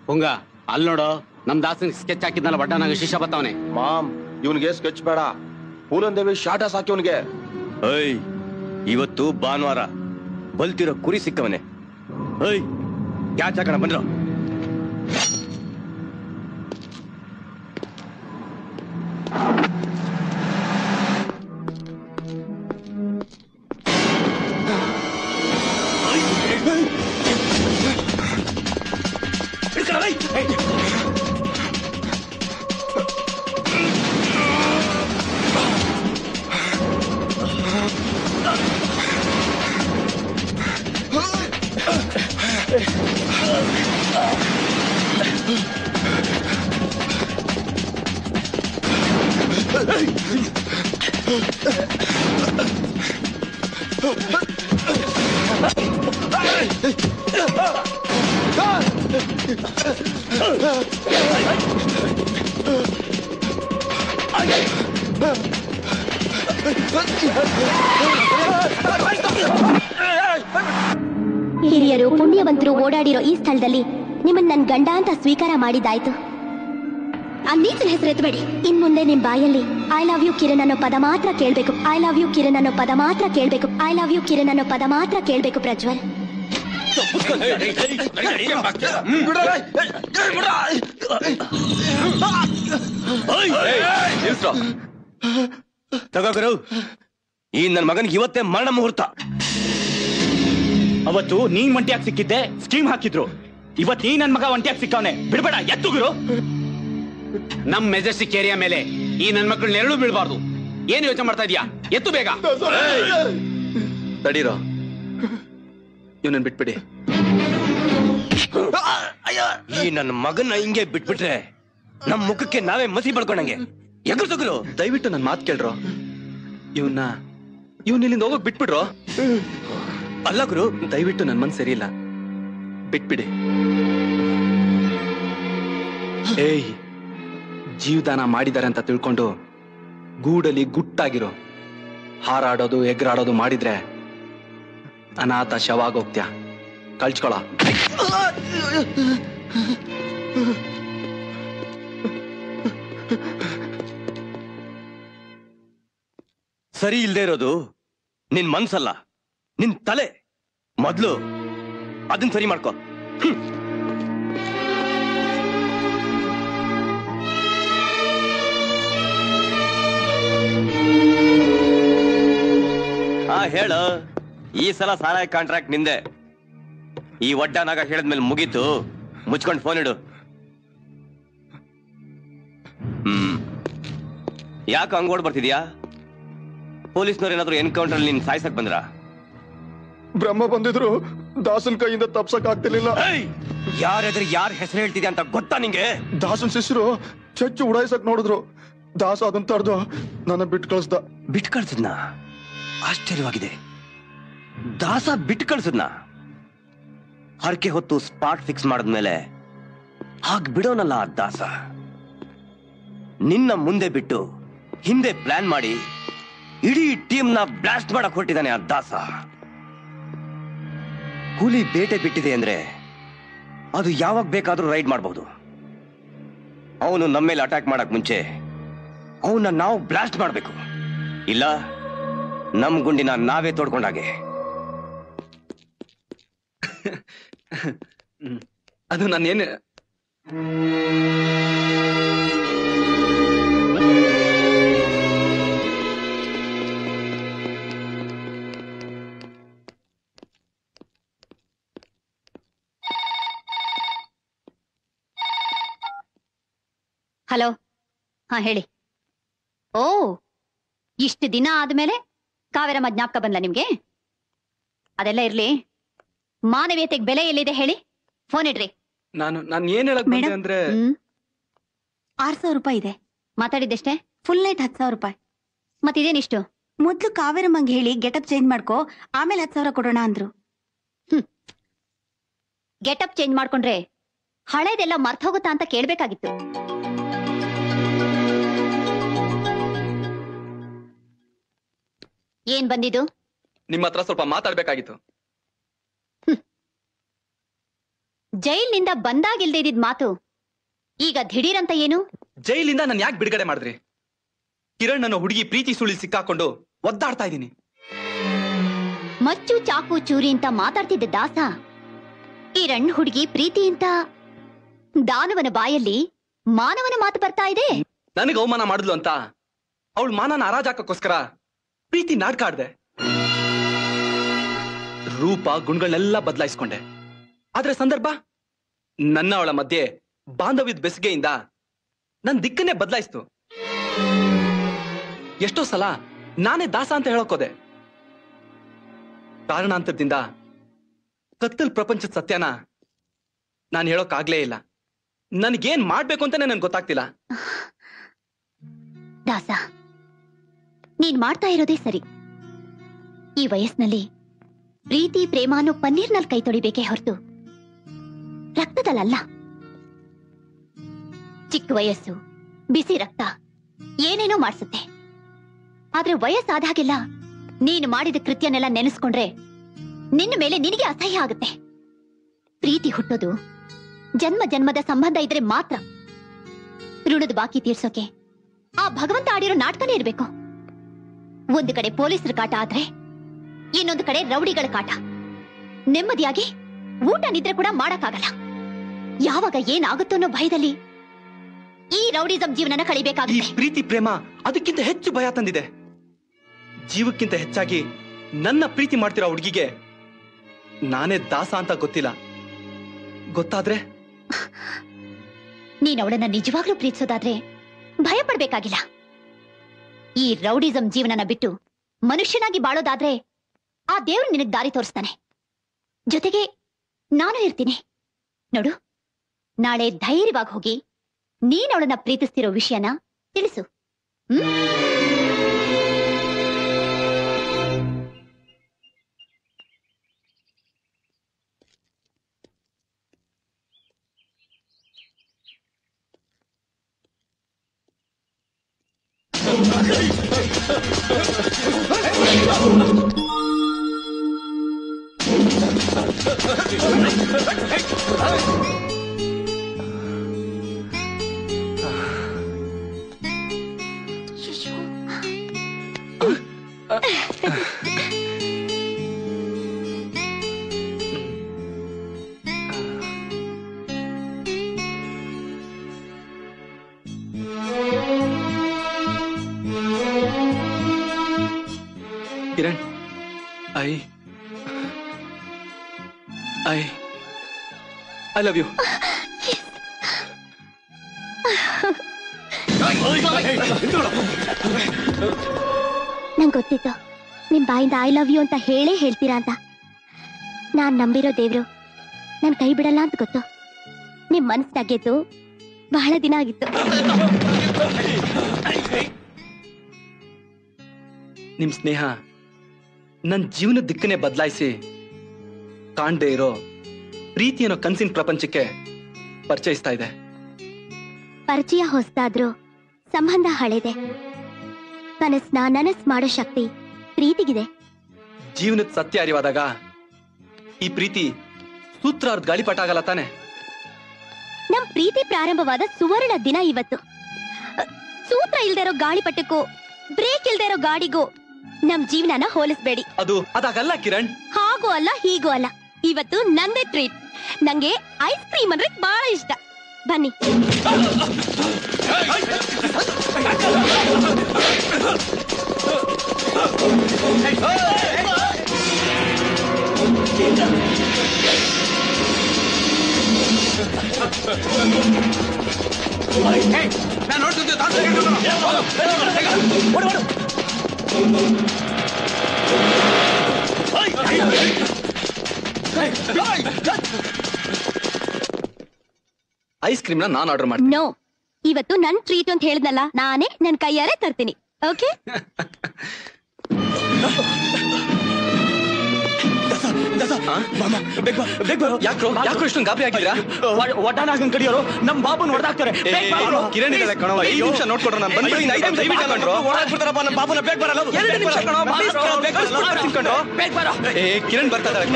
ಹುಂಗ ಅಲ್ಲಿ ನೋಡು, ನಮ್ ದಾಸನ್ ಸ್ಕೆಚ್ ಹಾಕಿದ್ನಲ್ಲ ಬಡ್ಡನಾಗ ಶಿಷ್ಯ ಬತ್ತವನೆ. ಮಾಮ್, ಇವನ್ಗೆ ಸ್ಕೆಚ್ ಬೇಡ, ಪೂಲನ್ ದೇವಿ ಶಾಟ ಸಾಕಿ ಅವನಿಗೆ. ಏಯ್, ಇವತ್ತು ಭಾನುವಾರ, ಬಲ್ತಿರೋ ಕುರಿ ಸಿಕ್ಕವನೆ. ಏಯ್, ಕ್ಯಾಚ್ ಹಾಕೋಣ ಬಂದ್ರು. ಹಿರಿಯರು ಪುಣ್ಯವಂತರು ಓಡಾಡಿರೋ ಈ ಸ್ಥಳದಲ್ಲಿ ನಿಮ್ಮನ್ನ ನನ್ ಗಂಡ ಅಂತ ಸ್ವೀಕಾರ ಮಾಡಿದಾಯ್ತು. ಆ ನೀಚನ ಹೆಸರು ಎತ್ತಬೇಡಿ. ಇನ್ ಮುಂದೆ ನಿಮ್ ಬಾಯಲ್ಲಿ ಐ ಲವ್ ಯು ಕಿರಣ್ ಅನ್ನೋ ಪದ ಮಾತ್ರ ಕೇಳ್ಬೇಕು. ಐ ಲವ್ ಯು ಕಿರಣ್ ಅನ್ನೋ ಪದ ಮಾತ್ರ ಕೇಳ್ಬೇಕು. ಐ ಲವ್ ಯು ಕಿರಣ್ ಅನ್ನೋ ಪದ ಮಾತ್ರ ಕೇಳ್ಬೇಕು ಪ್ರಜ್ವಲ್. ತಗೋಗರು, ಈ ನನ್ನ ಮಗನಿಗೆ ಇವತ್ತೇ ಮರಣ ಮುಹೂರ್ತ. ಅವತ್ತು ನೀನ್ ಒಂಟಿಯಾಗಿ ಸಿಕ್ಕಿದ್ದೆ, ಸ್ಕೀಮ್ ಹಾಕಿದ್ರು. ಇವತ್ ನೀ ನನ್ ಮಗ ಒಂಟಿಯಾಗಿ ಸಿಕ್ಕವನೆ, ಬಿಡ್ಬೇಡ, ಎತ್ತು ಗುರು. ನಮ್ ಮೆಜೆಸ್ಟಿಕ್ ಏರಿಯಾ ಮೇಲೆ ಈ ನನ್ ಮಕ್ಕಳು ನೆರಳು ಬೀಳ್ಬಾರ್ದು. ಏನ್ ಯೋಚನೆ ಮಾಡ್ತಾ ಇದೀಯಾ? ಎತ್ತು ಬೇಗ. ತಡೀರೋ, ಇವನನ್ನ ಬಿಟ್ಬಿಡಿ. ಈ ನನ್ನ ಮಗನ ಹಿಂಗೆ ಬಿಟ್ಬಿಟ್ರೆ ನಮ್ ಮುಖಕ್ಕೆ ನಾವೇ ಮಸಿ ಬಡ್ಕೊಂಡಂಗೆ. ಎಗರ್ಸೋಗ್ರು, ದಯವಿಟ್ಟು ನನ್ ಮಾತು ಕೇಳ್ರೋ. ಇವನ್ ಇಲ್ಲಿಂದ ಹೋಗೋಕ್ ಬಿಟ್ಬಿಡ್ರೋ. ಅಲ್ಲ ಗುರು, ದಯವಿಟ್ಟು ನನ್ ಮನ್ಸು ಸರಿ ಇಲ್ಲ, ಬಿಟ್ಬಿಡಿ. ಏಯ್, ಜೀವದಾನ ಮಾಡಿದಾರೆ ಅಂತ ತಿಳ್ಕೊಂಡು ಗೂಡಲ್ಲಿ ಗುಟ್ಟಾಗಿರೋ ಹಾರಾಡೋದು ಎಗ್ರಾಡೋದು ಮಾಡಿದ್ರೆ ಅನಾಥ ಶವಾಗೋಗ್ತ್ಯ. ಕಳ್ಚ್ಕೊಳ. ಸರಿ ಇಲ್ದೇ ಇರೋದು ನಿನ್ ಮನ್ಸಲ್ಲ, ನಿನ್ ತಲೆ. ಮೊದ್ಲು ಅದನ್ನ ಸರಿ ಮಾಡ್ಕೋ. ಹೇಳು, ಈ ಸಲ ಸಾರಾಯಿ ಕಾಂಟ್ರಾಕ್ಟ್ ನಿಂದೆ. ಈ ಒಡ್ಡನಾಗ ಹೇಳಿದ್ಮೇಲೆ ಮುಗೀತು. ಮುಚ್ಕೊಂಡು ಫೋನ್ ಇಡು. ಯಾಕೆ ಹಂಗೋಡ್ ಬರ್ತಿದ್ಯಾ? ಪೊಲೀಸ್ನವ್ರು ಏನಾದ್ರು ಎನ್ಕೌಂಟರ್ ನೀನ್ ಸಾಯ್ಸಕ್ ಬಂದ್ರ? ಬ್ರಹ್ಮ ಬಂದಿದ್ರು ದಾಸನ್ ಕೈಯಿಂದ ತಪ್ಸಕ್ ಆಗ್ತಿರ್ಲಿಲ್ಲ. ಯಾರಾದ್ರೆ ಯಾರ ಹೆಸರು ಹೇಳ್ತಿದ್ಯಾ ಅಂತ ಗೊತ್ತಾ ನಿಂಗೆ? ದಾಸನ್ ಶಿಷ್ಯರು ಚಚ್ಚು ಉಡಾಯಿಸಕ್ ನೋಡಿದ್ರು. ದಾಸ ಅದನ್ನ ತಡೆದು ನನ್ನ ಬಿಟ್ಟು ಕಳಿಸ್ದ. ಬಿಟ್ಟು ಕಳ್ಸಿದ್ನ? ಆಶ್ಚರ್ಯವಾಗಿದೆ. ದಾಸ ಬಿಟ್ಟು ಕಳ್ಸಿದ್ನ? ಹರಕೆ ಹೊತ್ತು ಸ್ಪಾಟ್ ಫಿಕ್ಸ್ ಮಾಡಿದ್ಮೇಲೆ ಹಾಗ್ ಬಿಡೋನಲ್ಲ ಆ ದಾಸ. ನಿನ್ನ ಮುಂದೆ ಬಿಟ್ಟು ಹಿಂದೆ ಪ್ಲಾನ್ ಮಾಡಿ ಇಡೀ ಟೀಮ್ ನ ಬ್ಲಾಸ್ಟ್ ಮಾಡಕ್ ಹೊರಟಿದ್ದಾನೆ ಆ ದಾಸ. ಹುಲಿ ಬೇಟೆ ಬಿಟ್ಟಿದೆ ಅಂದ್ರೆ ಅದು ಯಾವಾಗ ಬೇಕಾದ್ರೂ ರೈಡ್ ಮಾಡಬಹುದು. ಅವನು ನಮ್ಮ ಮೇಲೆ ಅಟ್ಯಾಕ್ ಮಾಡಕ್ ಮುಂಚೆ ಅವನ್ನ ನಾವು ಬ್ಲಾಸ್ಟ್ ಮಾಡ್ಬೇಕು. ಇಲ್ಲ ನಮ್ ಗುಂಡಿನ ನಾವೇ ತೋಡ್ಕೊಂಡಾಗೆ. ಅದು ನಾನೇನು ಹಲೋ, ಹಾ ಹೇಳಿ. ಓ, ಇಷ್ಟು ದಿನ ಆದ್ಮೇಲೆ ಕಾವೇರಮ್ಮ ಜ್ಞಾಪಕ ಬಂದ್ಲ ನಿಮ್ಗೆ? ಅದೆಲ್ಲ ಇರ್ಲಿ, ಮಾನವೀಯತೆಗೆ ಬೆಲೆ ಎಲ್ಲಿದೆ ಹೇಳಿ? ಫೋನ್ ಇಡ್ರಿ. ನಾನು ಏನ್ ಹೇಳಕ್ ಬಂದೆ ಅಂದ್ರೆ 6,000 ರೂಪಾಯಿ ಇದೆ. ಮಾತಾಡಿದ್ದೆಷ್ಟೇ? ಫುಲ್ ನೈಟ್ 10,000 ರೂಪಾಯಿ. ಮತ್ತಿದೇನಿಷ್ಟು? ಮೊದ್ಲು ಕಾವೇರಮ್ಮಂಗೆ ಹೇಳಿ ಗೆಟಪ್ ಚೇಂಜ್ ಮಾಡ್ಕೋ, ಆಮೇಲೆ 10,000 ಕೊಡೋಣ ಅಂದ್ರು. ಗೆಟಪ್ ಚೇಂಜ್ ಮಾಡ್ಕೊಂಡ್ರೆ ಹಳೇದೆಲ್ಲ ಮರ್ತ ಹೋಗುತ್ತಾ ಅಂತ ಕೇಳ್ಬೇಕಾಗಿತ್ತು. ಏನ್ ಬಂದಿದ್ದು? ನಿಮ್ಮ ಹತ್ರ ಸ್ವಲ್ಪ ಮಾತಾಡ್ಬೇಕಾಗಿತ್ತು. ಜೈಲಿನಿಂದ ಬಂದಾಗಿಲ್ದೇ ಇದ್ದಿದ್ ಮಾತು ಈಗ ದಿಢೀರಂತ ಏನು? ಜೈಲಿಂದ ನಾನು ಯಾಕೆ ಬಿಡುಗಡೆ ಮಾಡಿದ್ರಿ? ಕಿರಣ್ ನನ್ನ ಹುಡುಗಿ ಪ್ರೀತಿ ಸುಳಿ ಸಿಕ್ಕಾಕೊಂಡು ಒದ್ದಾಡ್ತಾ ಇದ್ದೀನಿ. ಮಚ್ಚು ಚಾಕು ಚೂರಿ ಅಂತ ಮಾತಾಡ್ತಿದ್ದ ದಾಸ ಕಿರಣ್ ಹುಡುಗಿ ಪ್ರೀತಿ ಅಂತ ದಾನವನ ಬಾಯಲ್ಲಿ ಮಾನವನ ಮಾತು ಬರ್ತಾ ಇದೆ. ನನಗೆ ಅವಮಾನ ಮಾಡಿದ್ಲು ಅಂತ ಅವಳ ಮಾನನ ಹರಾಜಾಕೋಸ್ಕರ ಪ್ರೀತಿ ನಾಟಕ ಆಡ್ದೆ. ರೂಪ ಗುಣಗಳನ್ನೆಲ್ಲ ಬದಲಾಯಿಸ್ಕೊಂಡೆ. ಆದ್ರೆ ಸಂದರ್ಭ ನನ್ನ ಅವಳ ಮಧ್ಯೆ ಬಾಂಧವ್ಯದ ಬೆಸುಗೆಯಿಂದ ನನ್ ದಿಕ್ಕನ್ನೇ ಬದಲಾಯಿಸ್ತು. ಎಷ್ಟೋ ಸಲ ನಾನೇ ದಾಸ ಅಂತ ಹೇಳೋಕೋದೆ. ಕಾರಣಾಂತರದಿಂದ ಕತ್ತಲ್ ಪ್ರಪಂಚದ ಸತ್ಯನ ನಾನು ಹೇಳೋಕಾಗ್ಲೇ ಇಲ್ಲ. ನನ್ಗೇನ್ ಮಾಡ್ಬೇಕು ಅಂತಾನೆ ನನ್ಗೆ ಗೊತ್ತಾಗ್ತಿಲ್ಲ. ದಾಸ, ನೀನ್ ಮಾಡ್ತಾ ಇರೋದೇ ಸರಿ. ಈ ವಯಸ್ಸಿನಲ್ಲಿ ಪ್ರೀತಿ ಪ್ರೇಮ ಅನ್ನೋ ಪನ್ನೀರ್ನಲ್ಲಿ ಕೈ ತೊಳಿಬೇಕೇ ಹೊರತು ರಕ್ತದಲ್ಲ. ಚಿಕ್ಕ ವಯಸ್ಸು, ಬಿಸಿ ರಕ್ತ ಏನೇನೋ ಮಾಡಿಸುತ್ತೆ. ಆದ್ರೆ ವಯಸ್ಸಾದ ಹಾಗೆಲ್ಲ ನೀನು ಮಾಡಿದ ಕೃತ್ಯನೆಲ್ಲ ನೆನೆಸ್ಕೊಂಡ್ರೆ ನಿನ್ನ ಮೇಲೆ ನಿನಗೆ ಅಸಹ್ಯ ಆಗುತ್ತೆ. ಪ್ರೀತಿ ಹುಟ್ಟೋದು ಜನ್ಮ ಜನ್ಮದ ಸಂಬಂಧ ಇದ್ರೆ ಮಾತ್ರ. ಋಣದ ಬಾಕಿ ತೀರ್ಸೋಕೆ ಆ ಭಗವಂತ ಆಡಿರೋ ನಾಟಕನೇ ಇರ್ಬೇಕು. ಒಂದು ಕಡೆ ಪೊಲೀಸರ ಕಾಟ ಆದ್ರೆ ಇನ್ನೊಂದು ಕಡೆ ರೌಡಿಗಳ ಕಾಟ. ನೆಮ್ಮದಿಯಾಗಿ ಊಟ ನಿದ್ರೆ ಕೂಡ ಮಾಡಕ್ಕಾಗಲ್ಲ. ಯಾವಾಗ ಏನಾಗುತ್ತೋ ಅನ್ನೋ ಭಯದಲ್ಲಿ ಈ ರೌಡಿಸಂ ಜೀವನನ ಕಳಿಬೇಕಾಗುತ್ತೆ. ಪ್ರೀತಿ ಪ್ರೇಮ ಅದಕ್ಕಿಂತ ಹೆಚ್ಚು ಭಯ ತಂದಿದೆ. ಜೀವಕ್ಕಿಂತ ಹೆಚ್ಚಾಗಿ ನನ್ನ ಪ್ರೀತಿ ಮಾಡ್ತಿರೋ ಹುಡುಗಿಗೆ ನಾನೇ ದಾಸ ಅಂತ ಗೊತ್ತಿಲ್ಲ. ಗೊತ್ತಾದ್ರೆ ನೀನ್ ಅವಳನ್ನ ನಿಜವಾಗ್ಲೂ ಪ್ರೀತಿಸೋದಾದ್ರೆ ಭಯ ಪಡ್ಬೇಕಾಗಿಲ್ಲ. ಈ ರೌಡಿಸಂ ಜೀವನನ ಬಿಟ್ಟು ಮನುಷ್ಯನಾಗಿ ಬಾಳೋದಾದ್ರೆ ಆ ದೇವ್ರು ನಿನಗ್ ದಾರಿ ತೋರಿಸ್ತಾನೆ. ಜೊತೆಗೆ ನಾನು ಇರ್ತೀನಿ ನೋಡು. ನಾಳೆ ಧೈರ್ಯವಾಗಿ ಹೋಗಿ ನೀನ್ ಅವಳನ್ನ ಪ್ರೀತಿಸ್ತಿರೋ ವಿಷಯನ ತಿಳಿಸು. Kiran, I love you. ನಂಗೆ ಗೊತ್ತಿತ್ತು ನಿಮ್ ಬಾಯಿಂದ ಐ ಲವ್ ಯು ಅಂತ ಹೇಳೇ ಹೇಳ್ತೀರಾ ಅಂತ. ನಾನ್ ನಂಬಿರೋ ದೇವ್ರು ನನ್ ಕೈ ಬಿಡಲ್ಲ ಅಂತ ಗೊತ್ತು. ನಿಮ್ ಮನಸ್ಸಾಗೆದ್ದು ಬಹಳ ದಿನ ಆಗಿತ್ತು. ನಿಮ್ ಸ್ನೇಹ ನನ್ ಜೀವನದ ದಿಕ್ಕನ್ನೇ ಬದಲಾಯಿಸಿ ಕಾಣ್ದೇ ಇರೋ ಪ್ರೀತಿ ಅನ್ನೋ ಕನ್ಸಿನ ಪ್ರಪಂಚಕ್ಕೆ ಪರಿಚಯಿಸ್ತಾ ಇದೆ. ಪರಿಚಯ ಹೊಸ್ತಾದ್ರೂ ಸಂಬಂಧ ಹಳೆದೆ. ಕನಸ್ನ ನನಸ್ ಮಾಡೋ ಶಕ್ತಿ ಪ್ರೀತಿಗಿದೆ. ಜೀವನದ ಸತ್ಯ ಅರಿವಾದಾಗ ಈ ಪ್ರೀತಿ ಸೂತ್ರಾರ್ಧ ಗಾಳಿಪಟ ಆಗಲ್ಲ ತಾನೆ. ನಮ್ ಪ್ರೀತಿ ಪ್ರಾರಂಭವಾದ ಸುವರ್ಣ ದಿನ ಇವತ್ತು. ಸೂತ್ರ ಇಲ್ದೇ ಇರೋ ಗಾಳಿಪಟಕ್ಕೂ ಬ್ರೇಕ್ ಇಲ್ದೇ ಇರೋ ಗಾಡಿಗೂ ನಮ್ ಜೀವನನ ಹೋಲಿಸ್ಬೇಡಿ. ಅದಾಗಲ್ಲ ಕಿರಣ್. ಹಾಗೂ ಅಲ್ಲ ಹೀಗೂ ಅಲ್ಲ. ಇವತ್ತು ನಂದೇ ಟ್ರೀಟ್. ನಂಗೆ ಐಸ್ ಕ್ರೀಮ್ ಅಂದ್ರೆ ಬಹಳ ಇಷ್ಟ. ಬನ್ನಿ. ನಾನು ನೋಡ್ತಿದ್ದೆ. ಐಸ್ ಕ್ರೀಮ್ ನ ನಾನು ಆರ್ಡರ್ ಮಾಡ್ತೀನಿ. ನೋ, ಇವತ್ತು ನನ್ ಟ್ರೀಟ್ ಅಂತ ಹೇಳಿದ್ನಲ್ಲ, ನಾನೇ ನನ್ ಕೈಯಾರೆ ತರ್ತೀನಿ. ಓಕೆ? ಯಾಕೋ ಇಷ್ಟೊಂದು ಗಾಬರಿ ಆಗಿದ್ದೀರಾ? ಒಡ್ಡಾನ ಕಡಿಯೋರು ನಮ್ ಬಾಬುನ್ ಹೊಡೆದಾಕ್ತಾರೆ. ಕಿರಣ್ ಇಡಲ್ಲ ಕಣೋ, 5 ನಿಮಿಷ ನೋಡ್ಕೊಡ್ರ. ನಾನು ಬಂದು 5 ನಿಮಿಷ ದಯವಿಟ್ಟು ಕಣ್ರೋ. ಹೊಡೆದಾಕ್ಬಿಡ್ತಾರಪ್ಪ ನಮ್ಮ ಬಾಬುನ. ಬೇಗ ಬರಲ್ಲ. 2 ನಿಮಿಷ ಕಣೋ, ಬೇಗ ಬರ. ಕಿರಣ್ ಬರ್ತಾ ಇದ್ದಾರೆ.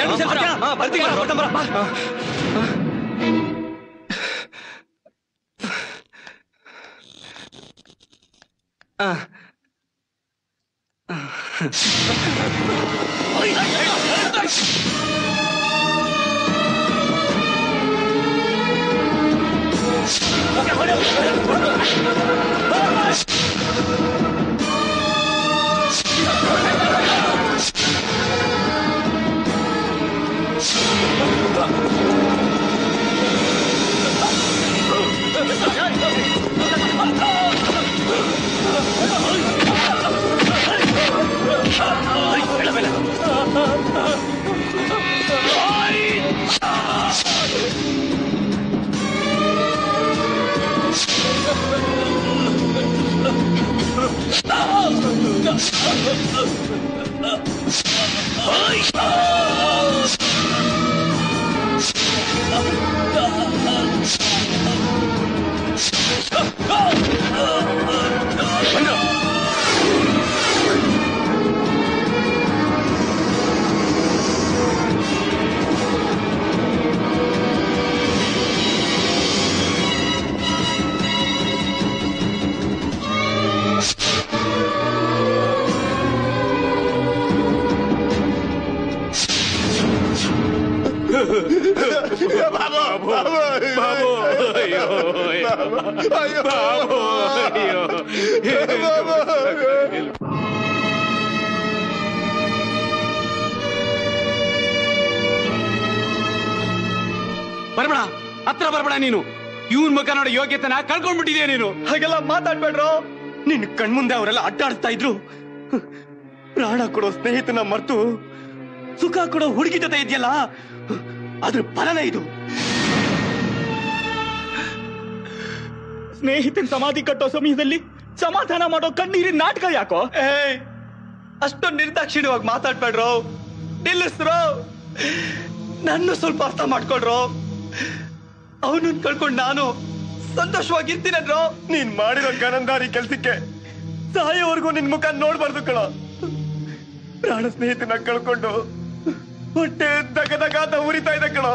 ಬರ್ತೀನಿ. ಬರ್ಬೇಡ, ಹತ್ರ ಬರ್ಬೇಡ ನೀನು. ಇವನ್ ಮುಖ ನೋಡೋ ಯೋಗ್ಯತೆನ ಕಳ್ಕೊಂಡ್ಬಿಟ್ಟಿದ್ಯಾ ನೀನು. ಹಾಗೆಲ್ಲ ಮಾತಾಡ್ಬೇಡ್ರೋ. ನಿನ್ ಕಣ್ಮುಂದೆ ಅವರೆಲ್ಲ ಅಡ್ಡಾಡ್ತಾ ಇದ್ರು. ಪ್ರಾಣ ಕೊಡೋ ಸ್ನೇಹಿತನ ಮರ್ತು ಸುಖ ಕೊಡೋ ಹುಡುಗಿ ಜೊತೆ ಇದೆಯಲ್ಲ, ಅದ್ರ ಫಲನೇ ಇದು. ಸ್ನೇಹಿತನ ಸಮಾಧಿ ಕಟ್ಟೋ ಸಮಯದಲ್ಲಿ ಸಮಾಧಾನ ಮಾಡೋ ಕಣ್ಣೀರಿನ ನಾಟಕ ಯಾಕೋ? ಅಷ್ಟೊಂದು ನಿರ್ದಾಕ್ಷಿಣ್ಯವಾಗಿ ಮಾತಾಡ್ಬೇಡ್ರೋ. ನಿಲ್ಲಿಸ್ರೋ. ನನ್ನ ಸ್ವಲ್ಪ ಅರ್ಥ ಮಾಡ್ಕೊಡ್ರೋ. ಅವನನ್ನ ಕಳ್ಕೊಂಡು ನಾನು ಸಂತೋಷವಾಗಿರ್ತೀನನ್ರೋ. ನೀನ್ ಮಾಡಿರೋ ಗನಂದಾರಿ ಕೆಲ್ಸಕ್ಕೆ ಸಾಯೋವರೆಗೂ ನಿನ್ ಮುಖ ನೋಡ್ಬಾರ್ದು ಕಣೋ. ಪ್ರಾಣ ಸ್ನೇಹಿತನ ಕಳ್ಕೊಂಡು ಹೊಟ್ಟೆ ದಗದಗಾದ ಉರಿತಾ ಇದೆ ಕಣೋ,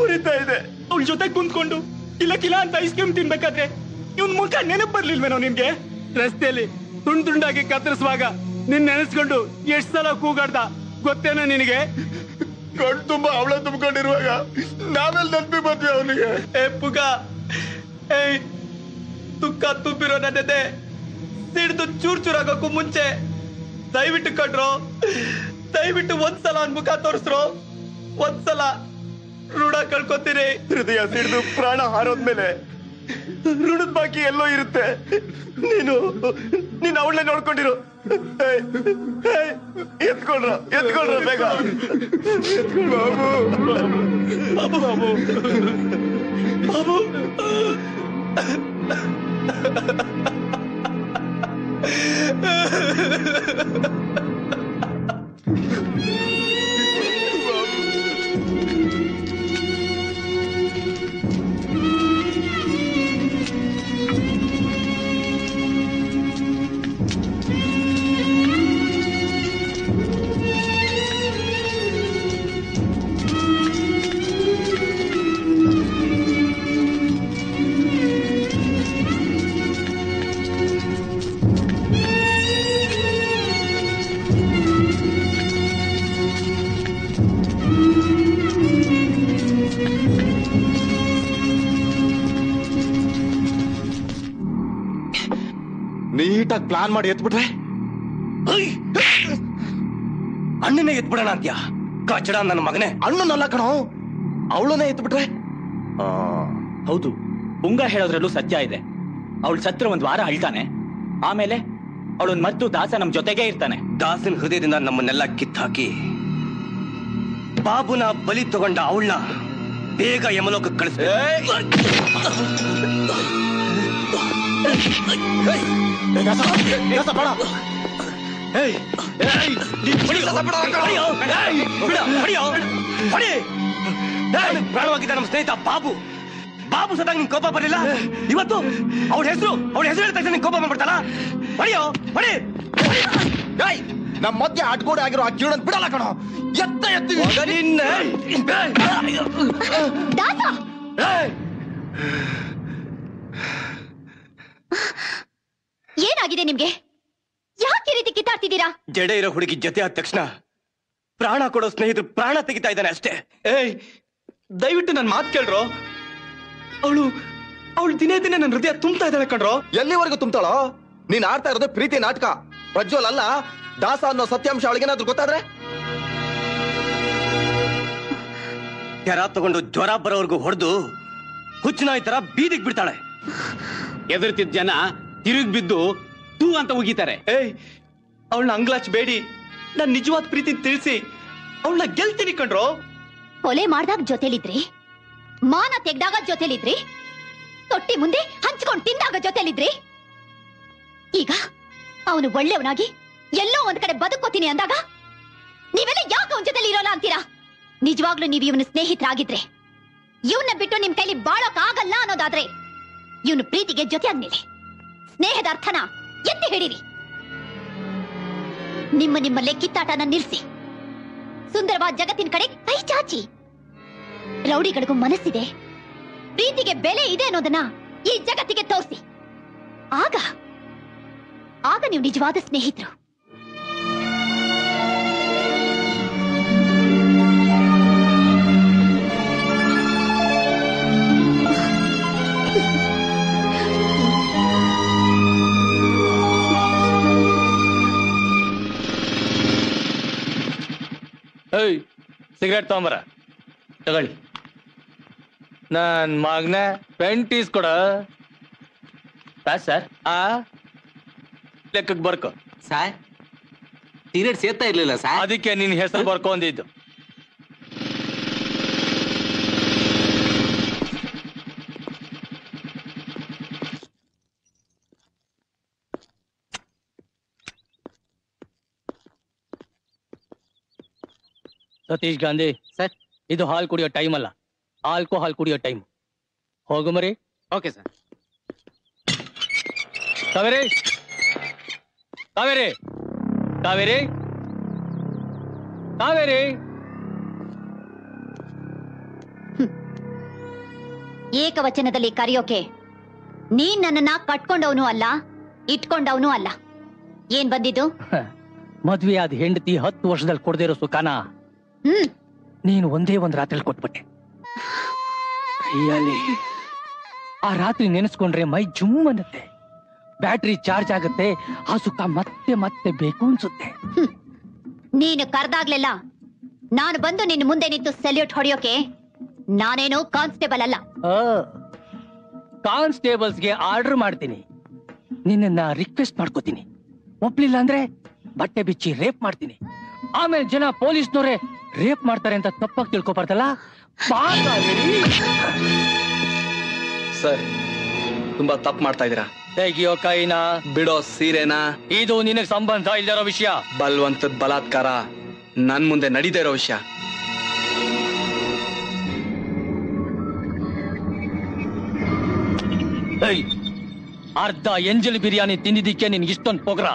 ಉರಿತಾ ಇದೆ. ಅವಳ ಜೊತೆ ಕುಂತ್ಕೊಂಡು ಕಿಲ ಕಿಲ ಅಂತ ಐಸ್ ಕ್ರೀಮ್ ತಿನ್ಬೇಕಾದ್ರೆ ಇವನ್ ಮುಖ ನೆನಪು ಬರ್ಲಿಲ್ವೇನೋ ನಿನ್ಗೆ? ರಸ್ತೆಯಲ್ಲಿ ತುಂಡ್ ತುಂಡಾಗಿ ಕತ್ತರಿಸುವಾಗ ನಿನ್ ನೆನೆಸ್ಕೊಂಡು ಎಷ್ಟ್ ಸಲ ಕೂಗಾಡ್ದ ಗೊತ್ತೇನೋ ನಿನಗೆ? ಕಣ್ ತುಂಬಾ ಅವಳ ತುಂಬಿಕೊಂಡಿರುವಾಗ ನಾವೆಲ್ಲ ನೆನಪಿ ಬಂದ್ವಿ ಅವನಿಗೆ. ಪುಗ, ತುಕ್ಕ ತುಂಬಿರೋ ನನ್ನದೆ ಸಿಡ್ದು ಚೂರ್ ಚೂರಾಗಕ್ಕೂ ಮುಂಚೆ ದಯವಿಟ್ಟು ಕಣ್ರೋ, ದಯವಿಟ್ಟು ಒಂದ್ಸಲ ಅವ್ನ ಮುಖ ತೋರಿಸ್ರೋ. ಒಂದ್ಸಲ ಋಣ ಕಳ್ಕೊತೀನಿ. ಹೃದಯ ಸಿಡ್ದು ಪ್ರಾಣ ಹಾರೋದ್ಮೇಲೆ ಋಣದ ಬಾಕಿ ಎಲ್ಲೋ ಇರುತ್ತೆ. ನೀನು ಅವಳನ್ನೇ ನೋಡ್ಕೊಂಡಿರು. ಎತ್ಕೊಳ್ರ ಬೇಗ. ಬಾಬು ಬಾಬು ಬಾಬು ನೀಟಾಗಿ ಪ್ಲಾನ್ ಮಾಡಿ ಎತ್ಬಿಟ್ರೆ ಅಣ್ಣನೇ ಎತ್ಬಿಡೋಣ ಅಂತ್ಯಾ? ಕಚಡ ನನ್ನ ಮಗನೇ. ಅಣ್ಣನಲ್ಲ ಕಣೋ, ಅವಳನ್ನೇ ಎತ್ಬಿಟ್ರೆ. ಹೌದು, ಪುಂಗ ಹೇಳೋದ್ರಲ್ಲೂ ಸತ್ಯ ಇದೆ. ಅವಳು ಸತ್ರ ಒಂದ್ ವಾರ ಅಳ್ತಾನೆ, ಆಮೇಲೆ ಅವಳನ್ ಮತ್ತು ದಾಸ ನಮ್ ಜೊತೆಗೆ ಇರ್ತಾನೆ. ದಾಸನ ಹೃದಯದಿಂದ ನಮ್ಮನ್ನೆಲ್ಲ ಕಿತ್ತಾಕಿ ಬಾಬುನ ಬಲಿ ತಗೊಂಡ ಅವಳನ್ನ ಬೇಗ ಯಮಲೋಕ ಕಳಿಸ್ಬೇಕು. ಪ್ರಾಣವಾಗಿದ್ದ ನಮ್ಮ ಸ್ನೇಹಿತ ಬಾಬು ಸದಾಗ ನಿನ್ ಕೋಪ ಬರಲಿಲ್ಲ. ಇವತ್ತು ಅವಳ ಹೆಸರು ಹೇಳ್ತಾ ನಿನ್ ಕೋಪ ಬಂದ್ಬಿಡ್ತಾರ. ಹೊಡಿಯೋ ಹೊಡಿ. ನಮ್ಮ ಮಧ್ಯೆ ಅಡ್ಗೋಡೆ ಆಗಿರೋ ಆ ಕಿರಣ್ ಬಿಡಲ್ಲ ಕಣೋ. ಎತ್ತಿ ಏನಾಗಿದೆ ನಿಮ್ಗೆ? ಯಾಕೆ ರೀತಿ ಕಿತ್ತಾಡ್ತಿದ್ದೀರಾ? ಜಡೆ ಇರೋ ಹುಡುಗಿ ಜೊತೆ ಆದ ತಕ್ಷಣ ಪ್ರಾಣ ಕೊಡೋ ಸ್ನೇಹಿತರು ಪ್ರಾಣ ತೆಗಿತಾ ಇದ್ದಾನೆ ಅಷ್ಟೇ. ದಯವಿಟ್ಟು ನನ್ ಮಾತು ಕೇಳ್ರೋ. ಅವಳು ದಿನೇ ದಿನೇ ನನ್ನ ಹೃದಯ ತುಂಬ್ತಾ ಇದ್ದಾಳೆ ಕಣ್ರೋ. ಎಲ್ಲಿವರೆಗೂ ತುಂಬ್ತಾಳೋ? ನೀನ್ ಆಡ್ತಾ ಇರೋದೇ ಪ್ರೀತಿ ನಾಟಕ. ಪ್ರಜ್ವಲ್ ಅಲ್ಲ ದಾಸ ಅನ್ನೋ ಸತ್ಯಾಂಶ ಅವಳಿಗೇನಾದ್ರೂ ಗೊತ್ತಾದ್ರೆ ಕೆರ ತಗೊಂಡು ಜ್ವರ ಬರೋವರೆಗೂ ಹೊಡೆದು ಹುಚ್ಚನಾಯಿ ತರ ಬೀದಿಗೆ ಬಿಡ್ತಾಳೆ. ಎದುರ್ತಿದ್ದ ಜನ ತಿರುಗ್ ಬಿದ್ದು ತೂ ಅಂತ ಉಗಿತಾರೆ. ಅವಳನ್ನ ಅಂಗ್ಲಾಚ್ ಬೇಡಿ ನನ್ ನಿಜವಾದ ಪ್ರೀತಿ ತಿಳಿಸಿ ಅವಳನ್ನ ಗೆಲ್ತೀನಿ ಕಣ್ರೋ. ಕೊಲೆ ಮಾಡ್ದಾಗ ಜೊತೆಲಿದ್ರಿ, ಮಾನ ತೆಗ್ದಾಗ ಜೊತೆಲಿದ್ರಿ, ತೊಟ್ಟಿ ಮುಂದೆ ಹಂಚ್ಕೊಂಡು ತಿಂದಾಗ ಜೊತೆಲಿದ್ರಿ. ಈಗ ಅವನು ಒಳ್ಳೆಯವನಾಗಿ ಎಲ್ಲೋ ಒಂದ್ ಕಡೆ ಬದುಕೋತೀನಿ ಅಂದಾಗ ನೀವೆಲ್ಲ ಯಾಕೆ ಅವನ ಜೊತೆಲಿ ಇರೋಲ್ಲ ಅಂತೀರಾ? ನಿಜವಾಗ್ಲೂ ನೀವು ಇವನ ಸ್ನೇಹಿತರಾಗಿದ್ರೆ ಇವನ್ನ ಬಿಟ್ಟು ನಿಮ್ ಕೈಲಿ ಬಾಳಕ್ ಆಗಲ್ಲ ಅನ್ನೋದಾದ್ರೆ ಇವನು ಪ್ರೀತಿಗೆ ಜೊತೆ ಆದ್ಮೇಲೆ ಸ್ನೇಹದ ಅರ್ಥನ ಎತ್ತಿ ಹಿಡೀರಿ. ನಿಮ್ಮ ಲೆಕ್ಕಿತ್ತಾಟನ ನಿಲ್ಸಿ ಸುಂದರವಾದ ಜಗತ್ತಿನ ಕಡೆ ಕೈ ಚಾಚಿ. ರೌಡಿಗಳಿಗೂ ಮನಸ್ಸಿದೆ, ಪ್ರೀತಿಗೆ ಬೆಲೆ ಇದೆ ಅನ್ನೋದನ್ನ ಈ ಜಗತ್ತಿಗೆ ತೋರಿಸಿ. ಆಗ ನೀವು ನಿಜವಾದ ಸ್ನೇಹಿತರು. ಏಯ್ ಸಿಗರೇಟ್ ತಗೊಂಬರ ತಗೊಳ್ಳಿ. ನನ್ ಮಗನ ಪೆಂಟೀಸ್ ಕೊಡ ಸರ್. ಆ ಲೆಕ್ಕಕ್ಕೆ ಬರ್ಕೊ ಸರ್. ಸಿಗರೇಟ್ ಸೇರ್ತಾ ಇರ್ಲಿಲ್ಲ ಸರ್, ಅದಕ್ಕೆ ನಿನ್ ಹೆಸರು ಬರ್ಕೊಂಡಿದ್ದು. ಸತೀಶ್ ಗಾಂಧಿ ಸರ್, ಇದು ಹಾಲು ಕುಡಿಯೋ ಟೈಮ್ ಅಲ್ಲ, ಆಲ್ಕೋಹಾಲ್ ಕುಡಿಯೋ ಟೈಮ್. ಹೋಗು ಮರಿ. Okay sir. ಕಾವೇರಿ ಕಾವೇರಿ ಕಾವೇರಿ ಕಾವೇರಿ. ಏಕವಚನದಲ್ಲಿ ಕರೆಯೋಕೆ ನೀನ್ ನನ್ನನ್ನ ಕಟ್ಕೊಂಡವನು ಅಲ್ಲ, ಇಟ್ಕೊಂಡವನು ಅಲ್ಲ. ಏನ್ ಬಂದಿದ್ದು? ಮದ್ವೆ ಆದ ಹೆಂಡತಿ 10 ವರ್ಷದಲ್ಲಿ ಕೊಡದೇ ಇರೋ ಸುಖಾನ ನೀನು ಒಂದೇ ಒಂದ್ ರಾತ್ರಿ ಕೊಟ್ಬಿಟ್ಟೆ. ಆ ರಾತ್ರಿ ನೆನೆಸ್ಕೊಂಡ್ರೆ ಮೈ ಜುಮ್ ಅನ್ನತ್ತೆ, ಬ್ಯಾಟ್ರಿ ಚಾರ್ಜ್ ಆಗುತ್ತೆ, ಆ ಸುಖ ಮತ್ತೆ ಮತ್ತೆ ಬೇಕು ಅನ್ಸುತ್ತೆ. ನೀನು ಕರ್ದಾಗ್ಲೆಲ್ಲ ನಾನು ಬಂದು ನಿನ್ನ ಮುಂದೆ ನಿಂತು ಸೆಲ್ಯೂಟ್ ಹೊಡೆಯೋಕೆ ನಾನೇನು ಕಾನ್ಸ್ಟೇಬಲ್ ಅಲ್ಲ. ಕಾನ್ಸ್ಟೇಬಲ್ಸ್ಗೆ ಆರ್ಡರ್ ಮಾಡ್ತೀನಿ, ನಿನ್ನ ರಿಕ್ವೆಸ್ಟ್ ಮಾಡ್ಕೋತೀನಿ. ಒಪ್ಲಿಲ್ಲ ಅಂದ್ರೆ ಬಟ್ಟೆ ಬಿಚ್ಚಿ ರೇಪ್ ಮಾಡ್ತೀನಿ. ಆಮೇಲೆ ಜನ ಪೊಲೀಸ್ನವರೇ ರೇಪ್ ಮಾಡ್ತಾರೆ ಅಂತ ತಪ್ಪಾಗಿ ತಿಳ್ಕೊಬಾರ್ದಲ್ಲ. ಸರ್, ತುಂಬಾ ತಪ್ಪು ಮಾಡ್ತಾ ಇದೀರಾ. ತೆಗಿಯೋ ಕೈನಾ, ಬಿಡೋ ಸೀರೆನಾ. ಇದು ನಿನಗೆ ಸಂಬಂಧ ಇಲ್ದಿರೋ ವಿಷಯ. ಬಲ್ವಂತದ ಬಲಾತ್ಕಾರ ನನ್ ಮುಂದೆ ನಡೀದೇ ಇರೋ ವಿಷಯ. ಅರ್ಧ ಎಂಜಲ್ ಬಿರಿಯಾನಿ ತಿಂದಿದ್ದಕ್ಕೆ ನಿನ್ಗೆ ಇಷ್ಟೊಂದು ಪೊಗರ.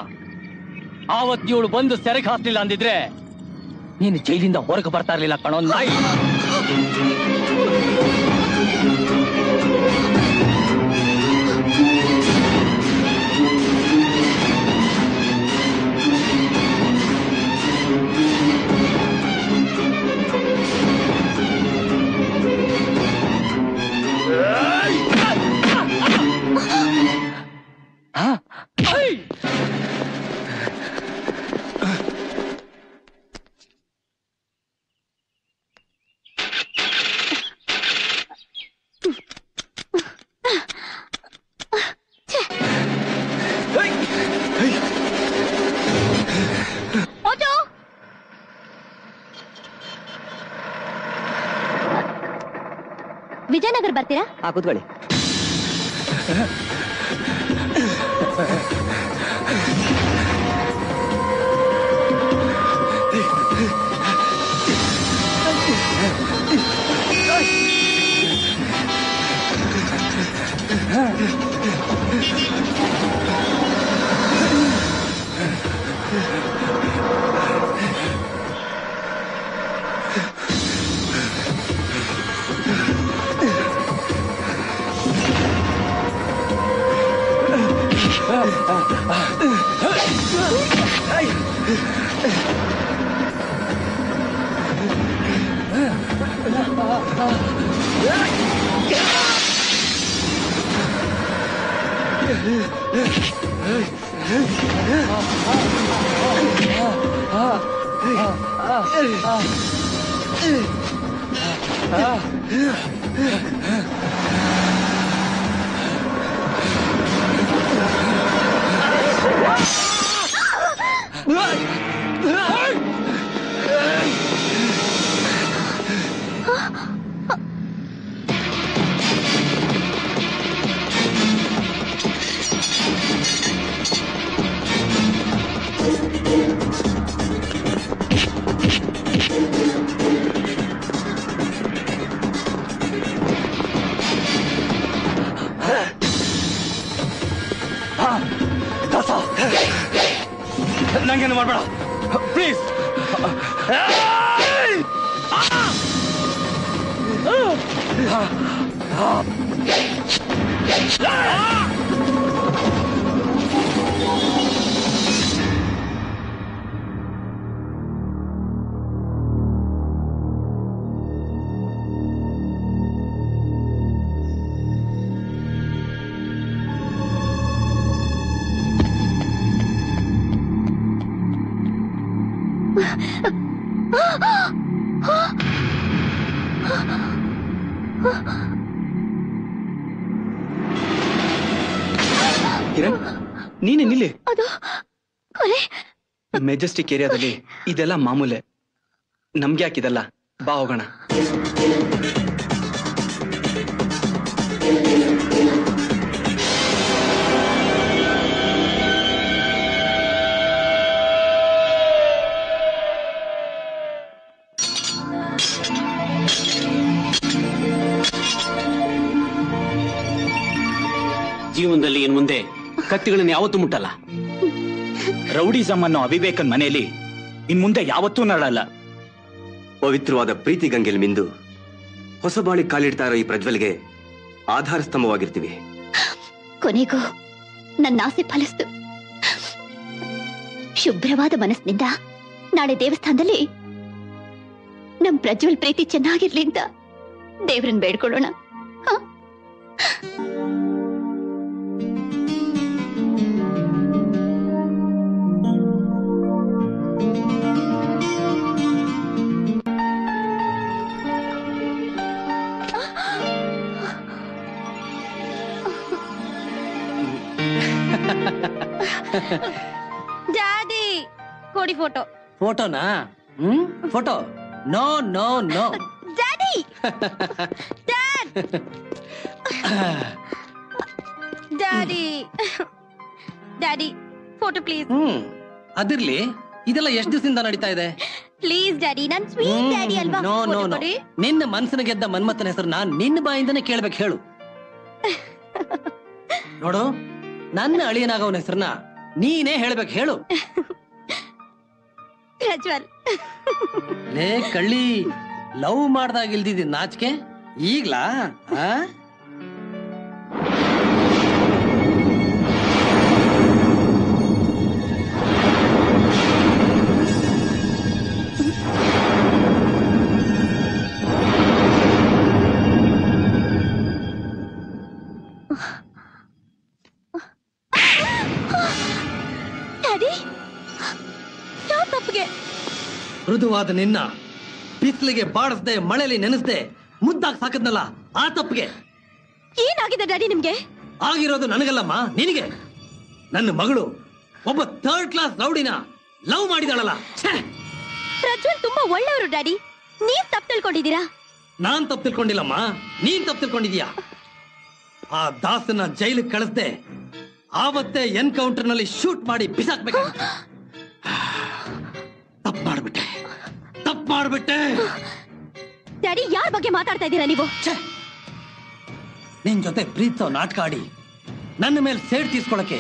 ಆವತ್ತಿಯವಳು ಬಂದು ಸೆರೆಗೆ ಹಾಕ್ಲಿಲ್ಲ ಅಂದಿದ್ರೆ ನೀನು ಜೈಲಿಂದ ಹೊರಗೆ ಬರ್ತಾ ಇರ್ಲಿಲ್ಲ ಕಣೋ ನಾಯಿ. ವಿಜಯನಗರ ಬರ್ತೀರಾ? ಕೂತ್ಕೊಳ್ಳಿ. ಕಿರಣ್, ನೀನೇ ನಿಲ್ಲಿ. ಅದು ಕೊಲೆ. ಮೆಜೆಸ್ಟಿಕ್ ಏರಿಯಾದಲ್ಲಿ ಇದೆಲ್ಲ ಮಾಮೂಲೆ. ನಮ್ಗೆ ಯಾಕಿದೆಲ್ಲ, ಬಾ ಹೋಗೋಣ. ಜೀವನದಲ್ಲಿ ಇನ್ ಮುಂದೆ ಕತ್ತಿಗಳನ್ನ ಯಾವತ್ತೂ ಮುಟ್ಟಲ್ಲ. ರೌಡಿಸಮ್ ಅನ್ನೋ ಅವಿವೇಕನ್ ಮನೆಯಲ್ಲಿ ಇನ್ ಮುಂದೆ ಯಾವತ್ತೂ ನಡಲ್ಲ. ಪವಿತ್ರವಾದ ಪ್ರೀತಿ ಗಂಗೆಲ್ ಮಿಂದು ಹೊಸ ಬಾಳಿ ಕಾಲಿಡ್ತಾ ಇರೋ ಈ ಪ್ರಜ್ವಲ್ಗೆ ಆಧಾರ ಸ್ತಂಭವಾಗಿರ್ತೀವಿ. ಕೊನೆಗೂ ನನ್ನ ಆಸೆ ಫಲಿಸ್ತು. ಶುಭ್ರವಾದ ಮನಸ್ಸಿನಿಂದ ನಾಳೆ ದೇವಸ್ಥಾನದಲ್ಲಿ ನಮ್ ಪ್ರಜ್ವಲ್ ಪ್ರೀತಿ ಚೆನ್ನಾಗಿರ್ಲಿ ಅಂತ ದೇವ್ರನ್ನ ಬೇಡ್ಕೊಳ್ಳೋಣ. ಡ್ಯಾಡಿ ಕೊಡಿ ಫೋಟೋ. ಫೋಟೋನಾ? Photo? No no no. Daddy daddy daddy photo please. ಅದಿರ್ಲಿ, ಇದೆಲ್ಲ ಎಷ್ಟು ದಿವಸದಿಂದ ನಡೀತಾ ಇದೆ? ಪ್ಲೀಸ್ ಡ್ಯಾಡಿ, ನನ್ ಸ್ವೀಟ್ ಡ್ಯಾಡಿ ಅಲ್ವಾ? No no no. ನಿನ್ನ ಮನಸ್ಸಿನ ಗೆದ್ದ ಮನ್ಮಥನ ಹೆಸರು ನಾನ್ ನಿನ್ನ ಬಾಯಿಂದನೇ ಕೇಳ್ಬೇಕು. ಹೇಳು. ನೋಡು, ನನ್ನ ಅಳಿಯನಾಗವನ ಹೆಸರನ್ನ ನೀನೇ ಹೇಳ್ಬೇಕು. ಹೇಳು. ಪ್ರಜ್ವಲ್. ಲೇ ಕಳ್ಳಿ, ಲವ್ ಮಾಡ್ದಾಗ ಇಲ್ದಿದ್ದ ನಾಚಿಕೆ ಈಗ್ಲಾ? ಮೃದುವಾದ ನಿನ್ನ ಬಿಸಿಲಿಗೆ ಬಾಡಿಸ್ದೆ, ಮಳೆಯಲ್ಲಿ ನೆನೆಸ್ದೆ, ಮುದ್ದಾಗಿ ಸಾಕದ್ನಲ್ಲ, ಆ ತಪ್ಪಿಗೆ. ಏನಾಗಿದೆ ಡ್ಯಾಡಿ ನಿಮ್ಗೆ? ಆಗಿರೋದು ನನಗಲ್ಲಮ್ಮ, ನಿನಗೆ. ನನ್ನ ಮಗಳು ಒಬ್ಬ 3rd ಕ್ಲಾಸ್ ರೌಡಿನ ಲವ್ ಮಾಡಿದಾಳಲ್ಲ. ಪ್ರಜ್ವಲ್ ತುಂಬಾ ಒಳ್ಳೆಯವರು ಡ್ಯಾಡಿ, ನೀವ್ ತಪ್ಪು ತಿಳ್ಕೊಂಡಿದ್ದೀರಾ. ನಾನ್ ತಪ್ಪು ತಿಳ್ಕೊಂಡಿಲ್ಲಮ್ಮ, ನೀನ್ ತಪ್ಪು ತಿಳ್ಕೊಂಡಿದೀಯಾ. ಆ ದಾಸನ ಜೈಲಿಗೆ ಕಳಿಸ್ದೆ, ಆವತ್ತೇ ಎನ್ಕೌಂಟರ್ ನಲ್ಲಿ ಶೂಟ್ ಮಾಡಿ ಬಿಸಾಕ್ಬೇಕಾಗಿತ್ತು. ತಪ್ಪು ಮಾಡ್ಬಿಟ್ಟೆ. ಡ್ಯಾಡಿ, ಯಾರ ಬಗ್ಗೆ ಮಾತಾಡ್ತಾ ಇದ್ದೀರಾ ನೀವು? ನಿನ್ ಜೊತೆ ಪ್ರೀತಿಸೋ ನಾಟಕ ಆಡಿ ನನ್ನ ಮೇಲೆ ಸೇಡ್ ತೀರ್ಸ್ಕೊಳಕ್ಕೆ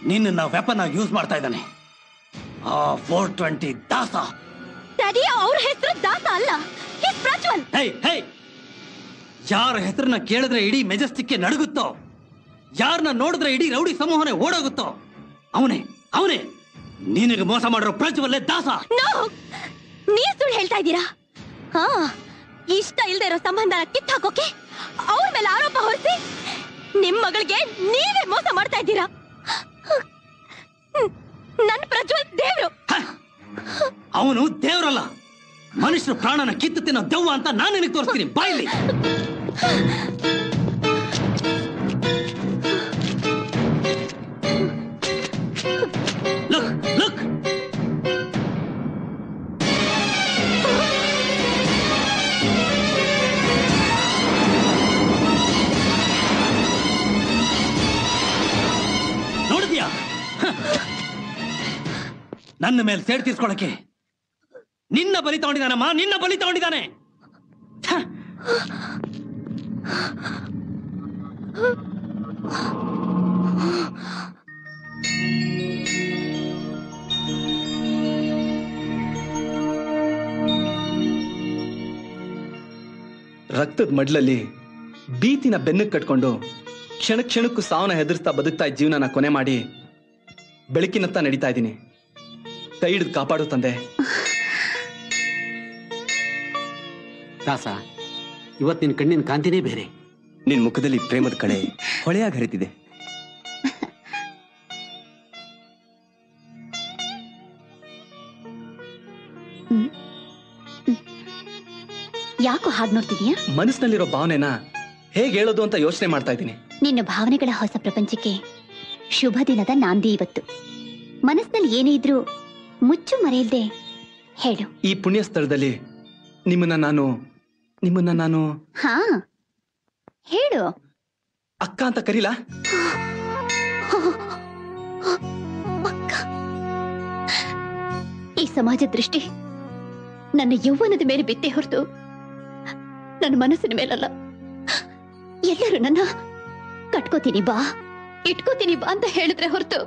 ನಿನ್ನ ವೆಪನ್ ಆಗಿ ಯೂಸ್ ಮಾಡ್ತಾ ಇದ್ದಾನೆ ಆ 420 ದಾಸ. ಡ್ಯಾಡಿ, ಅವ್ರ ಹೆಸರು ದಾಸ ಅಲ್ಲ, ಪ್ರಜ್ವಲ್. ಯಾರ ಹೆಸರನ್ನ ಕೇಳಿದ್ರೆ ಇಡೀ ಮೆಜೆಸ್ಟಿಕ್ ನಡುಗುತ್ತೋ, ಯಾರನ್ನ ನೋಡಿದ್ರೆ ಇಡೀ ರೌಡಿ ಸಮೂಹನೇ ಓಡೋಗುತ್ತೋ, ಅವನೇ ನಿನಗೆ ಮೋಸ ಮಾಡಿರೋ ಪ್ರಜ್ವಲ್ಲೇ ದಾಸ. ನೀವ್ ಸುಳ್ಳು ಹೇಳ್ತಾ ಇದ್ದೀರಾ? ಇಷ್ಟ ಇಲ್ದೇ ಇರೋ ಸಂಬಂಧನ ಕಿತ್ತಾಕೋಕೆ ಅವ್ರ ಮೇಲೆ ಆರೋಪ ಹೊರಿಸಿ ನಿಮ್ ಮಗಳಿಗೆ ನೀವೇ ಮೋಸ ಮಾಡ್ತಾ ಇದ್ದೀರಾ. ನನ್ ಪ್ರಜ್ವಲ್ ದೇವ್ರು. ಅವನು ದೇವ್ರಲ್ಲ, ಮನುಷ್ಯರ ಪ್ರಾಣನ ಕಿತ್ತು ತಿನ್ನೋ ದೆವ್ವ ಅಂತ ನಾನು ನಿನಗೆ ತೋರಿಸ್ತೀನಿ. ಬಾಯಲ್ಲಿ ಲುಕ್. ನೋಡಿದ್ಯಾ, ನನ್ನ ಮೇಲೆ ಸೇಡ್ ತೀರ್ಸ್ಕೊಳಕ್ಕೆ ನಿನ್ನ ಬಲಿ ತಗೊಂಡಿದ್ದಾನಮ್ಮ, ನಿನ್ನ ಬಲಿ ತಗೊಂಡಿದ್ದಾನೆ. ರಕ್ತದ ಮಡ್ಲಲ್ಲಿ ಭೀತಿನ ಬೆನ್ನಕ್ಕೆ ಕಟ್ಕೊಂಡು ಕ್ಷಣ ಕ್ಷಣಕ್ಕೂ ಸಾವನ್ನ ಹೆದರ್ಸ್ತಾ ಬದುಕ್ತಾ ಇದ್ದ ಜೀವನನ ಕೊನೆ ಮಾಡಿ ಬೆಳಕಿನತ್ತ ನಡೀತಾ ಇದ್ದೀನಿ. ಕೈ ಹಿಡಿದು ಕಾಪಾಡು ತಂದೆ. ದಾಸ, ಇವತ್ತು ನಿನ್ ಕಣ್ಣಿನ ಕಾಂತಿನೇ ಬೇರೆ. ನಿನ್ ಮುಖದಲ್ಲಿ ಪ್ರೇಮದ ಕಳೆ ಹೊಳೆಯಾಗಿ ಹರಿತಿದೆ. ಯಾಕೋ ಹಾಗೆ ನೋಡ್ತಿದೀಯಾ? ಮನಸ್ಸಿನಲ್ಲಿರೋ ಭಾವನೆನ ಹೇಗೆ ಹೇಳೋದು ಅಂತ ಯೋಚನೆ ಮಾಡ್ತಾ ಇದ್ದೀನಿ. ನಿನ್ನ ಭಾವನೆಗಳ ಹೊಸ ಪ್ರಪಂಚಕ್ಕೆ ಶುಭ ದಿನದ ನಾಂದಿ ಇವತ್ತು. ಮನಸ್ಸಿನಲ್ಲಿ ಏನೇ ಇದ್ರೂ ಮುಚ್ಚು ಮರೆಯಲ್ದೆ ಹೇಳು. ಈ ಪುಣ್ಯ ಸ್ಥಳದಲ್ಲಿ ನಿಮ್ಮನ್ನ ನಾನು ಹಾ ಹೇಳು. ಅಕ್ಕ ಅಂತ ಕರೀಲಾ? ಅಕ್ಕ. ಈ ಸಮಾಜ ದೃಷ್ಟಿ ನನ್ನ ಯೌವನದ ಮೇಲೆ ಬಿತ್ತೆ ಹೊರತು ನನ್ನ ಮನಸ್ಸಿನ ಮೇಲಲ್ಲ. ಎಲ್ಲರೂ ನನ್ನ ಕಟ್ಕೋತೀನಿ ಬಾ, ಇಟ್ಕೋತೀನಿ ಬಾ ಅಂತ ಹೇಳಿದ್ರೆ ಹೊರತು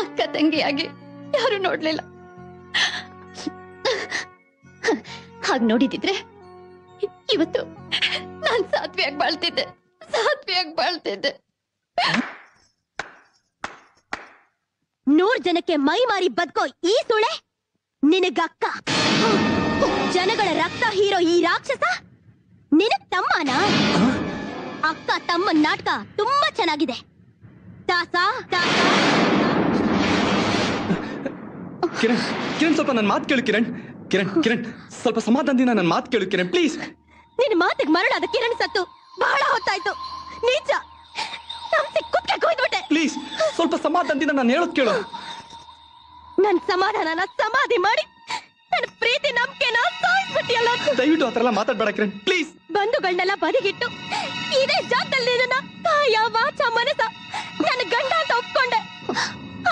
ಅಕ್ಕ ತಂಗಿಯಾಗಿ ಯಾರು ನೋಡ್ಲಿಲ್ಲ. ಹಾಗೆ ನೋಡಿದಿದ್ರೆ ಇವತ್ತು ನಾನ್ ಸಾತ್ವಿಯಾಗಿ ಬಾಳ್ತಿದ್ದೆ. 100 ಜನಕ್ಕೆ ಮೈ ಮಾರಿ ಬದುಕೋ ಈ ಸುಳೆ ನಿನಗಕ್ಕ. ಜನಗಳ ರಕ್ತ ಹೀರೋ ಈ ರಾಕ್ಷಸ ನಿನಗ್ ತಮ್ಮನ? ಅಕ್ಕ ತಮ್ಮ ನಾಟಕ ತುಂಬಾ ಚೆನ್ನಾಗಿದೆ. ಕಿರಣ್, ಸ್ವಲ್ಪ ನನ್ನ ಮಾತು ಕೇಳು ಕಿರಣ್. ಕಿರಣ್ ಸ್ವಲ್ಪ ಸಮಾಧಾನದಿಂದ ನನ್ನ ಮಾತು ಕೇಳು ಕಿರಣ್, ಪ್ಲೀಸ್. ನಿನ್ನ ಮಾತಿಗೆ ಮರಳಾದ ಕಿರಣ್ ಸತ್ತು ಬಹಳ ಹೊತ್ತಾಯ್ತು. ನಿಜ, ಕುಕ್ಕೆ ಕೊಯ್ದ್ಬಿಟ್ಟೆ. ಪ್ಲೀಸ್ ಸ್ವಲ್ಪ ಸಮಾಧಾನದಿಂದ ನಾನು ಹೇಳೋದ್ ಕೇಳು. ನನ್ ಸಮಾಧಾನನ ಸಮಾಧಿ ಮಾಡಿ ನನ್ನ ಪ್ರೀತಿ ನಂಬಿಕೆನ ಸಾಯಿಸ್ಬಿಟ್ಟಿಯಲ್ಲ. ದಯವಿಟ್ಟು ಆತರ ಎಲ್ಲ ಮಾತಾಡ್ಬೇಡ ಕಿರಣ್, ಪ್ಲೀಸ್. ಬಂಧುಗಳನ್ನೆಲ್ಲ ಬದಿಗಿಟ್ಟು ಇದೇ ಜಾಗದಲ್ಲಿ ನಿನ್ನ ಕಾಯ ವಾಚ ಮನಸ ನನ್ನ ಗಂಡ ಅಂತ ಒಪ್ಕೊಂಡೆ.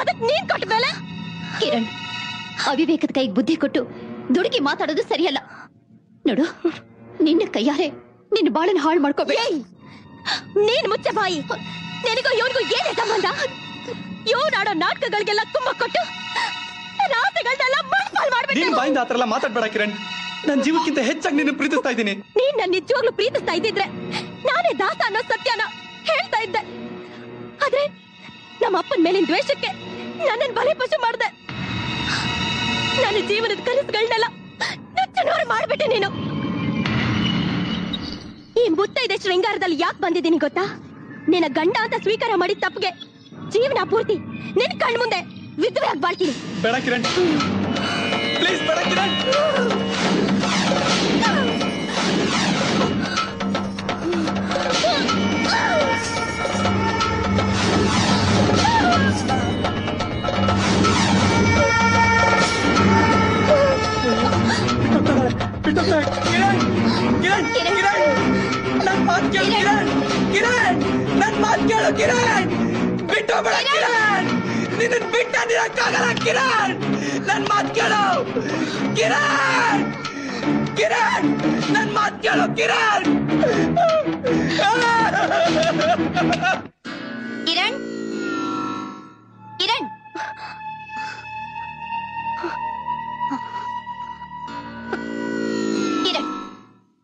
ಅದಕ್ ನೀನ್ ಕೊಟ್ಟ ಮೇಲೆ ಕಿರಣ್, ಅವಿವೇಕದ ಕೈಗೆ ಬುದ್ಧಿ ಕೊಟ್ಟು ದುಡುಕಿ ಮಾತಾಡೋದು ಸರಿಯಲ್ಲ. ನೋಡು, ನಿನ್ನ ಕೈಯಾರೆ ನಿನ್ನ ಬಾಳನ್ನ ಹಾಳು ಮಾಡ್ಕೋಬೇಡ. ನೀನ್ ಮುಚ್ಚ ಬಾಯಿ. ನಿನಗೂ ಇವನಿಗೂ ಏನೇ ಸಂಬಂಧ? ಇವನಾಡೋ ನಾಟಕಗಳಿಗೆಲ್ಲ ತುಂಬ ಕೊಟ್ಟು ನನ್ನ ಆಸೆಗಳನ್ನೆಲ್ಲ ಮಣ್ಪಾಲ್ ಮಾಡ್ಬಿಟ್ಟೆ. ನೀನ್ ಬಾಯಿಂದ ಆತರ ಎಲ್ಲ ಮಾತಾಡ್ಬೇಡ ಕಿರಣ್. ನನ್ನ ಜೀವಕ್ಕಿಂತ ಹೆಚ್ಚಾಗಿ ನಿನ್ನ ಪ್ರೀತಿಸ್ತಾ ಇದ್ದೀನಿ. ನೀನ್ ನನ್ನ ನಿಜವಾಗ್ಲೂ ಪ್ರೀತಿಸ್ತಾ ಇದ್ದಿದ್ರೆ ನಾನೇ ದಾಸ ಅನ್ನೋ ಸತ್ಯನ ಹೇಳ್ತಾ ಇದ್ದೆ. ಆದ್ರೆ ನಮ್ಮ ಅಪ್ಪನ ಮೇಲಿನ ದ್ವೇಷಕ್ಕೆ ನನ್ನನ್ನು ಬಲಿಪಶು ಮಾಡ್ದೆ. ನನ್ನ ಜೀವನದ ಕನಸುಗಳನ್ನೆಲ್ಲ ನುಚ್ಚುನೂರು ಮಾಡ್ಬಿಟ್ಟೆ ನೀನು. ಈ ಮುತ್ತೈದೆ ಶೃಂಗಾರದಲ್ಲಿ ಯಾಕೆ ಬಂದಿದ್ದೀನಿ ಗೊತ್ತಾ? ನಿನ್ನ ಗಂಡ ಅಂತ ಸ್ವೀಕಾರ ಮಾಡಿದ ತಪ್ಪಿಗೆ ಜೀವನ ಪೂರ್ತಿ ನಿನ್ ಕಣ್ ಮುಂದೆ ವಿಧವೆಯಾಗಿ ಬಾಳ್ತೀನಿ. ಬೇಡ ಕಿರಣ್, ಪ್ಲೀಸ್ ಬೇಡ ಕಿರಣ್. ಕಿರಣ್,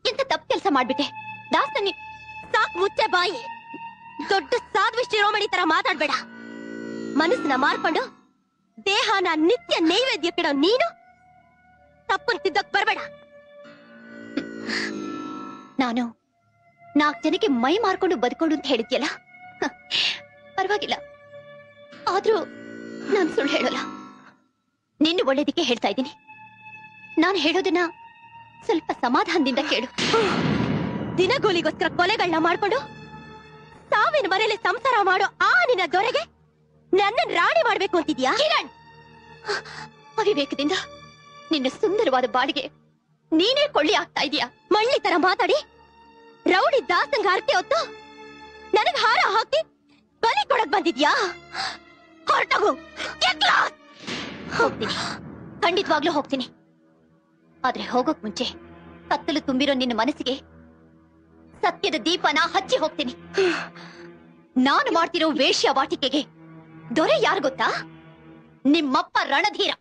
ಎಂತ ತಪ್ಪು ಕೆಲಸ ಮಾಡ್ಬಿಟ್ಟೆ. ದಾಸ್ತನಿ ಸಾಕ್, ಮುಚ್ಚೆ ಬಾಯಿ. ದೊಡ್ಡ ಸಾಧ್ವಿ ಶಿರೋಮಣಿ ತರ ಮಾತಾಡ್ಬೇಡ. ಮನಸ್ಸನ್ನ ಮಾರ್ಕೊಂಡು ದೇಹನ ನಿತ್ಯ ನೈವೇದ್ಯ ಕೆಡೋ ನೀನು ತಪ್ಪನ್ ತಿದ್ದಕ್ ಬರ್ಬೇಡ. ನಾನು 4 ಜನಕ್ಕೆ ಮೈ ಮಾರ್ಕೊಂಡು ಬದುಕೊಂಡು ಅಂತ ಹೇಳಿದ್ಯಲ್ಲ, ಪರವಾಗಿಲ್ಲ. ಆದ್ರೂ ನಾನು ಸುಳ್ಳು ಹೇಳೋಲ್ಲ. ನಿನ್ನ ಒಳ್ಳೇದಕ್ಕೆ ಹೇಳ್ತಾ ಇದ್ದೀನಿ. ನಾನು ಹೇಳೋದನ್ನ ಸ್ವಲ್ಪ ಸಮಾಧಾನದಿಂದ ಕೇಳು. ದಿನಗೂಲಿಗೋಸ್ಕರ ಕೊಲೆಗಳನ್ನ ಮಾಡ್ಕೊಂಡು ಸಾವಿನ ಮನೆಯಲ್ಲಿ ಸಂಸಾರ ಮಾಡೋ ಆ ನಿನ್ನ ದೊರೆಗೆ ನನ್ನನ್ನು ರಾಣಿ ಮಾಡ್ಬೇಕು ಅಂತಿದ್ಯಾ? ಕಿರಣ್, ಅವಿವೇಕದಿಂದ ನಿನ್ನ ಸುಂದರವಾದ ಬಾಡಿಗೆ ನೀನೇ ಕೊಳ್ಳಿ ಆಗ್ತಾ ಇದೀಯಾ. ಮಳ್ಳಿ ತರ ಮಾತಾಡಿ ರೌಡಿ ದಾಸಂಗ ಹರಕೆ ಹೊತ್ತು ನನಗ್ ಹಾರ ಹಾಕಿ ಬಲಿ ಕೊಡಕ್ ಬಂದಿದ್ಯಾ? ಹೊರಟೋಗು. ಹೋಗ್ತೀನಿ, ಖಂಡಿತವಾಗ್ಲೂ ಹೋಗ್ತೀನಿ. ಆದ್ರೆ ಹೋಗೋಕ್ ಮುಂಚೆ ಕತ್ತಲು ತುಂಬಿರೋ ನಿನ್ನ ಮನಸ್ಸಿಗೆ ಸತ್ಯದ ದೀಪನ ಹಚ್ಚಿ ಹೋಗ್ತೀನಿ. ನಾನು ಮಾಡ್ತಿರೋ ವೇಶ್ಯಾವಾಟಿಕೆಗೆ ದೊರೆ ಯಾರು ಗೊತ್ತಾ? ನಿಮ್ಮಪ್ಪ ರಣಧೀರ.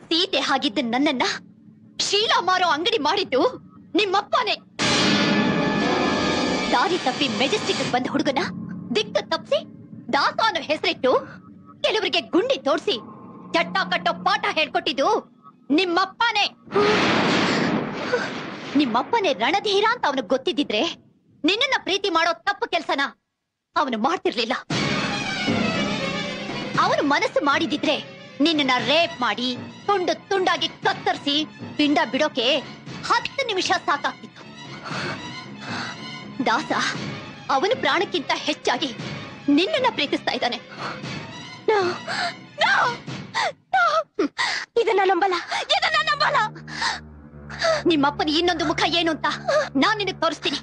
ಸೀತೆ ಹಾಗಿದ್ದ ನನ್ನನ್ನ ಶೀಲಾ ಮಾರೋ ಅಂಗಡಿ ಮಾಡಿದ್ದು ನಿಮ್ಮಪ್ಪನೇ. ದಾರಿ ತಪ್ಪಿ ಮೆಜೆಸ್ಟಿಕ್ ಬಂದ ಹುಡುಗನ ದಿಕ್ಕು ತಪ್ಪಿಸಿ ದಾಸ ಅನ್ನೋ ಹೆಸರಿಟ್ಟು ಕೆಲವರಿಗೆ ಗುಂಡಿ ತೋರಿಸಿ ಚಟ್ಟ ಕಟ್ಟೋ ಪಾಠ ಹೇಳ್ಕೊಟ್ಟಿದ್ದು ನಿಮ್ಮಪ್ಪನೇ. ನಿಮ್ಮಪ್ಪನೇ ರಣಧೀರ ಅಂತ ಅವನು ಗೊತ್ತಿದ್ದಿದ್ರೆ ನಿನ್ನನ್ನ ಪ್ರೀತಿ ಮಾಡೋ ತಪ್ಪು ಕೆಲ್ಸನ ಅವನು ಮಾಡ್ತಿರ್ಲಿಲ್ಲ. ಅವನು ಮನಸ್ಸು ಮಾಡಿದಿದ್ರೆ ನಿನ್ನನ್ನ ರೇಪ್ ಮಾಡಿ ತುಂಡು ತುಂಡಾಗಿ ಕತ್ತರಿಸಿ ಪಿಂಡ ಬಿಡೋಕೆ 10 ನಿಮಿಷ ಸಾಕಾಗ್ತಿತ್ತು. ದಾಸ ಅವನ ಪ್ರಾಣಕ್ಕಿಂತ ಹೆಚ್ಚಾಗಿ ನಿನ್ನನ್ನ ಪ್ರೀತಿಸ್ತಾ ಇದ್ದಾನೆ. ಇದನ್ನ ನಂಬಲ್ಲ. ನಿಮ್ಮಪ್ಪನ ಇನ್ನೊಂದು ಮುಖ ಏನು ಅಂತ ನಾನ್ ನಿನಗೆ ತೋರಿಸ್ತೀನಿ.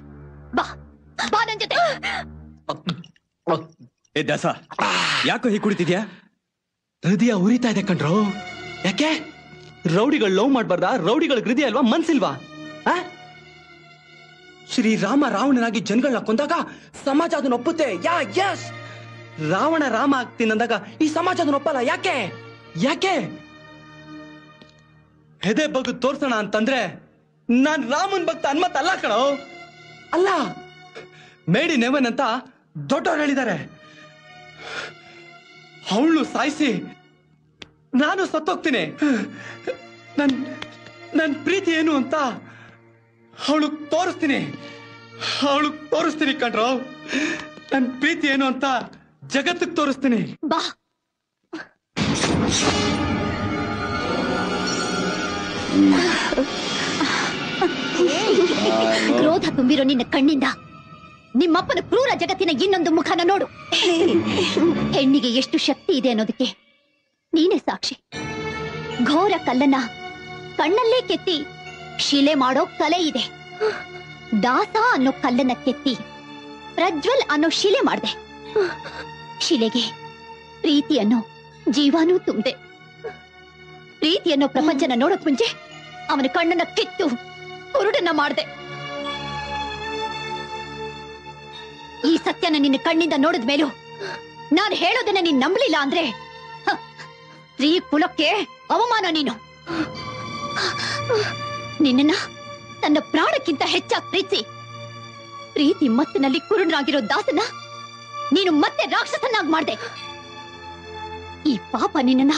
ಬಾ ಬಾ ನನ್ ಜೊತೆ. ಏ ದಾಸ, ಯಾಕೋ ಹೀಗೆ ಕುಡಿತಿದ್ಯಾ? ಹೃದಯ ಉರಿತಾ ಇದೆ ಕಣ್ರೋ. ಯಾಕೆ? ರೌಡಿಗಳು ಲವ್ ಮಾಡ್ಬಾರ್ದಾ? ರೌಡಿಗಳ ಹೃದಯ ಅಲ್ವಾ, ಮನ್ಸಿಲ್ವಾ? ಶ್ರೀರಾಮ ರಾವಣನಾಗಿ ಜನಗಳನ್ನ ಕೊಂದಾಗ ಸಮಾಜ ಅದನ್ನ ಒಪ್ಪುತ್ತೆ. ಯಸ್, ರಾವಣ ರಾಮ ಆಗ್ತೀನಂದಾಗ ಈ ಸಮಾಜ ಅದನ್ನ ಒಪ್ಪಲ್ಲ. ಯಾಕೆ? ಯಾಕೆ? ಹೆದೆ ಬಗ್ಗು ತೋರ್ಸೋಣ ಅಂತಂದ್ರೆ ನಾನ್ ರಾಮನ್ ಭಕ್ತ ಹನುಮಂತ ಅಲ್ಲ ಕಣೋ. ಅಲ್ಲ, ಮೇಡಿ ನೆವನ್ ಅಂತ ದೊಡ್ಡವ್ರು ಹೇಳಿದ್ದಾರೆ. ಅವಳು ಸಾಯಿಸಿ ನಾನು ಸತ್ತೋಗ್ತೀನಿ. ನನ್ ಪ್ರೀತಿ ಏನು ಅಂತ ಅವಳು ತೋರಿಸ್ತೀನಿ ಕಣ್ರೋ. ನನ್ ಪ್ರೀತಿ ಏನು ಅಂತ ಜಗತ್ತಿಗೆ ತೋರಿಸ್ತೀನಿ. ಬಾ. ಕ್ರೋಧ ತುಂಬಿರೋ ನಿನ್ನ ಕಣ್ಣಿಂದ ನಿಮ್ಮಪ್ಪನ ಕ್ರೂರ ಜಗತ್ತಿನ ಇನ್ನೊಂದು ಮುಖನ ನೋಡು. ಹೆಣ್ಣಿಗೆ ಎಷ್ಟು ಶಕ್ತಿ ಇದೆ ಅನ್ನೋದಕ್ಕೆ ನೀನೇ ಸಾಕ್ಷಿ. ಘೋರ ಕಲ್ಲನ್ನ ಕಣ್ಣಲ್ಲೇ ಕೆತ್ತಿ ಶಿಲೆ ಮಾಡೋ ಕಲೆ ಇದೆ. ದಾಸ ಅನ್ನೋ ಕಲ್ಲನ್ನ ಕೆತ್ತಿ ಪ್ರಜ್ವಲ್ ಅನ್ನೋ ಶಿಲೆ ಮಾಡ್ದೆ. ಶಿಲೆಗೆ ಪ್ರೀತಿ ಅನ್ನೋ ಜೀವಾನೂ ತುಂಬ್ದೆ. ಪ್ರೀತಿ ಅನ್ನೋ ಪ್ರಪಂಚನ ನೋಡೋಕ್ ಮುಂಚೆ ಅವನ ಕಣ್ಣನ್ನ ಕಿತ್ತು ಕುರುಡನ್ನ ಮಾಡ್ದೆ. ಈ ಸತ್ಯನ ನಿನ್ನ ಕಣ್ಣಿಂದ ನೋಡಿದ ಮೇಲೂ ನಾನು ಹೇಳೋದನ್ನ ನೀನ್ ನಂಬಲಿಲ್ಲ ಅಂದ್ರೆ ಸ್ತ್ರೀ ಕುಲಕ್ಕೆ ಅವಮಾನ. ನೀನು ನಿನ್ನ ತನ್ನ ಪ್ರಾಣಕ್ಕಿಂತ ಹೆಚ್ಚಾಗಿ ಪ್ರೀತಿ ಮತ್ತಿನಲ್ಲಿ ಕುರುಡನಾಗಿರೋ ದಾಸನ ನೀನು ಮತ್ತೆ ರಾಕ್ಷಸನಾಗಿ ಮಾಡ್ದೆ. ಈ ಪಾಪ ನಿನ್ನ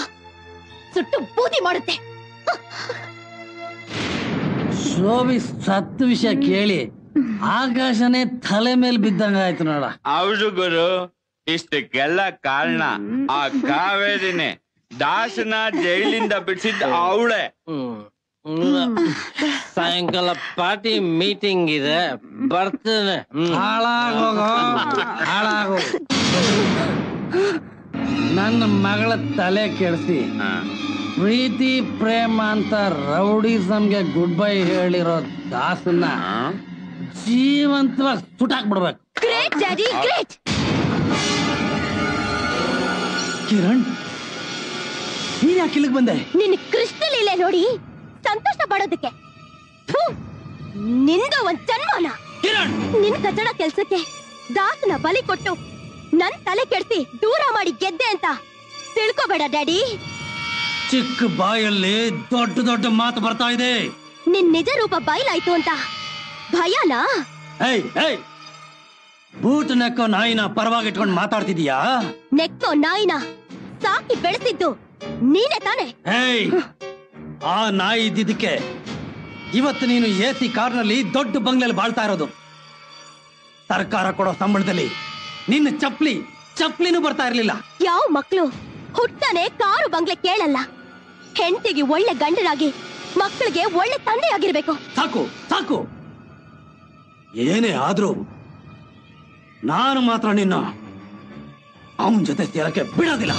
ಸುಟ್ಟು ಬೂದಿ ಮಾಡುತ್ತೆ. ಶೋಭಿ ಸತ್ತು ವಿಷಯ ಕೇಳಿ ಆಕಾಶನೇ ತಲೆ ಮೇಲೆ ಬಿದ್ದಂಗ ಆಯ್ತು ನೋಡ. ಹೌದು ಗುರು, ಇಷ್ಟಕ್ಕೆಲ್ಲ ಕಾರಣ ಆ ಕಾವೇರಿನೇ. ದಾಸನ ಜೈಲಿಂದ ಬಿಡಿಸಿದ್ದ ಅವಳೆ. ಸಾಯಂಕಾಲ ಪಾರ್ಟಿ ಮೀಟಿಂಗ್ ಇದೆ, ಬರ್ತೇನೆ. ಹಾಳಾಗೋ ನನ್ನ ಮಗಳ ತಲೆ ಕೆಡಿಸಿ ಪ್ರೀತಿ ಪ್ರೇಮ ಅಂತ ರೌಡಿಸಮ್ಗೆ ಗುಡ್ ಬೈ ಹೇಳಿರೋ ದಾಸನ್ನ ಜೀವಂತವಾಗಿ ಸುಟ್ಟಾಕ್ಬಿಡ್ಬೇಕು. Great daddy, great. ಕಿರಣ್, ನೀನ್ ಯಾಕೆ ಇಲ್ಲಿಗೆ ಬಂದೆ? ನಿನ್ನ ಕೃಷ್ಣ ಲೀಲೆ ನೋಡಿ ಸಂತೋಷ ಪಡೋದಕ್ಕೆ. ನಿಂದ ಒಂದ್ ಜನ್ಮನ. ನಿನ್ ಕಚಡ ಕೆಲ್ಸಕ್ಕೆ ದಾಸನ ಬಲಿ ಕೊಟ್ಟು ನನ್ ತಲೆ ಕೆಡ್ಸಿ ದೂರ ಮಾಡಿ ಗೆದ್ದೆ ಅಂತ ತಿಳ್ಕೊಬೇಡ ಡ್ಯಾಡಿ. ಚಿಕ್ಕ ಬಾಯಲ್ಲಿ ದೊಡ್ಡ ದೊಡ್ಡ ಮಾತು ಬರ್ತಾ ಇದೆ. ನಿನ್ ನಿಜ ರೂಪ ಬಯಲಾಯ್ತು ಅಂತ ಭಯನಾ? ಬೂಟ್ ನೆಕ್ಕೋ ನಾಯಿನ ಪರವಾಗಿಟ್ಕೊಂಡು ಮಾತಾಡ್ತಿದೀಯಾ? ನೆಕ್ಕೋ ನಾಯಿನ ಸಾಕಿ ಬೆಳೆಸಿದ್ದು ನೀನೇ ತಾನೆ? ಆ ನಾಯಿ ಇದ್ದಿದ್ದಕ್ಕೆ ಇವತ್ತು ನೀನು AC ಕಾರ್ನಲ್ಲಿ ದೊಡ್ಡ ಬಂಗ್ಲೆಯಲ್ಲಿ ಬಾಳ್ತಾ ಇರೋದು. ಸರ್ಕಾರ ಕೊಡೋ ಸಂಬಳದಲ್ಲಿ ನಿನ್ನ ಚಪ್ಲಿನೂ ಬರ್ತಾ ಇರ್ಲಿಲ್ಲ. ಯಾವ ಮಕ್ಳು ಹುಟ್ಟಾನೆ ಕಾರು ಬಂಗ್ಲೆ ಕೇಳಲ್ಲ. ಹೆಂಡತಿಗೆ ಒಳ್ಳೆ ಗಂಡನಾಗಿ ಮಕ್ಕಳಿಗೆ ಒಳ್ಳೆ ತಂದೆ ಆಗಿರ್ಬೇಕು. ಸಾಕು. ಏನೇ ಆದ್ರೂ ನಾನು ಮಾತ್ರ ನಿನ್ನ ಅವನ ಜೊತೆ ಸೇರಕ್ಕೆ ಬಿಡೋದಿಲ್ಲ.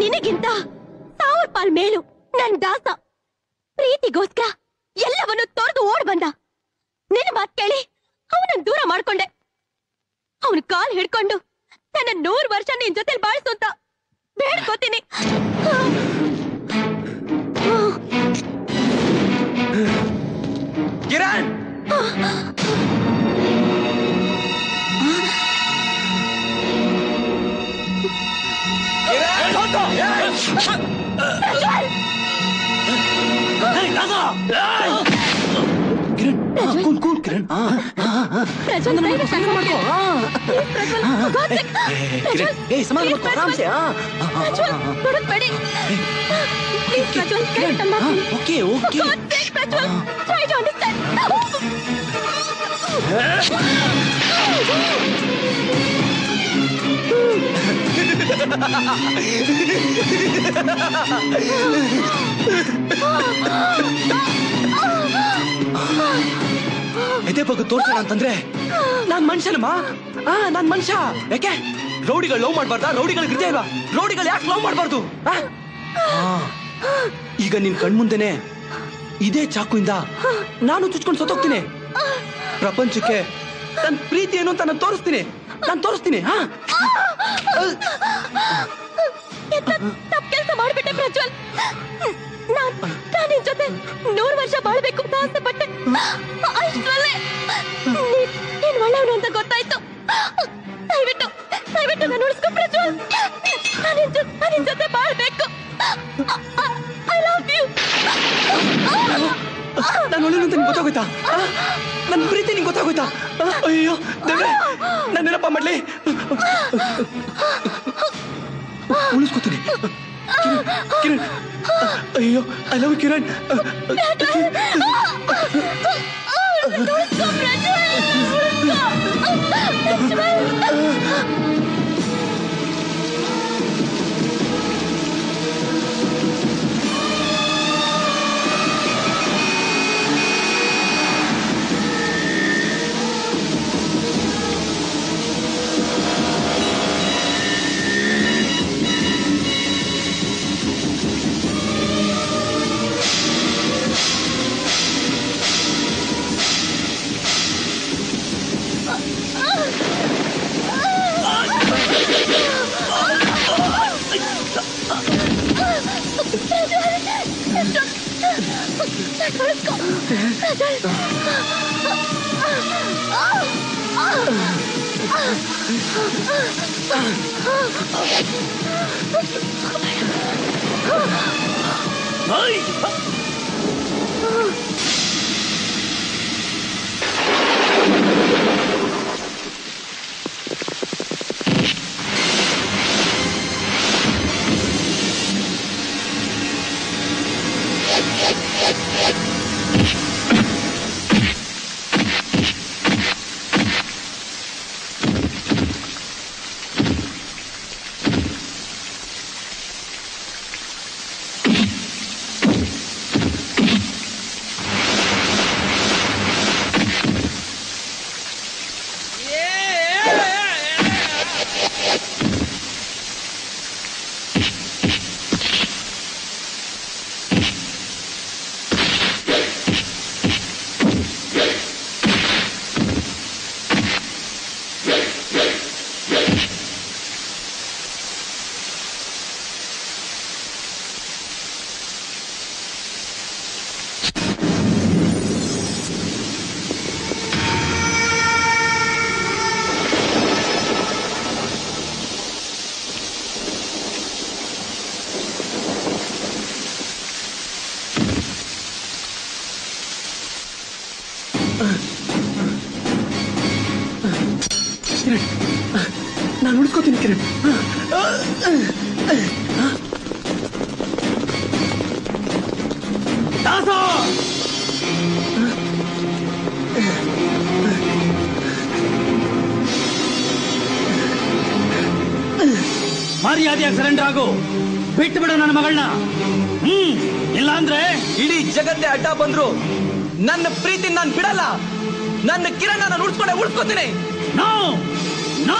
ನಿನಗಿಂತ 1000 ಪಾಲ್ ಮೇಲು ನನ್ ದಾಸ ಪ್ರೀತಿಗೋಸ್ಕರ ಎಲ್ಲವನ್ನು ತೊರೆದು ಓಡ್ ಬಂದ. ನಿನ್ನ ಮಾತ್ ಕೇಳಿ ಅವನನ್ನ ದೂರ ಮಾಡ್ಕೊಂಡೆ. ಅವನ ಕಾಲ್ ಹಿಡ್ಕೊಂಡು ನನ್ನ 100 ವರ್ಷ ನಿನ್ ಜೊತೆ ಬಾಳಿಸು ಅಂತ ಬೇಡ್ಕೋತೀನಿ. ಎದೆ ಬಗ್ಗೆ ತೋರ್ಸೋಣ ಅಂತಂದ್ರೆ ನಾನ್ ಮನುಷ್ಯನಮ್ಮ. ನಾನ್ ಮನುಷ್ಯ. ಯಾಕೆ ರೌಡಿಗಳು ಲವ್ ಮಾಡ್ಬಾರ್ದಾ? ರೌಡಿಗಳಿಗೆ ಹೃದಯ ಇಲ್ವಾ? ರೌಡಿಗಳು ಯಾಕೆ ಲವ್ ಮಾಡ್ಬಾರ್ದು? ಈಗ ನಿನ್ ಕಣ್ಮುಂದೆನೆ ಇದೇ ಚಾಕುಯಿಂದ ನಾನು ಚುಚ್ಕೊಂಡು ಸತ್ತೋಗ್ತೀನಿ. ಪ್ರಪಂಚಕ್ಕೆ ನನ್ ಪ್ರೀತಿ ಏನು ಅಂತ ನಾನು ತೋರಿಸ್ತೀನಿ. ತಪ್ಪು ಕೆಲಸ ಮಾಡ್ಬಿಟ್ಟೆ ಪ್ರಜ್ವಲ್. ನಾನು ನಿನ್ ಜೊತೆ 100 ವರ್ಷ ಬಾಳ್ಬೇಕು ಅಂತ ಆಸೆ ಪಟ್ಟೆ. ಅಷ್ಟರಲ್ಲೇ ನೀನ್ ಒಳ್ಳೆಯವನು ಅಂತ ಗೊತ್ತಾಯ್ತು. ದಯವಿಟ್ಟು ನಾನು ಉಳಿಸ್ಕೊ ಪ್ರಜ್ವಲ್. ನಾನು ನಿನ್ ಜೊತೆ ಬಾಳ್ಬೇಕು. I love you. ನಾನು ಒಳ್ಳೆಯವನು ಅಂತ ನಿಂಗೆ ಗೊತ್ತಾಗೋಯ್ತಾ? ನನ್ನ ಪ್ರೀತಿ ನಿಂಗೆ ಗೊತ್ತಾಗೋಯ್ತಾ? ಅಯ್ಯೋ ದೇವ್ರೆ, ನಾನೇನಪ್ಪ ಮಾಡ್ಲಿ? ಉಳಿಸ್ಕೊತೀನಿ ಕಿರಣ್. ಅಯ್ಯೋ ಐ ಲವ್ ಕಿರಣ್. ನಾನು ಉಳಿಸ್ಕೋತೀನಿ ಕಿರಣ್. ಮರ್ಯಾದೆಯಾಗಿ ಸರೆಂಡರ್ ಆಗು. ಬಿಟ್ಟು ಬಿಡು ನನ್ನ ಮಗಳನ್ನ. ಇಲ್ಲ ಅಂದ್ರೆ ಇಡೀ ಜಗತ್ತೇ ಅಡ್ಡ ಬಂದ್ರು ನನ್ನ ಪ್ರೀತಿ ನಾನು ಬಿಡಲ್ಲ. ನನ್ನ ಕಿರಣ್ ನಾನು ಉಳಿಸ್ಕೋತೀನಿ. No no